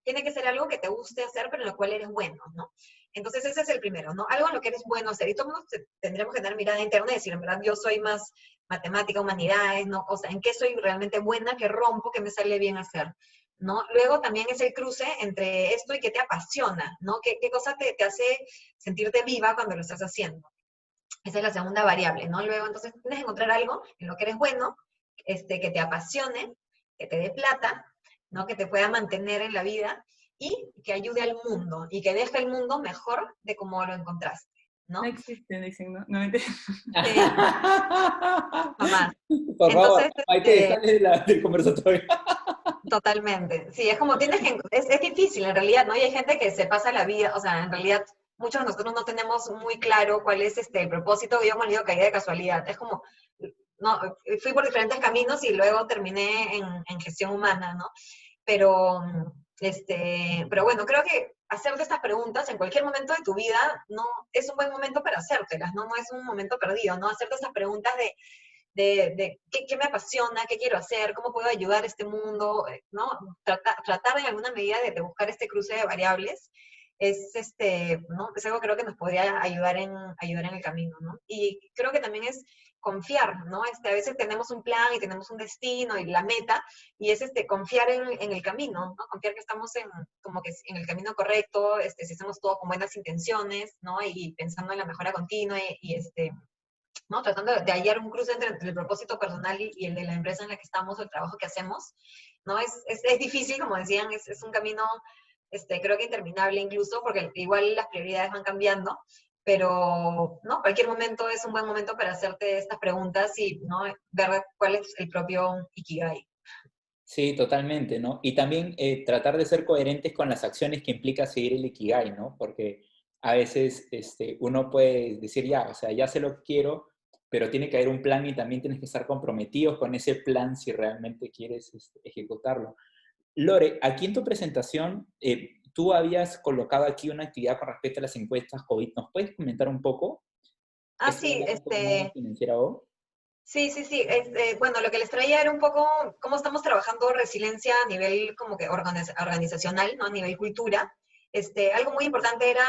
tiene que ser algo que te guste hacer, pero en lo cual eres bueno, ¿no? Entonces ese es el primero, ¿no? Algo en lo que eres bueno hacer. Y todos tendremos que tener mirada interna y decir, en verdad, yo soy más matemática, humanidades, ¿no? O sea, ¿en qué soy realmente buena, qué rompo, qué me sale bien hacer? ¿No? Luego también es el cruce entre esto y qué te apasiona, ¿no? ¿Qué cosa te hace sentirte viva cuando lo estás haciendo? Esa es la segunda variable, ¿no? Luego, entonces, tienes que encontrar algo en lo que eres bueno, que te apasione, que te dé plata, ¿no? Que te pueda mantener en la vida y que ayude al mundo y que deje el mundo mejor de como lo encontraste, ¿no? No existe, dicen, ¿no? No me entiendo. Sí, jamás. Por favor, Entonces, Maite, sale del conversatorio. totalmente. Sí, es como tienes que, es difícil en realidad, ¿no? Y hay gente que se pasa la vida, o sea, en realidad muchos de nosotros no tenemos muy claro cuál es el propósito, yo como le digo, caída de casualidad. Es como, no, fui por diferentes caminos y luego terminé en gestión humana, ¿no? Pero, pero bueno, creo que hacerte estas preguntas en cualquier momento de tu vida no es un buen momento para hacértelas, ¿no? No es un momento perdido, ¿no? Hacerte esas preguntas de qué me apasiona, qué quiero hacer, cómo puedo ayudar a este mundo, ¿no? Tratar en alguna medida de buscar este cruce de variables es, ¿no? Es algo que creo que nos podría ayudar en el camino, ¿no? Y creo que también es confiar, ¿no? A veces tenemos un plan y tenemos un destino y la meta, y es confiar en el camino, ¿no? Confiar que estamos como que en el camino correcto, si hacemos todo con buenas intenciones, ¿no? Y pensando en la mejora continua y ¿no? Tratando de hallar un cruce entre el propósito personal y el de la empresa en la que estamos o el trabajo que hacemos, ¿no? Es difícil, como decían, es un camino, creo que interminable incluso, porque igual las prioridades van cambiando, pero, ¿no? Cualquier momento es un buen momento para hacerte estas preguntas y, ¿no? Ver cuál es el propio Ikigai. Sí, totalmente, ¿no? Y también tratar de ser coherentes con las acciones que implica seguir el Ikigai, ¿no? Porque a veces uno puede decir, ya, o sea, ya sé lo que quiero, pero tiene que haber un plan y también tienes que estar comprometidos con ese plan si realmente quieres ejecutarlo. Lore, aquí en tu presentación, tú habías colocado aquí una actividad con respecto a las encuestas COVID. ¿Nos puedes comentar un poco? Ah, ¿Esto sí, es un poco más financiera vos? Sí, sí, sí. Bueno, lo que les traía era un poco cómo estamos trabajando resiliencia a nivel como que organizacional, ¿no? A nivel cultura. Algo muy importante era,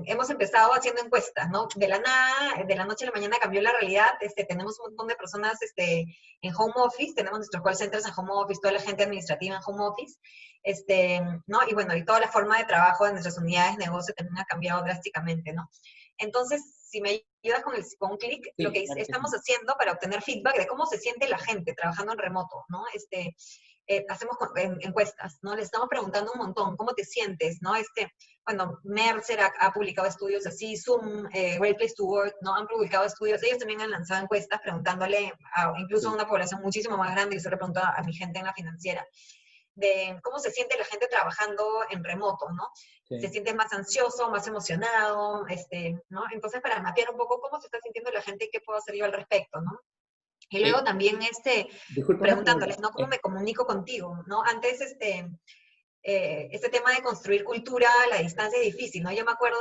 hemos empezado haciendo encuestas, ¿no? De la nada, de la noche a la mañana cambió la realidad. Tenemos un montón de personas en home office, tenemos nuestros call centers en home office, toda la gente administrativa en home office, ¿no? Y bueno, y toda la forma de trabajo de nuestras unidades de negocio también ha cambiado drásticamente, ¿no? Entonces, si me ayudas con un clic, lo que Sí, claro que estamos sí. haciendo para obtener feedback de cómo se siente la gente trabajando en remoto, ¿no? Hacemos encuestas, ¿no? Les estamos preguntando un montón, ¿cómo te sientes, no? Bueno, Mercer ha publicado estudios así, Zoom, Great Place to Work, ¿no? Han publicado estudios, ellos también han lanzado encuestas preguntándole incluso a Sí. una población muchísimo más grande, y se lo pregunto a mi gente en la financiera. de cómo se siente la gente trabajando en remoto, ¿no? Sí. Se siente más ansioso, más emocionado, ¿no? Entonces, para mapear un poco cómo se está sintiendo la gente y qué puedo hacer yo al respecto, ¿no? Y luego también, Disculpa una preguntándoles, pregunta. ¿no? ¿Cómo me comunico contigo, ¿no? Antes, este tema de construir cultura a la distancia es difícil, ¿no? Yo me acuerdo,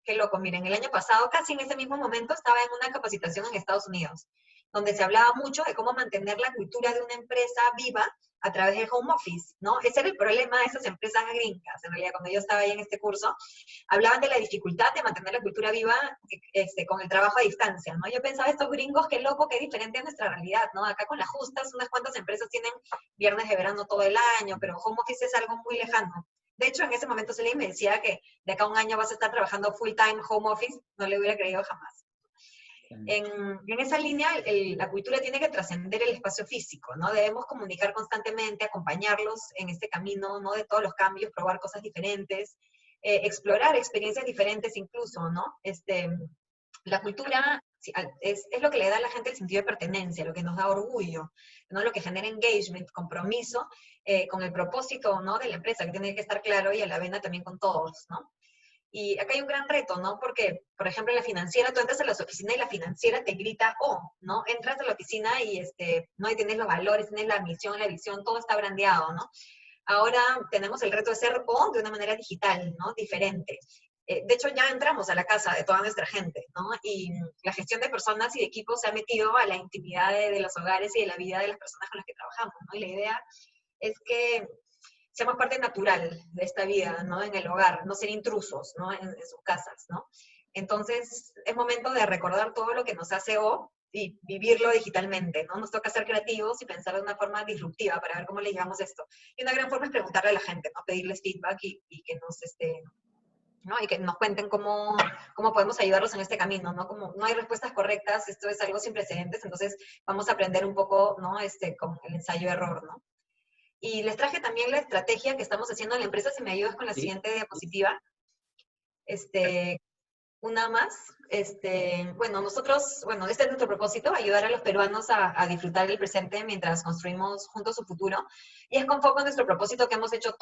qué loco, miren, el año pasado, casi en ese mismo momento, estaba en una capacitación en Estados Unidos, donde se hablaba mucho de cómo mantener la cultura de una empresa viva a través del home office, ¿no? Ese era el problema de esas empresas gringas, en realidad, cuando yo estaba ahí en este curso, hablaban de la dificultad de mantener la cultura viva con el trabajo a distancia, ¿no? Yo pensaba, estos gringos, qué loco, qué diferente a nuestra realidad, ¿no? Acá con las justas, unas cuantas empresas tienen viernes de verano todo el año, pero home office es algo muy lejano. De hecho, en ese momento Celine me decía que de acá a un año vas a estar trabajando full time home office, no le hubiera creído jamás. En esa línea, la cultura tiene que trascender el espacio físico, ¿no? Debemos comunicar constantemente, acompañarlos en este camino, ¿no? De todos los cambios, probar cosas diferentes, explorar experiencias diferentes incluso, ¿no? La cultura es lo que le da a la gente el sentido de pertenencia, lo que nos da orgullo, ¿no? Lo que genera engagement, compromiso, con el propósito, ¿no? De la empresa, que tiene que estar claro y a la vena también con todos, ¿no? Y acá hay un gran reto, ¿no? Porque, por ejemplo, en la financiera, tú entras a las oficinas y la financiera te grita, oh, ¿no? Entras a la oficina y, ¿no? Y tienes los valores, tienes la misión, la visión, todo está brandeado, ¿no? Ahora tenemos el reto de ser O de una manera digital, ¿no? Diferente. De hecho, ya entramos a la casa de toda nuestra gente, ¿no? Y la gestión de personas y de equipos se ha metido a la intimidad de los hogares y de la vida de las personas con las que trabajamos, ¿no? Y la idea es que seamos parte natural de esta vida, ¿no? En el hogar, no ser intrusos, ¿no? En sus casas, ¿no? Entonces, es momento de recordar todo lo que nos hace O y vivirlo digitalmente, ¿no? Nos toca ser creativos y pensar de una forma disruptiva para ver cómo le llegamos esto. Y una gran forma es preguntarle a la gente, ¿no? Pedirles feedback y que nos, ¿no? Y que nos cuenten cómo podemos ayudarlos en este camino, ¿no? Como no hay respuestas correctas, esto es algo sin precedentes, entonces vamos a aprender un poco, ¿no? Con el ensayo-error, ¿no? Y les traje también la estrategia que estamos haciendo en la empresa, si me ayudas con la siguiente diapositiva. Una más. Bueno, nosotros, este es nuestro propósito, ayudar a los peruanos a disfrutar del presente mientras construimos juntos su futuro. Y es con foco en nuestro propósito que hemos hecho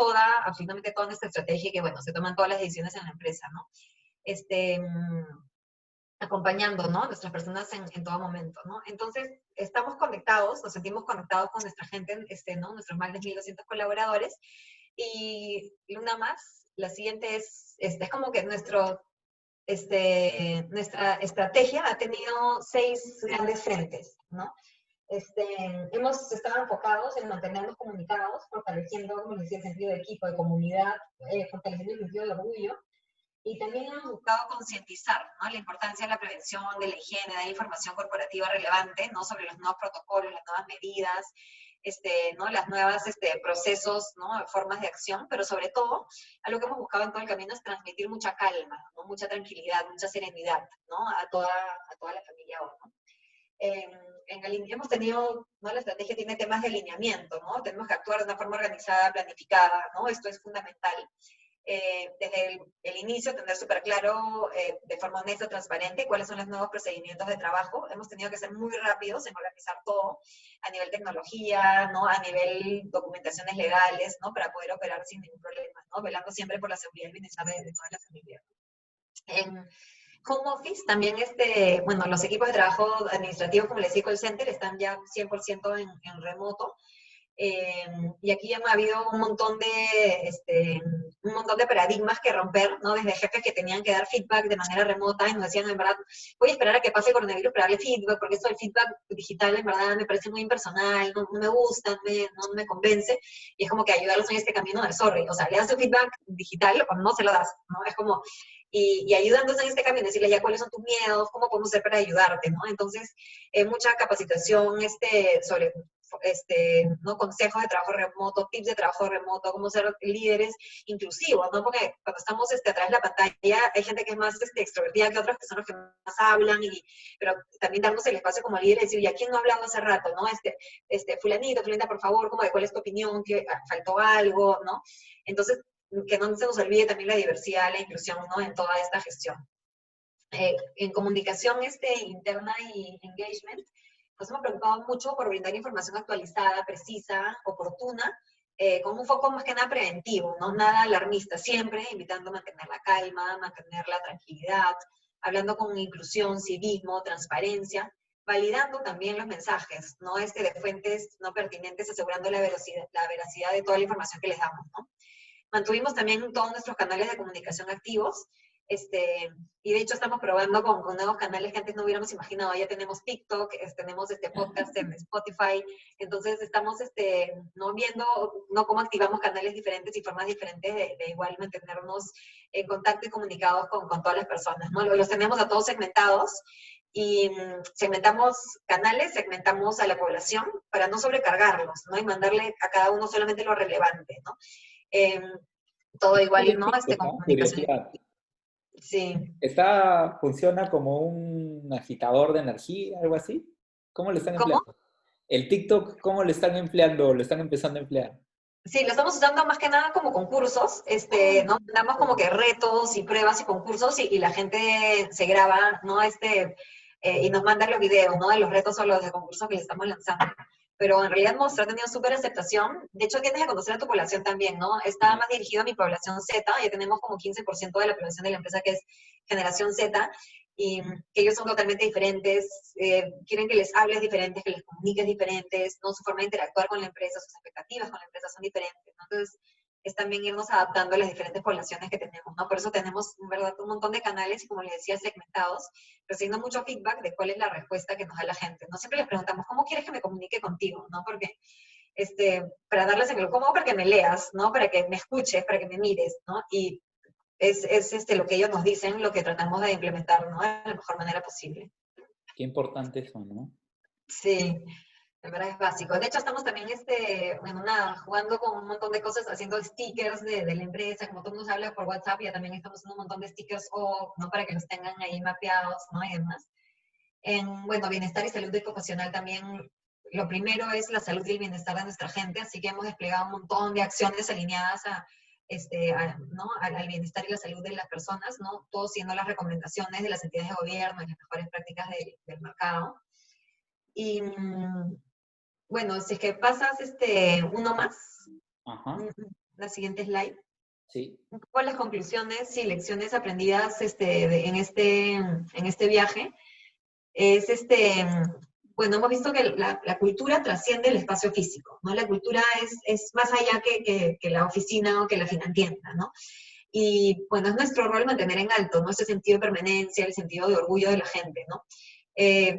absolutamente toda nuestra estrategia y que, bueno, se toman todas las decisiones en la empresa, ¿no? Acompañando, ¿no? Nuestras personas en todo momento, ¿no? Entonces, estamos conectados, nos sentimos conectados con nuestra gente, ¿no? Nuestros más de 1.200 colaboradores. Y una más, la siguiente es como que nuestra estrategia ha tenido 6 grandes frentes, ¿no? Hemos estado enfocados en mantenernos comunicados, fortaleciendo, como les decía, el sentido de equipo, de comunidad, fortaleciendo el sentido de orgullo. Y también hemos buscado concientizar, ¿no? La importancia de la prevención, de la higiene, de la información corporativa relevante, ¿no? Sobre los nuevos protocolos, las nuevas medidas, ¿no? Las nuevas procesos, ¿no? Formas de acción, pero sobre todo, algo que hemos buscado en todo el camino es transmitir mucha calma, ¿no? Mucha tranquilidad, mucha serenidad, ¿no? A toda la familia, ¿no? Hemos tenido, ¿no? La estrategia tiene temas de alineamiento, ¿no? Tenemos que actuar de una forma organizada, planificada, ¿no? Esto es fundamental. Desde el inicio, tener súper claro, de forma honesta, transparente, cuáles son los nuevos procedimientos de trabajo. Hemos tenido que ser muy rápidos en organizar todo, a nivel tecnología, ¿no? A nivel documentaciones legales, ¿no? Para poder operar sin ningún problema, ¿no? Velando siempre por la seguridad y bienestar de toda la familia. En home office, también bueno, los equipos de trabajo administrativo, como les decía, call center, están ya 100% en remoto. Y aquí ya ha habido un montón de paradigmas que romper, ¿no? Desde jefes que tenían que dar feedback de manera remota y nos decían, en verdad, voy a esperar a que pase el coronavirus para darle feedback, porque esto del feedback digital, en verdad, me parece muy impersonal, no me gusta, no me convence, y es como que ayudarlos en este camino de sorry, o sea, le das un feedback digital o no se lo das, ¿no? Es como, y ayudándonos en este camino, decirle ya cuáles son tus miedos, cómo podemos hacer para ayudarte, ¿no? Entonces, mucha capacitación sobre ¿no? Consejos de trabajo remoto, tips de trabajo remoto, cómo ser líderes inclusivos, ¿no? Porque cuando estamos atrás de la pantalla hay gente que es más extrovertida que otros, que son los que más hablan, pero también darnos el espacio como líder y decir, ¿ya quién no ha hablado hace rato, no? Fulanito, fulanita, por favor, ¿cuál es tu opinión? ¿Que faltó algo, no? Entonces, que no se nos olvide también la diversidad, la inclusión, ¿no? En toda esta gestión. En comunicación interna y engagement, nos hemos preocupado mucho por brindar información actualizada, precisa, oportuna, con un foco más que nada preventivo, ¿no? Nada alarmista, siempre invitando a mantener la calma, mantener la tranquilidad, hablando con inclusión, civismo, transparencia, validando también los mensajes, ¿no? De fuentes no pertinentes, asegurando la veracidad de toda la información que les damos, ¿no? Mantuvimos también todos nuestros canales de comunicación activos, y de hecho estamos probando con nuevos canales que antes no hubiéramos imaginado. Ya tenemos TikTok, tenemos podcast en Spotify, entonces estamos no viendo no cómo activamos canales diferentes y formas diferentes de igual mantenernos en contacto y comunicados con todas las personas, ¿no? Los tenemos a todos segmentados, y segmentamos canales, segmentamos a la población para no sobrecargarlos, ¿no? Y mandarle a cada uno solamente lo relevante, ¿no? Todo igual, ¿no? Con comunicación. Curiosidad. Sí. ¿Funciona como un agitador de energía, algo así? ¿Cómo lo están ¿Cómo? empleando? El TikTok, ¿cómo lo están empleando? ¿Lo están empezando a emplear? Sí, lo estamos usando más que nada como concursos, ¿no? Damos como que retos y pruebas y concursos, y la gente se graba, ¿no? Y nos manda los videos, ¿no? De los retos o los de concursos que le estamos lanzando. Pero en realidad ha tenido súper aceptación. De hecho, tienes que conocer a tu población también, ¿no? Está más dirigido a mi población Z, ya tenemos como 15% de la población de la empresa que es generación Z, y que ellos son totalmente diferentes, quieren que les hables diferentes, que les comuniques diferentes, ¿no? Su forma de interactuar con la empresa, sus expectativas con la empresa son diferentes, ¿no? Entonces, es también irnos adaptando a las diferentes poblaciones que tenemos, ¿no? Por eso tenemos, en verdad, un montón de canales, y como les decía, segmentados, recibiendo mucho feedback de cuál es la respuesta que nos da la gente, ¿no? Siempre les preguntamos, ¿cómo quieres que me comunique contigo? ¿No? Porque, para darles el ¿cómo? Para que me leas, ¿no? Para que me escuches, para que me mires, ¿no? Y es lo que ellos nos dicen, lo que tratamos de implementar, ¿no? De la mejor manera posible. Qué importante eso, ¿no? Sí, de verdad es básico. De hecho, estamos también jugando con un montón de cosas, haciendo stickers de la empresa, como todo nos habla por WhatsApp, ya también estamos haciendo un montón de stickers, ¿no? Para que los tengan ahí mapeados, ¿no? Y demás. Bueno, bienestar y salud ocupacional también. Lo primero es la salud y el bienestar de nuestra gente, así que hemos desplegado un montón de acciones alineadas ¿no? al bienestar y la salud de las personas, ¿no? Todo siendo las recomendaciones de las entidades de gobierno y las mejores prácticas del mercado. Y bueno, si es que pasas uno más, Ajá. la siguiente slide. Sí. Un poco las conclusiones y lecciones aprendidas en este viaje es bueno, hemos visto que la cultura trasciende el espacio físico, ¿no? La cultura es más allá que la oficina o que la financiera, ¿no? Y bueno, es nuestro rol mantener en alto, ¿no? Ese sentido de permanencia, el sentido de orgullo de la gente, ¿no?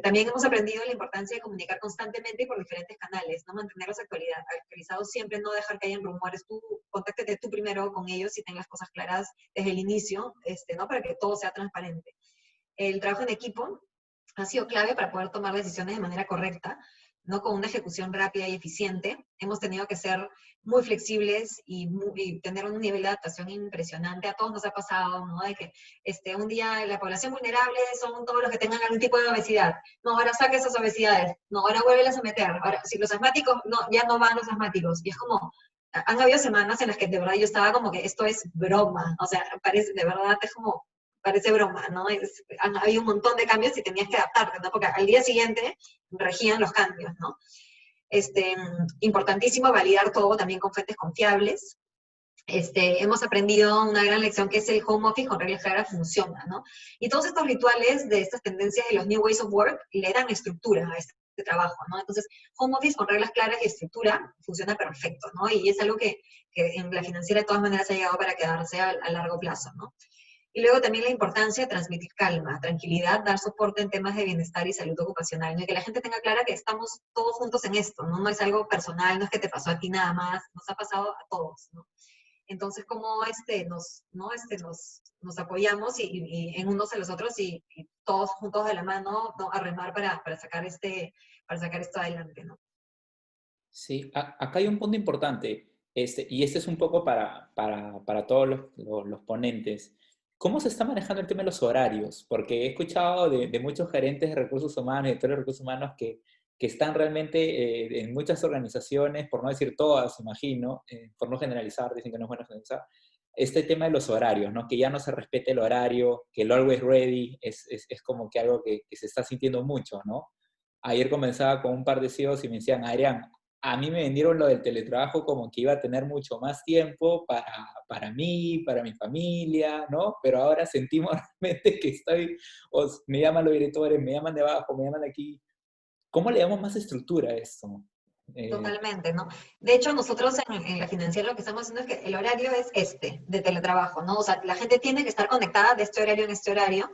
También hemos aprendido la importancia de comunicar constantemente y por diferentes canales, ¿no? Mantenerlos actualizados siempre, no dejar que hayan rumores. Tú, contáctate tú primero con ellos y ten las cosas claras desde el inicio, ¿no? Para que todo sea transparente. El trabajo en equipo ha sido clave para poder tomar decisiones de manera correcta, ¿no? Con una ejecución rápida y eficiente. Hemos tenido que ser muy flexibles y tener un nivel de adaptación impresionante. A todos nos ha pasado, ¿no? De que un día la población vulnerable son todos los que tengan algún tipo de obesidad. No, ahora saca esas obesidades. No, ahora vuélvelas a meter. Ahora, si los asmáticos, no, ya no van los asmáticos. Y es como, han habido semanas en las que de verdad yo estaba como que esto es broma. O sea, parece, de verdad es como, parece broma, ¿no? Han habido un montón de cambios y tenías que adaptarte, ¿no? Porque al día siguiente regían los cambios, ¿no? Importantísimo validar todo también con fuentes confiables. Hemos aprendido una gran lección que es el home office con reglas claras funciona, ¿no? Y todos estos rituales de estas tendencias de los new ways of work le dan estructura a este trabajo, ¿no? Entonces, home office con reglas claras y estructura funciona perfecto, ¿no? Y es algo que en la financiera de todas maneras ha llegado para quedarse a largo plazo, ¿no? Y luego también la importancia de transmitir calma, tranquilidad, dar soporte en temas de bienestar y salud ocupacional, ¿no? Y que la gente tenga clara que estamos todos juntos en esto, ¿no? No es algo personal, no es que te pasó a ti nada más, nos ha pasado a todos, ¿no? Entonces, como nos apoyamos y en unos a los otros y todos juntos de la mano, ¿no? A remar para sacar esto adelante, ¿no? Sí, acá hay un punto importante, y este es un poco para todos los ponentes. ¿Cómo se está manejando el tema de los horarios? Porque he escuchado de muchos gerentes de recursos humanos, directores de recursos humanos, que están realmente en muchas organizaciones, por no decir todas, imagino, por no generalizar, dicen que no es bueno generalizar, este tema de los horarios, ¿no? Que ya no se respete el horario, que el always ready es como que algo que se está sintiendo mucho, ¿no? Ayer comenzaba con un par de CEOs y me decían, Adrián, a mí me vendieron lo del teletrabajo como que iba a tener mucho más tiempo para mí, para mi familia, ¿no? Pero ahora sentimos realmente que me llaman los directores, me llaman de abajo, me llaman de aquí. ¿Cómo le damos más estructura a esto? Totalmente, ¿no? De hecho, nosotros en la financiera lo que estamos haciendo es que el horario es de teletrabajo, ¿no? O sea, la gente tiene que estar conectada de este horario en este horario.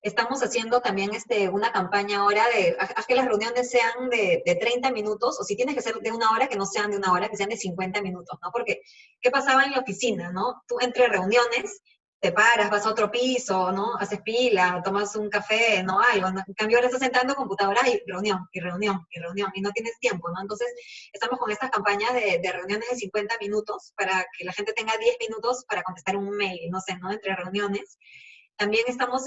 Estamos haciendo también una campaña ahora haz que las reuniones sean de 30 minutos, o si tienes que ser de una hora, que no sean de una hora, que sean de 50 minutos, ¿no? Porque, ¿qué pasaba en la oficina, no? Tú entre reuniones te paras, vas a otro piso, ¿no? Haces pila, tomas un café, ¿no? Algo, ¿no? En cambio ahora estás sentando en computadora y reunión, y reunión, y reunión, y no tienes tiempo, ¿no? Entonces, estamos con estas campañas de reuniones de 50 minutos para que la gente tenga 10 minutos para contestar un mail, no sé, ¿no? Entre reuniones. También estamos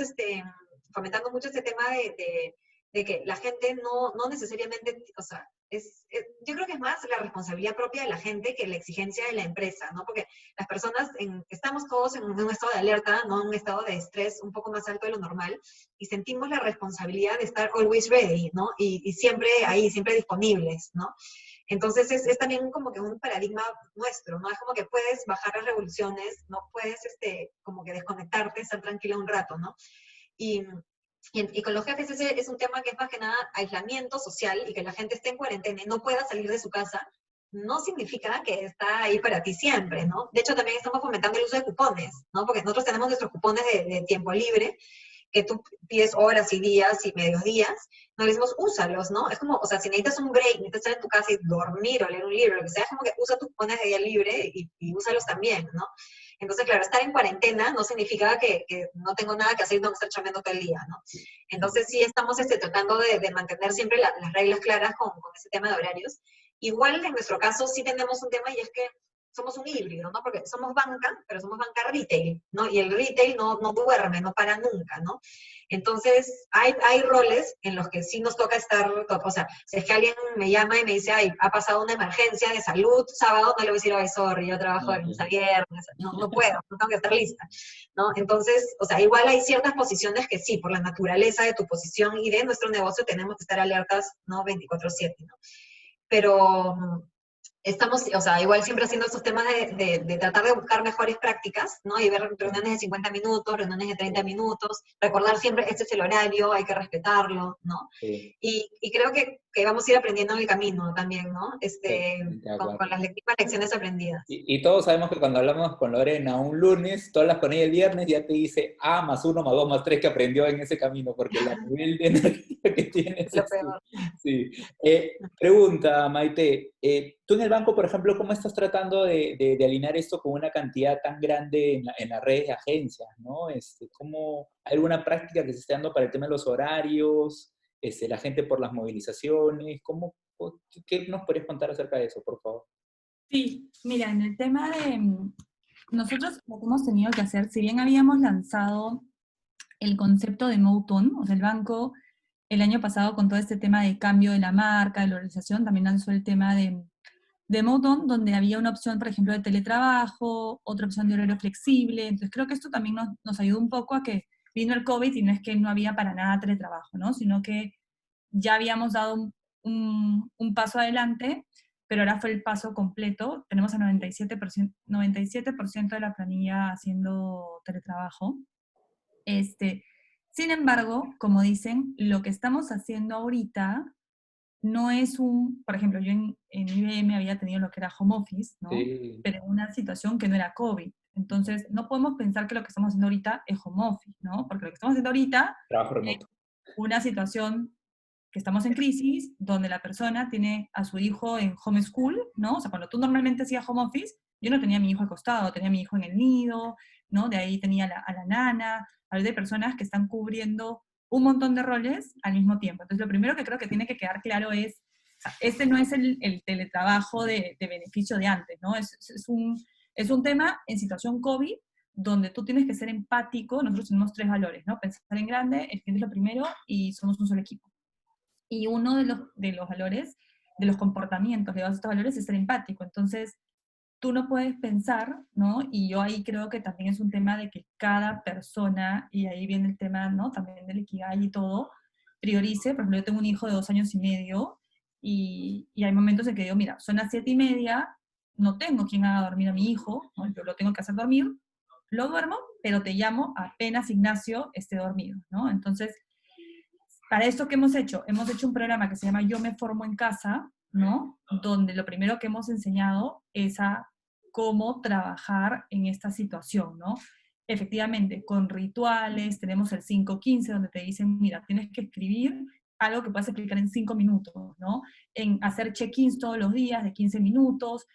fomentando mucho este tema de que la gente no necesariamente, o sea, yo creo que es más la responsabilidad propia de la gente que la exigencia de la empresa, ¿no? Porque las personas, estamos todos en un estado de alerta, ¿no? Un estado de estrés un poco más alto de lo normal, y sentimos la responsabilidad de estar always ready, ¿no? Y siempre ahí, siempre disponibles, ¿no? Entonces es también como que un paradigma nuestro, ¿no? Es como que puedes bajar las revoluciones, no puedes como que desconectarte, estar tranquila un rato, ¿no? Y con los jefes ese es un tema que es más que nada aislamiento social, y que la gente esté en cuarentena y no pueda salir de su casa, no significa que está ahí para ti siempre, ¿no? De hecho, también estamos fomentando el uso de cupones, ¿no? Porque nosotros tenemos nuestros cupones de tiempo libre, que tú pides horas y días y medios días, no le decimos, úsalos, ¿no? Es como, o sea, si necesitas un break, necesitas estar en tu casa y dormir o leer un libro, lo que sea, es como que usa tus cupones de día libre y úsalos también, ¿no? Entonces, claro, estar en cuarentena no significa que no tengo nada que hacer y tengo que estar chambeando todo el día, ¿no? Entonces, sí estamos tratando de mantener siempre las reglas claras con ese tema de horarios. Igual, en nuestro caso, sí tenemos un tema, y es que somos un híbrido, ¿no? Porque somos banca, pero somos banca retail, ¿no? Y el retail no duerme, no para nunca, ¿no? Entonces, hay roles en los que sí nos toca estar, o sea, si es que alguien me llama y me dice, ay, ha pasado una emergencia de salud sábado, no le voy a decir, ay, sorry, yo trabajo de lunes a viernes, no puedo, no tengo que estar lista, ¿no? Entonces, o sea, igual hay ciertas posiciones que sí, por la naturaleza de tu posición y de nuestro negocio, tenemos que estar alertas, ¿no? 24/7, ¿no? Pero estamos, o sea, igual siempre haciendo estos temas de tratar de buscar mejores prácticas, ¿no? Y ver reuniones de 50 minutos, reuniones de 30 minutos, recordar siempre, este es el horario, hay que respetarlo, ¿no? Sí, Y creo que vamos a ir aprendiendo en el camino también, ¿no? sí, de acuerdo. Con las lecciones aprendidas. Y todos sabemos que cuando hablamos con Lorena un lunes, tú hablas con ella el viernes, ya te dice +1, +2, +3 que aprendió en ese camino, porque el nivel de energía que tienes Lo es... peor. Sí. Pregunta, Maite, tú en el banco, por ejemplo, ¿cómo estás tratando de alinear esto con una cantidad tan grande en las redes de agencias, ¿no? ¿Cómo, hay alguna práctica que se esté dando para el tema de los horarios, la gente por las movilizaciones? ¿Qué nos podrías contar acerca de eso, por favor? Sí, mira, en el tema de nosotros lo que hemos tenido que hacer, si bien habíamos lanzado el concepto de Mouton, o sea, el banco el año pasado con todo este tema de cambio de la marca, de la organización, también lanzó el tema de Mouton, donde había una opción, por ejemplo, de teletrabajo, otra opción de horario flexible. Entonces creo que esto también nos ayudó un poco a que vino el COVID y no es que no había para nada teletrabajo, ¿no? Sino que ya habíamos dado un paso adelante, pero ahora fue el paso completo. Tenemos el 97% de la planilla haciendo teletrabajo. Sin embargo, como dicen, lo que estamos haciendo ahorita no es por ejemplo, yo en IBM había tenido lo que era home office, ¿no? Sí, Pero en una situación que no era COVID. Entonces, no podemos pensar que lo que estamos haciendo ahorita es home office, ¿no? Porque lo que estamos haciendo ahorita trabajo es remoto. una situación que estamos en crisis, donde la persona tiene a su hijo en homeschool, ¿no? O sea, cuando tú normalmente hacías home office, yo no tenía a mi hijo acostado, tenía a mi hijo en el nido, ¿no? De ahí tenía a la nana, de personas que están cubriendo un montón de roles al mismo tiempo. Entonces, lo primero que creo que tiene que quedar claro es, o sea, este no es el teletrabajo de beneficio de antes, ¿no? Es un tema en situación COVID, donde tú tienes que ser empático. Nosotros tenemos 3 valores, ¿no? Pensar en grande, el cliente es lo primero, y somos un solo equipo. Y uno de los valores, de los comportamientos de estos valores es ser empático. Entonces, tú no puedes pensar, ¿no? Y yo ahí creo que también es un tema de que cada persona, y ahí viene el tema, ¿no? También del Ikigai y todo, priorice. Por ejemplo, yo tengo un hijo de 2 años y medio, y hay momentos en que digo, mira, son las 7:30, no tengo quien haga dormir a mi hijo, ¿no? Yo lo tengo que hacer dormir, lo duermo, pero te llamo apenas Ignacio esté dormido, ¿no? Entonces, para esto, ¿qué hemos hecho? Hemos hecho un programa que se llama Yo me formo en casa, ¿no? Donde lo primero que hemos enseñado es a cómo trabajar en esta situación, ¿no? Efectivamente, con rituales, tenemos el 5-15, donde te dicen, mira, tienes que escribir algo que puedas explicar en 5 minutos, ¿no? En hacer check-ins todos los días de 15 minutos,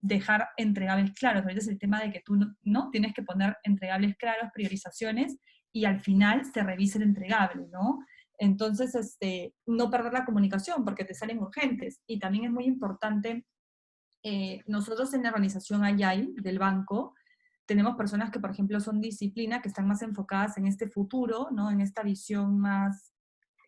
dejar entregables claros. Ahorita es el tema de que tú no tienes que poner entregables claros, priorizaciones, y al final se revisa el entregable, ¿no? Entonces, no perder la comunicación porque te salen urgentes. Y también es muy importante, nosotros en la organización Agile del banco, tenemos personas que, por ejemplo, son disciplina, que están más enfocadas en este futuro, ¿no? En esta visión más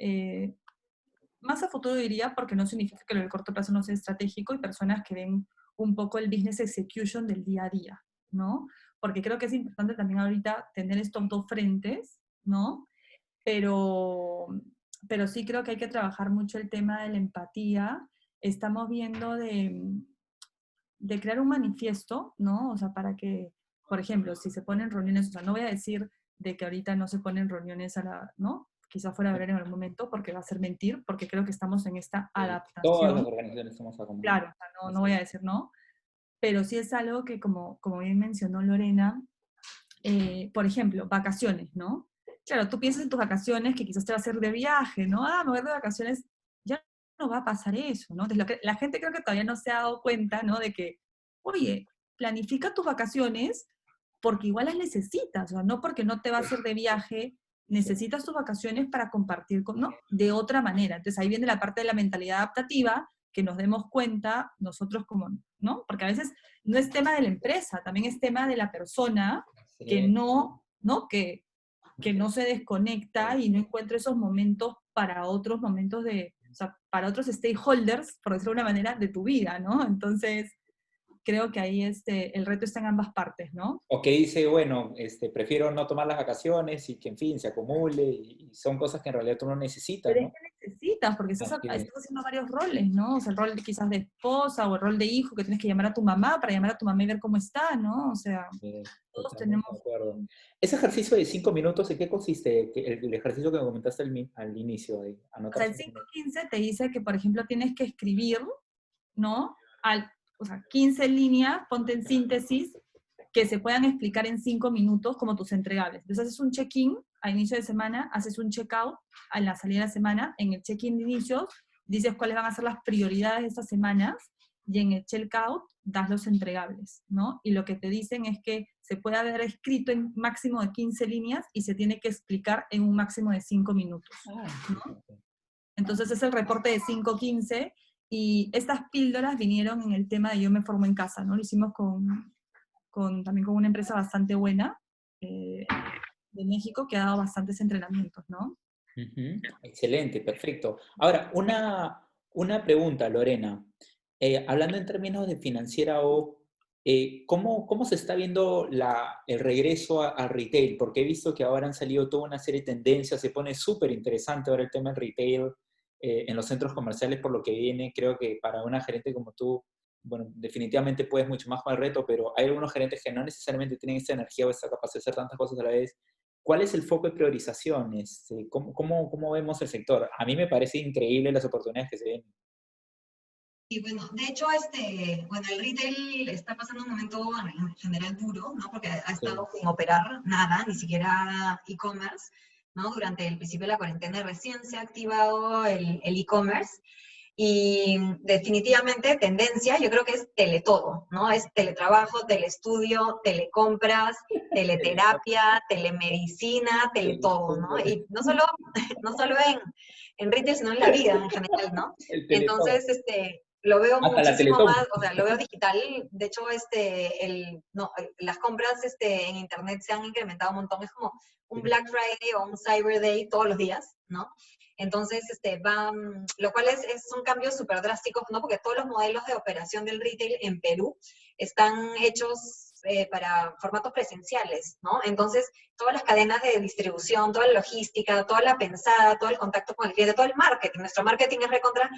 a futuro diría, porque no significa que lo del corto plazo no sea estratégico, y personas que ven un poco el business execution del día a día, ¿no? Porque creo que es importante también ahorita tener estos dos frentes, ¿no? Pero, pero sí creo que hay que trabajar mucho el tema de la empatía. Estamos viendo de crear un manifiesto, ¿no? O sea, para que, por ejemplo, si se ponen reuniones, o sea, no voy a decir de que ahorita no se ponen reuniones ¿no? Quizá fuera a ver en algún momento, porque va a ser mentir, porque creo que estamos en esta Todas las adaptación. organizaciones estamos acomodando. Claro, o sea, no voy a decir no, pero sí es algo que, como bien mencionó Lorena, por ejemplo, vacaciones, ¿no? Claro, tú piensas en tus vacaciones que quizás te va a hacer de viaje, ¿no? Me voy de vacaciones, ya no va a pasar eso, ¿no? Entonces, la gente creo que todavía no se ha dado cuenta, ¿no? De que, oye, planifica tus vacaciones porque igual las necesitas, o sea, no porque no te va a hacer de viaje, necesitas tus vacaciones para compartir ¿no? De otra manera. Entonces ahí viene la parte de la mentalidad adaptativa, que nos demos cuenta nosotros como, ¿no? Porque a veces no es tema de la empresa, también es tema de la persona que Sí. ¿no? Que no se desconecta y no encuentra esos momentos para otros momentos o sea, para otros stakeholders, por decirlo de una manera, de tu vida, ¿no? Entonces, creo que ahí el reto está en ambas partes, ¿no? O que dice, bueno, prefiero no tomar las vacaciones y que, en fin, se acumule, y son cosas que en realidad tú no necesitas, Pero es ¿no? que necesitas, porque estás Así es. haciendo varios roles, ¿no? O sea, el rol quizás de esposa o el rol de hijo, que tienes que llamar a tu mamá para llamar a tu mamá y ver cómo está, ¿no? O sea, todos tenemos... Totalmente de acuerdo. Ese ejercicio de 5 minutos, ¿en qué consiste? El ejercicio que me comentaste al inicio, de O anotar sea, el 5 minutos. 5-15 te dice que, por ejemplo, tienes que escribir, ¿no? O sea, 15 líneas, ponte en síntesis, que se puedan explicar en 5 minutos como tus entregables. Entonces haces un check-in a inicio de semana, haces un check-out a la salida de la semana. En el check-in de inicios dices cuáles van a ser las prioridades de estas semanas, y en el check-out das los entregables, ¿no? Y lo que te dicen es que se puede haber escrito en máximo de 15 líneas y se tiene que explicar en un máximo de 5 minutos, ¿no? Entonces es el reporte de 5-15, y estas píldoras vinieron en el tema de Yo me formo en casa, ¿no? Lo hicimos también con una empresa bastante buena de México, que ha dado bastantes entrenamientos, ¿no? Ujú. Excelente, perfecto. Ahora, una pregunta, Lorena. Hablando en términos de Financiera O, ¿cómo se está viendo el regreso al retail? Porque he visto que ahora han salido toda una serie de tendencias, se pone súper interesante ahora el tema del retail en los centros comerciales por lo que viene. Creo que para una gerente como tú, bueno, definitivamente puedes mucho más con el reto, pero hay algunos gerentes que no necesariamente tienen esa energía o esa capacidad de hacer tantas cosas a la vez. ¿Cuál es el foco de priorización? ¿Cómo vemos el sector? A mí me parece increíble las oportunidades que se ven. Y bueno, de hecho, bueno, el retail está pasando un momento en general duro, ¿no? Porque ha Sí. estado sin operar nada, ni siquiera e-commerce, ¿no? Durante el principio de la cuarentena recién se ha activado el e-commerce, y definitivamente tendencia, yo creo que es teletodo, ¿no? Es teletrabajo, telestudio, telecompras, teleterapia, telemedicina, teletodo, ¿no? Y no solo, no solo en retail, sino en la vida en general, ¿no? El Teletón. Entonces, lo veo Hasta la muchísimo Teletón. más, o sea, lo veo digital. De hecho, no, las compras en internet se han incrementado un montón. Es como un Black Friday o un Cyber Day todos los días, ¿no? Entonces, lo cual son cambios súper drásticos, ¿no? Porque todos los modelos de operación del retail en Perú están hechos para formatos presenciales, ¿no? Entonces, todas las cadenas de distribución, toda la logística, toda la pensada, todo el contacto con el cliente, todo el marketing. Nuestro marketing es recontra,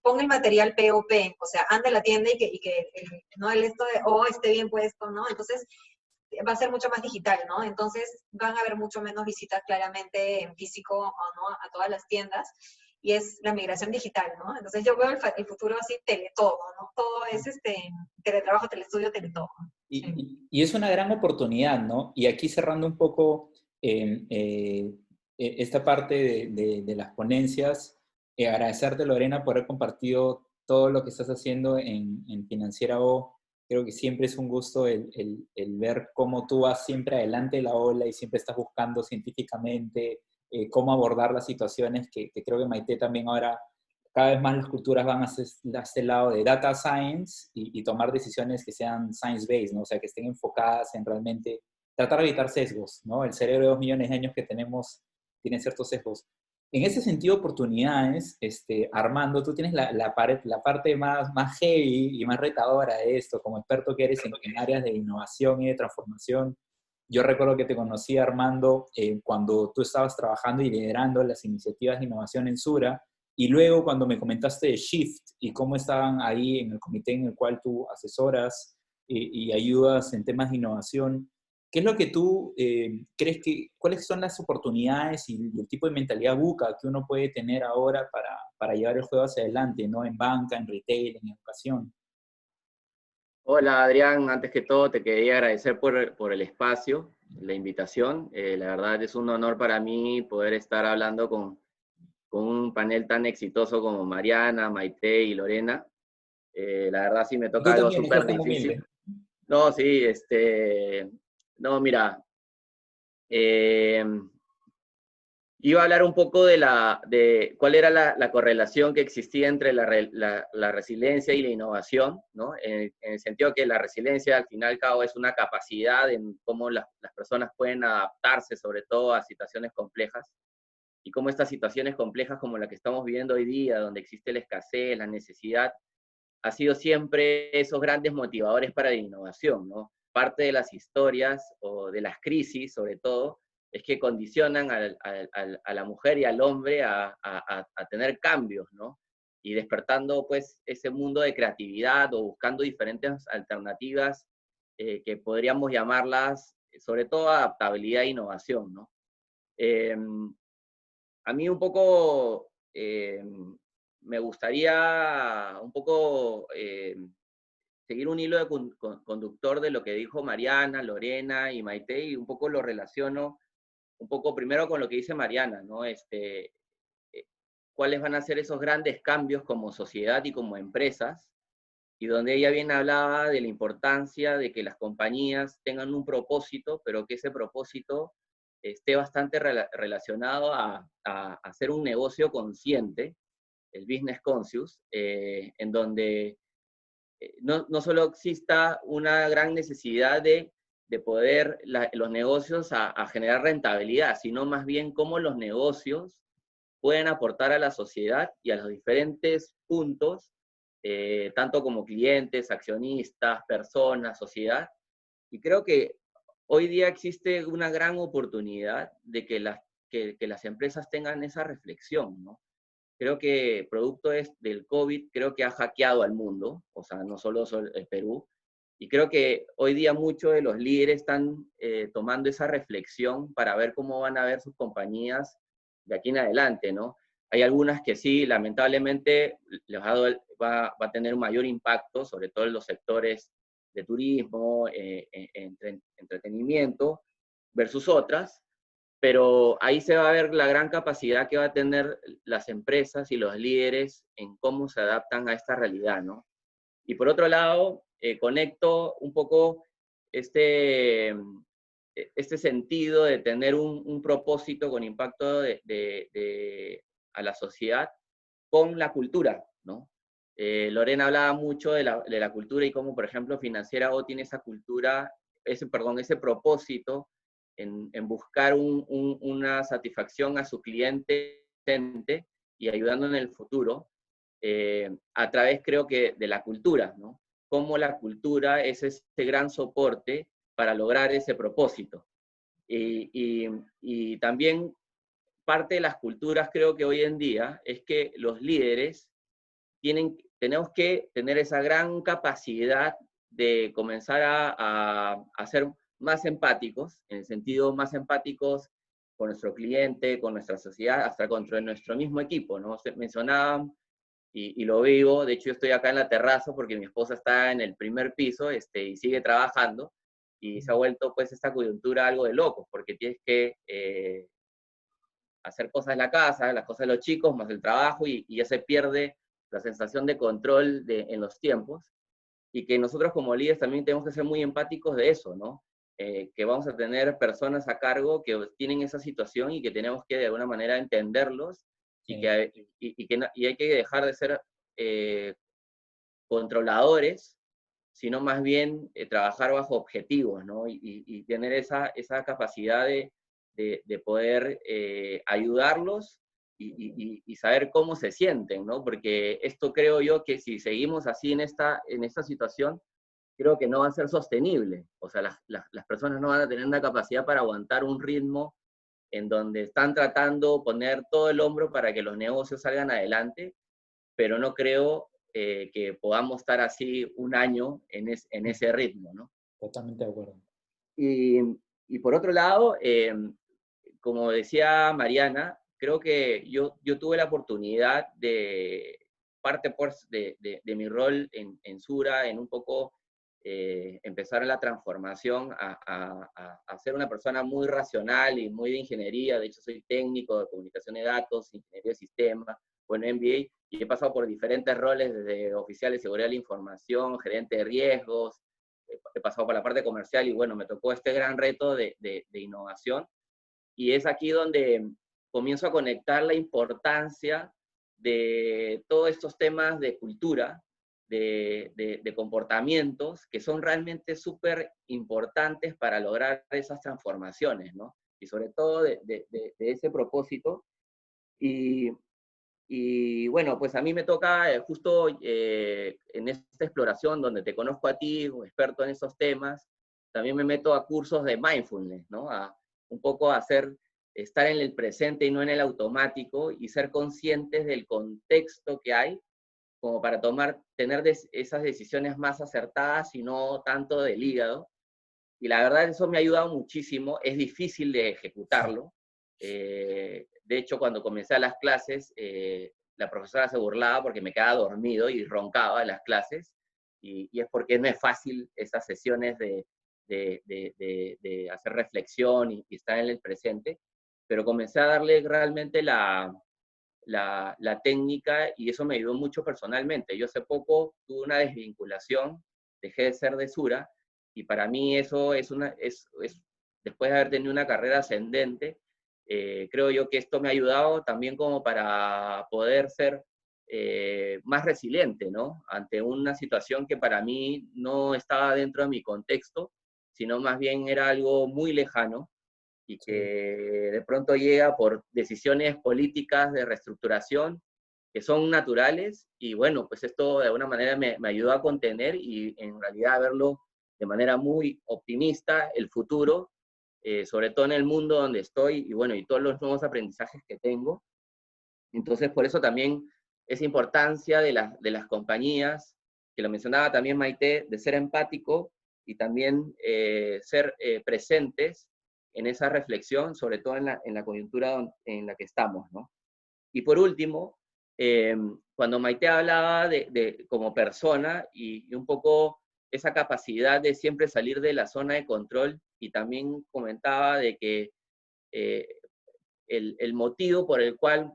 pon el material POP, o sea, anda a la tienda y que no el esto de, esté bien puesto, ¿no? Entonces, va a ser mucho más digital, ¿no? Entonces, van a haber mucho menos visitas claramente en físico, ¿no? A todas las tiendas, y es la migración digital, ¿no? Entonces, yo veo el futuro así, teletodo, ¿no? Todo es teletrabajo, telestudio, teletodo. Y es una gran oportunidad, ¿no? Y aquí cerrando un poco esta parte de las ponencias, agradecerte, Lorena, por haber compartido todo lo que estás haciendo en Financiera O. Creo que siempre es un gusto el ver cómo tú vas siempre adelante de la ola y siempre estás buscando científicamente cómo abordar las situaciones, que creo que Maite también ahora, cada vez más las culturas van a este lado de data science y tomar decisiones que sean science-based, ¿no? O sea, que estén enfocadas en realmente tratar de evitar sesgos, ¿no? El cerebro de 2 millones de años que tenemos tiene ciertos sesgos. En ese sentido, oportunidades, Armando, tú tienes la parte más heavy y más retadora de esto, como experto que eres en áreas de innovación y de transformación. Yo recuerdo que te conocí, Armando, cuando tú estabas trabajando y liderando las iniciativas de innovación en Sura, y luego cuando me comentaste de Shift y cómo estaban ahí en el comité en el cual tú asesoras y ayudas en temas de innovación, ¿qué es lo que tú crees cuáles son las oportunidades y el tipo de mentalidad buca que uno puede tener ahora para llevar el juego hacia adelante, ¿no? En banca, en retail, en educación. Hola Adrián, antes que todo te quería agradecer por el espacio, la invitación. La verdad es un honor para mí poder estar hablando con un panel tan exitoso como Mariana, Maite y Lorena. La verdad sí me Tú toca algo también súper estás como difícil. humilde. No, sí, no, mira, eh, iba a hablar un poco de cuál era la correlación que existía entre la resiliencia y la innovación, ¿no? En el sentido que la resiliencia, al final y al cabo, es una capacidad en cómo las personas pueden adaptarse, sobre todo a situaciones complejas, y cómo estas situaciones complejas como la que estamos viviendo hoy día, donde existe la escasez, la necesidad, ha sido siempre esos grandes motivadores para la innovación, ¿no? Parte de las historias o de las crisis, sobre todo, es que condicionan a la mujer y al hombre a tener cambios, ¿no? Y despertando, pues, ese mundo de creatividad o buscando diferentes alternativas que podríamos llamarlas, sobre todo, adaptabilidad e innovación, ¿no? A mí un poco me gustaría un poco seguir un hilo de conductor de lo que dijo Mariana, Lorena y Maite, y un poco lo relaciono un poco primero con lo que dice Mariana, ¿no? ¿Cuáles van a ser esos grandes cambios como sociedad y como empresas? Y donde ella bien hablaba de la importancia de que las compañías tengan un propósito, pero que ese propósito esté bastante relacionado a hacer un negocio consciente, el business conscious, en donde no solo exista una gran necesidad de poder los negocios a generar rentabilidad, sino más bien cómo los negocios pueden aportar a la sociedad y a los diferentes puntos, tanto como clientes, accionistas, personas, sociedad. Y creo que hoy día existe una gran oportunidad de que las empresas tengan esa reflexión, ¿no? Creo que producto del COVID, creo que ha hackeado al mundo, o sea, no solo el Perú, y creo que hoy día muchos de los líderes están tomando esa reflexión para ver cómo van a ver sus compañías de aquí en adelante, ¿no? Hay algunas que sí, lamentablemente, va a tener un mayor impacto, sobre todo en los sectores de turismo, entretenimiento, versus otras, pero ahí se va a ver la gran capacidad que va a tener las empresas y los líderes en cómo se adaptan a esta realidad, ¿no? Y por otro lado, conecto un poco este sentido de tener un propósito con impacto a la sociedad con la cultura, ¿no? Lorena hablaba mucho de la cultura y cómo, por ejemplo, Financiera O tiene esa cultura, ese propósito en buscar una satisfacción a su cliente presente y ayudando en el futuro, a través, creo que, de la cultura, ¿no? Cómo la cultura es este gran soporte para lograr ese propósito. Y también parte de las culturas, creo que hoy en día, es que los líderes tenemos que tener esa gran capacidad de comenzar a ser más empáticos, en el sentido más empáticos con nuestro cliente, con nuestra sociedad, hasta con nuestro mismo equipo, ¿no? Se mencionaban, y lo vivo, de hecho yo estoy acá en la terraza porque mi esposa está en el primer piso y sigue trabajando, y se ha vuelto pues esta coyuntura algo de locos, porque tienes que hacer cosas en la casa, las cosas de los chicos, más el trabajo, y ya se pierde la sensación de control en los tiempos, y que nosotros como líderes también tenemos que ser muy empáticos de eso, ¿no? Que vamos a tener personas a cargo que tienen esa situación y que tenemos que de alguna manera entenderlos, Sí. y hay que dejar de ser controladores, sino más bien trabajar bajo objetivos, ¿no? Y tener esa capacidad de poder ayudarlos y saber cómo se sienten, ¿no? Porque esto creo yo que si seguimos así en esta situación, creo que no va a ser sostenible. O sea, las personas no van a tener una capacidad para aguantar un ritmo en donde están tratando de poner todo el hombro para que los negocios salgan adelante, pero no creo que podamos estar así un año en ese ritmo, ¿no? Totalmente de acuerdo. Y por otro lado, como decía Mariana, creo que yo tuve la oportunidad parte pues, de mi rol en Sura, en un poco empezar la transformación a ser una persona muy racional y muy de ingeniería. De hecho, soy técnico de comunicación de datos, ingeniería de sistemas, bueno, MBA, y he pasado por diferentes roles, desde oficial de seguridad de la información, gerente de riesgos, he pasado por la parte comercial, y bueno, me tocó este gran reto de innovación, y es aquí donde comienzo a conectar la importancia de todos estos temas de cultura, de comportamientos, que son realmente súper importantes para lograr esas transformaciones, ¿no? Y sobre todo de ese propósito. Y bueno, pues a mí me toca justo en esta exploración donde te conozco a ti, un experto en esos temas, también me meto a cursos de mindfulness, ¿no? A un poco estar en el presente y no en el automático, y ser conscientes del contexto que hay, como para tener esas decisiones más acertadas y no tanto del hígado. Y la verdad eso me ha ayudado muchísimo, es difícil de ejecutarlo. De hecho, cuando comencé a las clases, la profesora se burlaba porque me quedaba dormido y roncaba en las clases, y es porque no es fácil esas sesiones de hacer reflexión y estar en el presente, pero comencé a darle realmente la técnica, y eso me ayudó mucho personalmente. Yo hace poco tuve una desvinculación, dejé de ser de Sura, y para mí eso después de haber tenido una carrera ascendente, creo yo que esto me ha ayudado también como para poder ser más resiliente, ¿no? Ante una situación que para mí no estaba dentro de mi contexto, sino más bien era algo muy lejano, y que de pronto llega por decisiones políticas de reestructuración que son naturales, y bueno, pues esto de alguna manera me ayudó a contener y en realidad a verlo de manera muy optimista el futuro, sobre todo en el mundo donde estoy, y bueno, y todos los nuevos aprendizajes que tengo. Entonces, por eso también esa importancia de las compañías, que lo mencionaba también Maite, de ser empático y también ser presentes en esa reflexión, sobre todo en la coyuntura en la que estamos, ¿no? Y por último, cuando Maite hablaba como persona y un poco esa capacidad de siempre salir de la zona de control, y también comentaba de que eh, el motivo por el cual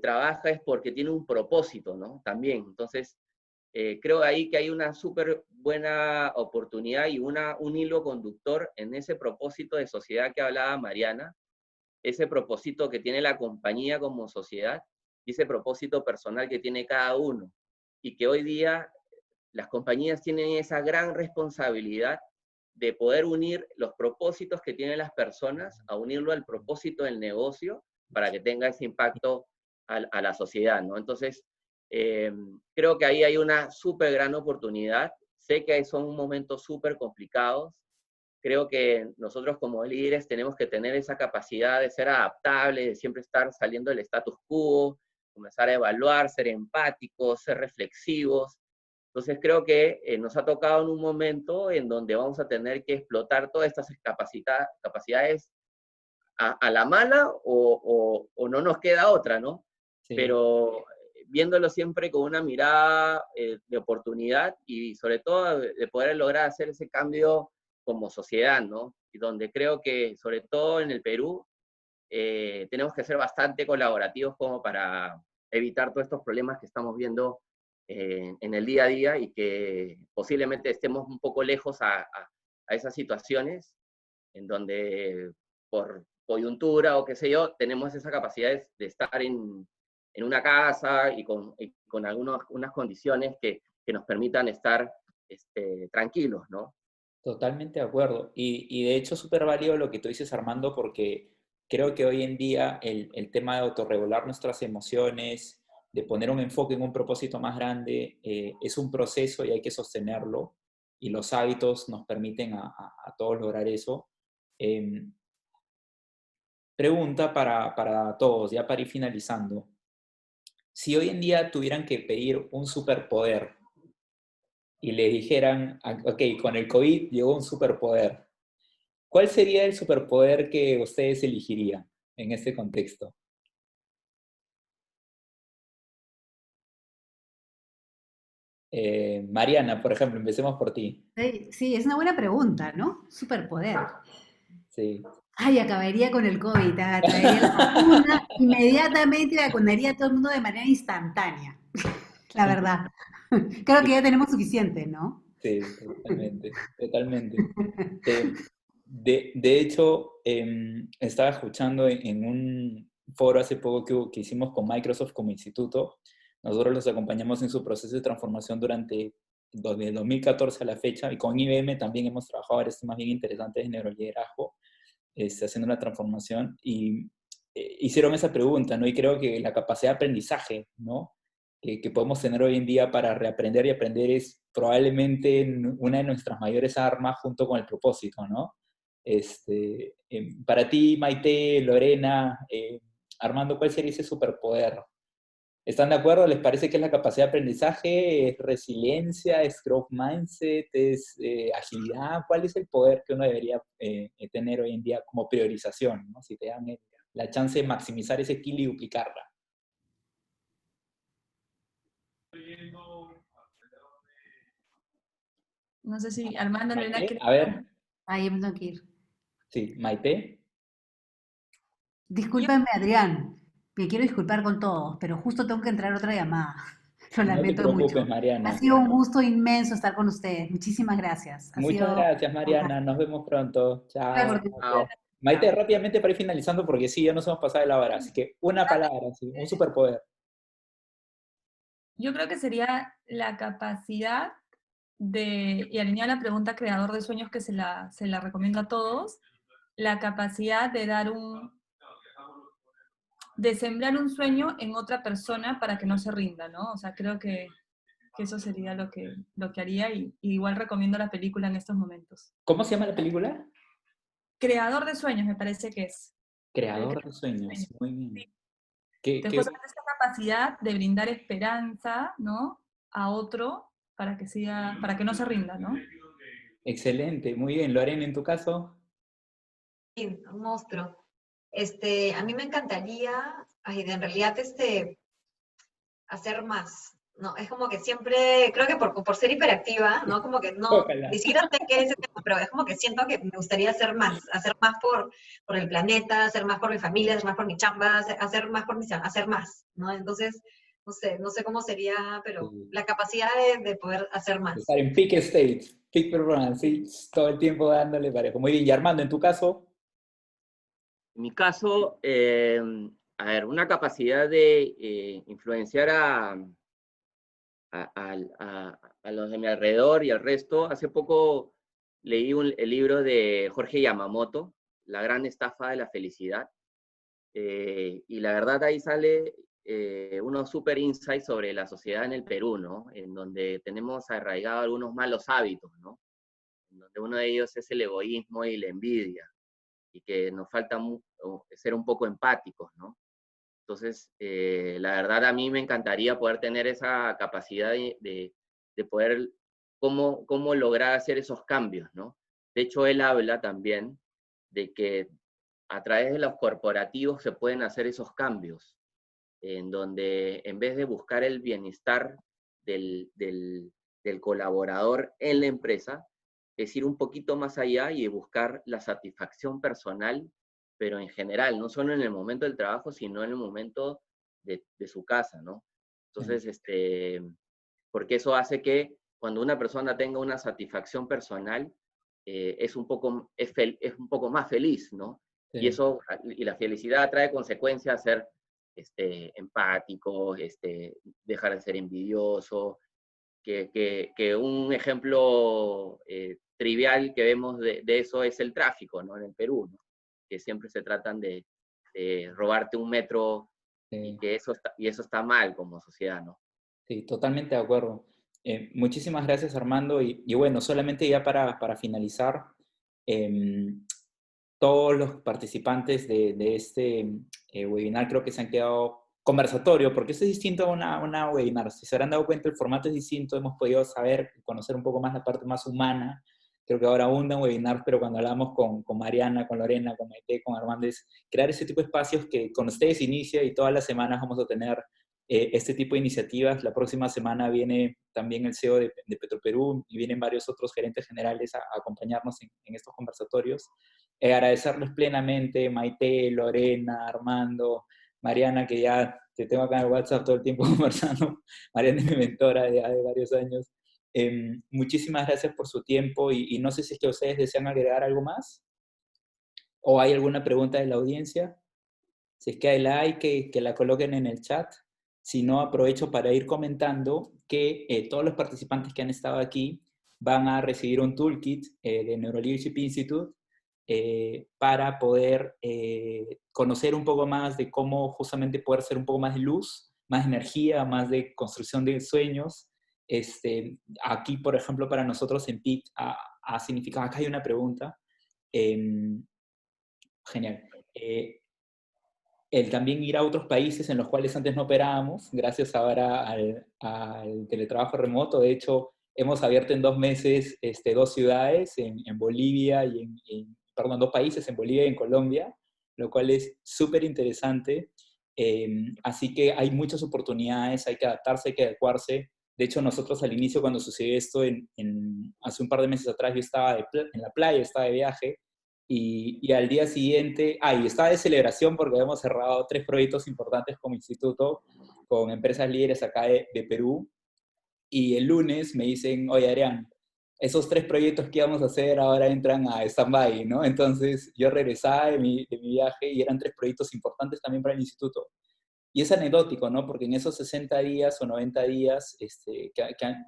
trabaja es porque tiene un propósito, ¿no? También. Entonces, creo ahí que hay una súper buena oportunidad y un hilo conductor en ese propósito de sociedad que hablaba Mariana, ese propósito que tiene la compañía como sociedad y ese propósito personal que tiene cada uno. Y que hoy día las compañías tienen esa gran responsabilidad de poder unir los propósitos que tienen las personas, a unirlo al propósito del negocio, para que tenga ese impacto a la sociedad, ¿no? Entonces, creo que ahí hay una súper gran oportunidad. Sé que son momentos súper complicados. Creo que nosotros como líderes tenemos que tener esa capacidad de ser adaptables, de siempre estar saliendo del status quo, comenzar a evaluar, ser empáticos, ser reflexivos. Entonces creo que nos ha tocado en un momento en donde vamos a tener que explotar todas estas capacidades a la mala o no nos queda otra, ¿no? Sí. Pero viéndolo siempre con una mirada de oportunidad y sobre todo de poder lograr hacer ese cambio como sociedad, ¿no? Y donde creo que, sobre todo en el Perú, tenemos que ser bastante colaborativos como para evitar todos estos problemas que estamos viendo en el día a día y que posiblemente estemos un poco lejos a esas situaciones en donde por coyuntura o qué sé yo, tenemos esa capacidad de estar en una casa y con unas condiciones que nos permitan estar tranquilos, ¿no? Totalmente de acuerdo. Y de hecho, súper válido lo que tú dices, Armando, porque creo que hoy en día el tema de autorregular nuestras emociones, de poner un enfoque en un propósito más grande, es un proceso y hay que sostenerlo. Y los hábitos nos permiten a todos lograr eso. Pregunta para todos, ya para ir finalizando. Si hoy en día tuvieran que pedir un superpoder y le dijeran, ok, con el COVID llegó un superpoder, ¿cuál sería el superpoder que ustedes elegirían en este contexto? Mariana, por ejemplo, empecemos por ti. Sí, es una buena pregunta, ¿no? Superpoder. Sí. Ay, acabaría con el COVID, traería la vacuna, inmediatamente vacunaría a todo el mundo de manera instantánea, la verdad. Creo que ya tenemos suficiente, ¿no? Sí, totalmente, totalmente. De hecho, estaba escuchando en un foro hace poco que hicimos con Microsoft como instituto. Nosotros los acompañamos en su proceso de transformación desde 2014 a la fecha, y con IBM también hemos trabajado varios temas bien interesantes de neuroliderazgo, haciendo una transformación, y hicieron esa pregunta, ¿no? Y creo que la capacidad de aprendizaje, ¿no? Que podemos tener hoy en día para reaprender y aprender es probablemente una de nuestras mayores armas junto con el propósito, ¿no? Para ti, Maite, Lorena, Armando, ¿cuál sería ese superpoder? ¿Están de acuerdo? ¿Les parece que es la capacidad de aprendizaje, es resiliencia, es growth mindset, es agilidad? ¿Cuál es el poder que uno debería tener hoy en día como priorización, ¿no? Si te dan la chance de maximizar ese kill y duplicarla. No sé si Armando, Lorena, Maite, a ver, Ay, me tengo que ir. sí, Maite. yo, Discúlpame, Adrián, me quiero disculpar con todos, pero justo tengo que entrar a otra llamada. Lo No te lamento preocupes, mucho. Ha Mariana. sido un gusto inmenso estar con ustedes. Muchísimas gracias. Ha Muchas sido gracias, Mariana. Nos vemos pronto. una Chao. oportunidad. Maite, rápidamente para ir finalizando, porque sí, ya nos hemos pasado de la hora. Así que una palabra, sí, un superpoder. yo creo que sería la capacidad y alinear la pregunta creador de sueños que se la recomiendo a todos, la capacidad de de sembrar un sueño en otra persona para que no se rinda, ¿no? O sea, creo que eso sería lo que haría, y igual recomiendo la película en estos momentos. ¿Cómo se llama la película? Creador de sueños, me parece que es. Creador de sueños. Muy bien. Entonces, justamente esa capacidad de brindar esperanza, ¿no? A otro para que no se rinda, ¿no? Excelente, muy bien. Lorena, en tu caso. Sí, un monstruo. A mí me encantaría, ay, en realidad, hacer más, ¿no? Es como que siempre, creo que por ser hiperactiva, ¿no? Como que no, Ojalá. ni siquiera sé qué es ese tema, pero es como que siento que me gustaría hacer más por el planeta, hacer más por mi familia, hacer más por mi chamba, hacer más por hacer más, ¿no? Entonces, no sé cómo sería, pero la capacidad de poder hacer más. Estar en peak state, peak performance, sí, todo el tiempo dándole parejo. Muy bien. Y Armando, en tu caso. En mi caso, a ver, una capacidad de influenciar a los de mi alrededor y al resto. Hace poco leí el libro de Jorge Yamamoto, La gran estafa de la felicidad, Y la verdad ahí sale unos super insights sobre la sociedad en el Perú, ¿no? En donde tenemos arraigado algunos malos hábitos, ¿no? En donde uno de ellos es el egoísmo y la envidia, y que nos falta ser un poco empáticos, ¿no? Entonces, la verdad a mí me encantaría poder tener esa capacidad de poder, cómo lograr hacer esos cambios, ¿no? De hecho, él habla también de que a través de los corporativos se pueden hacer esos cambios, en donde en vez de buscar el bienestar del colaborador en la empresa, es ir un poquito más allá y buscar la satisfacción personal, pero en general, no solo en el momento del trabajo, sino en el momento de su casa, ¿no? Entonces, porque eso hace que cuando una persona tenga una satisfacción personal, es un poco más feliz, ¿no? Sí. Y la felicidad trae consecuencias a ser empático, dejar de ser envidioso, que un ejemplo trivial que vemos de eso es el tráfico, ¿no? En el Perú, ¿no? Que siempre se tratan de robarte un metro, Sí. y eso está mal como sociedad, ¿no? Sí, totalmente de acuerdo. Muchísimas gracias, Armando. Y bueno, solamente ya para finalizar, todos los participantes de este webinar creo que se han quedado conversatorio, porque esto es distinto a una webinar. Si se habrán dado cuenta, el formato es distinto, hemos podido saber, conocer un poco más la parte más humana. Creo que ahora abundan webinars, pero cuando hablamos con Mariana, con Lorena, con Maite, con Armando, es crear ese tipo de espacios que con ustedes inicia y todas las semanas vamos a tener este tipo de iniciativas. La próxima semana viene también el CEO de Petroperú y vienen varios otros gerentes generales a acompañarnos en estos conversatorios. Agradecerles plenamente, Maite, Lorena, Armando, Mariana, que ya te tengo acá en el WhatsApp todo el tiempo conversando. Mariana es mi mentora de varios años. Muchísimas gracias por su tiempo y no sé si es que ustedes desean agregar algo más o hay alguna pregunta de la audiencia. Si es que hay la hay, que la coloquen en el chat. Si no, aprovecho para ir comentando que todos los participantes que han estado aquí van a recibir un toolkit de Neuroleadership Institute para poder conocer un poco más de cómo justamente poder ser un poco más de luz, más energía, más de construcción de sueños. Aquí, por ejemplo, para nosotros en PIC ha significado, acá hay una pregunta, genial. El también ir a otros países en los cuales antes no operábamos, gracias ahora al teletrabajo remoto. De hecho, hemos abierto en 2 meses 2 ciudades, en Bolivia perdón, 2 países, en Bolivia y en Colombia, lo cual es súper interesante. Así que hay muchas oportunidades, hay que adaptarse, hay que adecuarse. De hecho, nosotros al inicio, cuando sucedió esto, hace un par de meses atrás, yo estaba en la playa, estaba de viaje, y al día siguiente, y estaba de celebración porque habíamos cerrado 3 proyectos importantes como instituto, con empresas líderes acá de Perú, y el lunes me dicen, oye Adrián, esos 3 proyectos que íbamos a hacer ahora entran a stand-by, ¿no? Entonces yo regresaba de mi viaje y eran 3 proyectos importantes también para el instituto. Y es anecdótico, ¿no? Porque en esos 60 días o 90 días,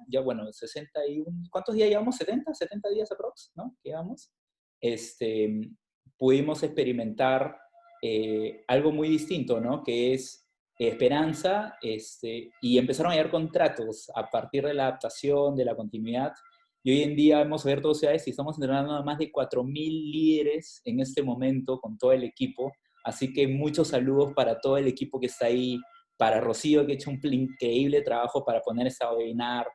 ya bueno, 61, ¿cuántos días llevamos? 70 días aprox, ¿no? Que llevamos. Pudimos experimentar algo muy distinto, ¿no? Que es esperanza, y empezaron a llegar contratos a partir de la adaptación, de la continuidad. Y hoy en día hemos abierto ciudades y estamos entrenando a más de 4.000 líderes en este momento con todo el equipo. Así que muchos saludos para todo el equipo que está ahí, para Rocío, que ha hecho un increíble trabajo para poner esta webinar,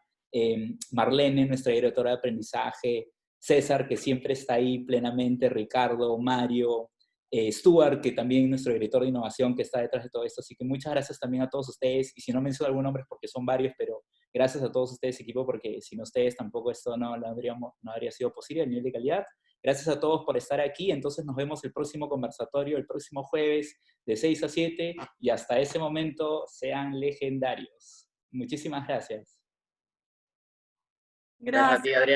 Marlene, nuestra directora de aprendizaje, César, que siempre está ahí plenamente, Ricardo, Mario, Stuart, que también es nuestro director de innovación, que está detrás de todo esto. Así que muchas gracias también a todos ustedes, y si no menciono algún nombre es porque son varios, pero gracias a todos ustedes, equipo, porque sin ustedes tampoco esto no habría sido posible, el nivel de calidad. Gracias a todos por estar aquí. Entonces nos vemos el próximo conversatorio, el próximo jueves, de 6 a 7, y hasta ese momento sean legendarios. Muchísimas gracias. Gracias a ti, Adrián.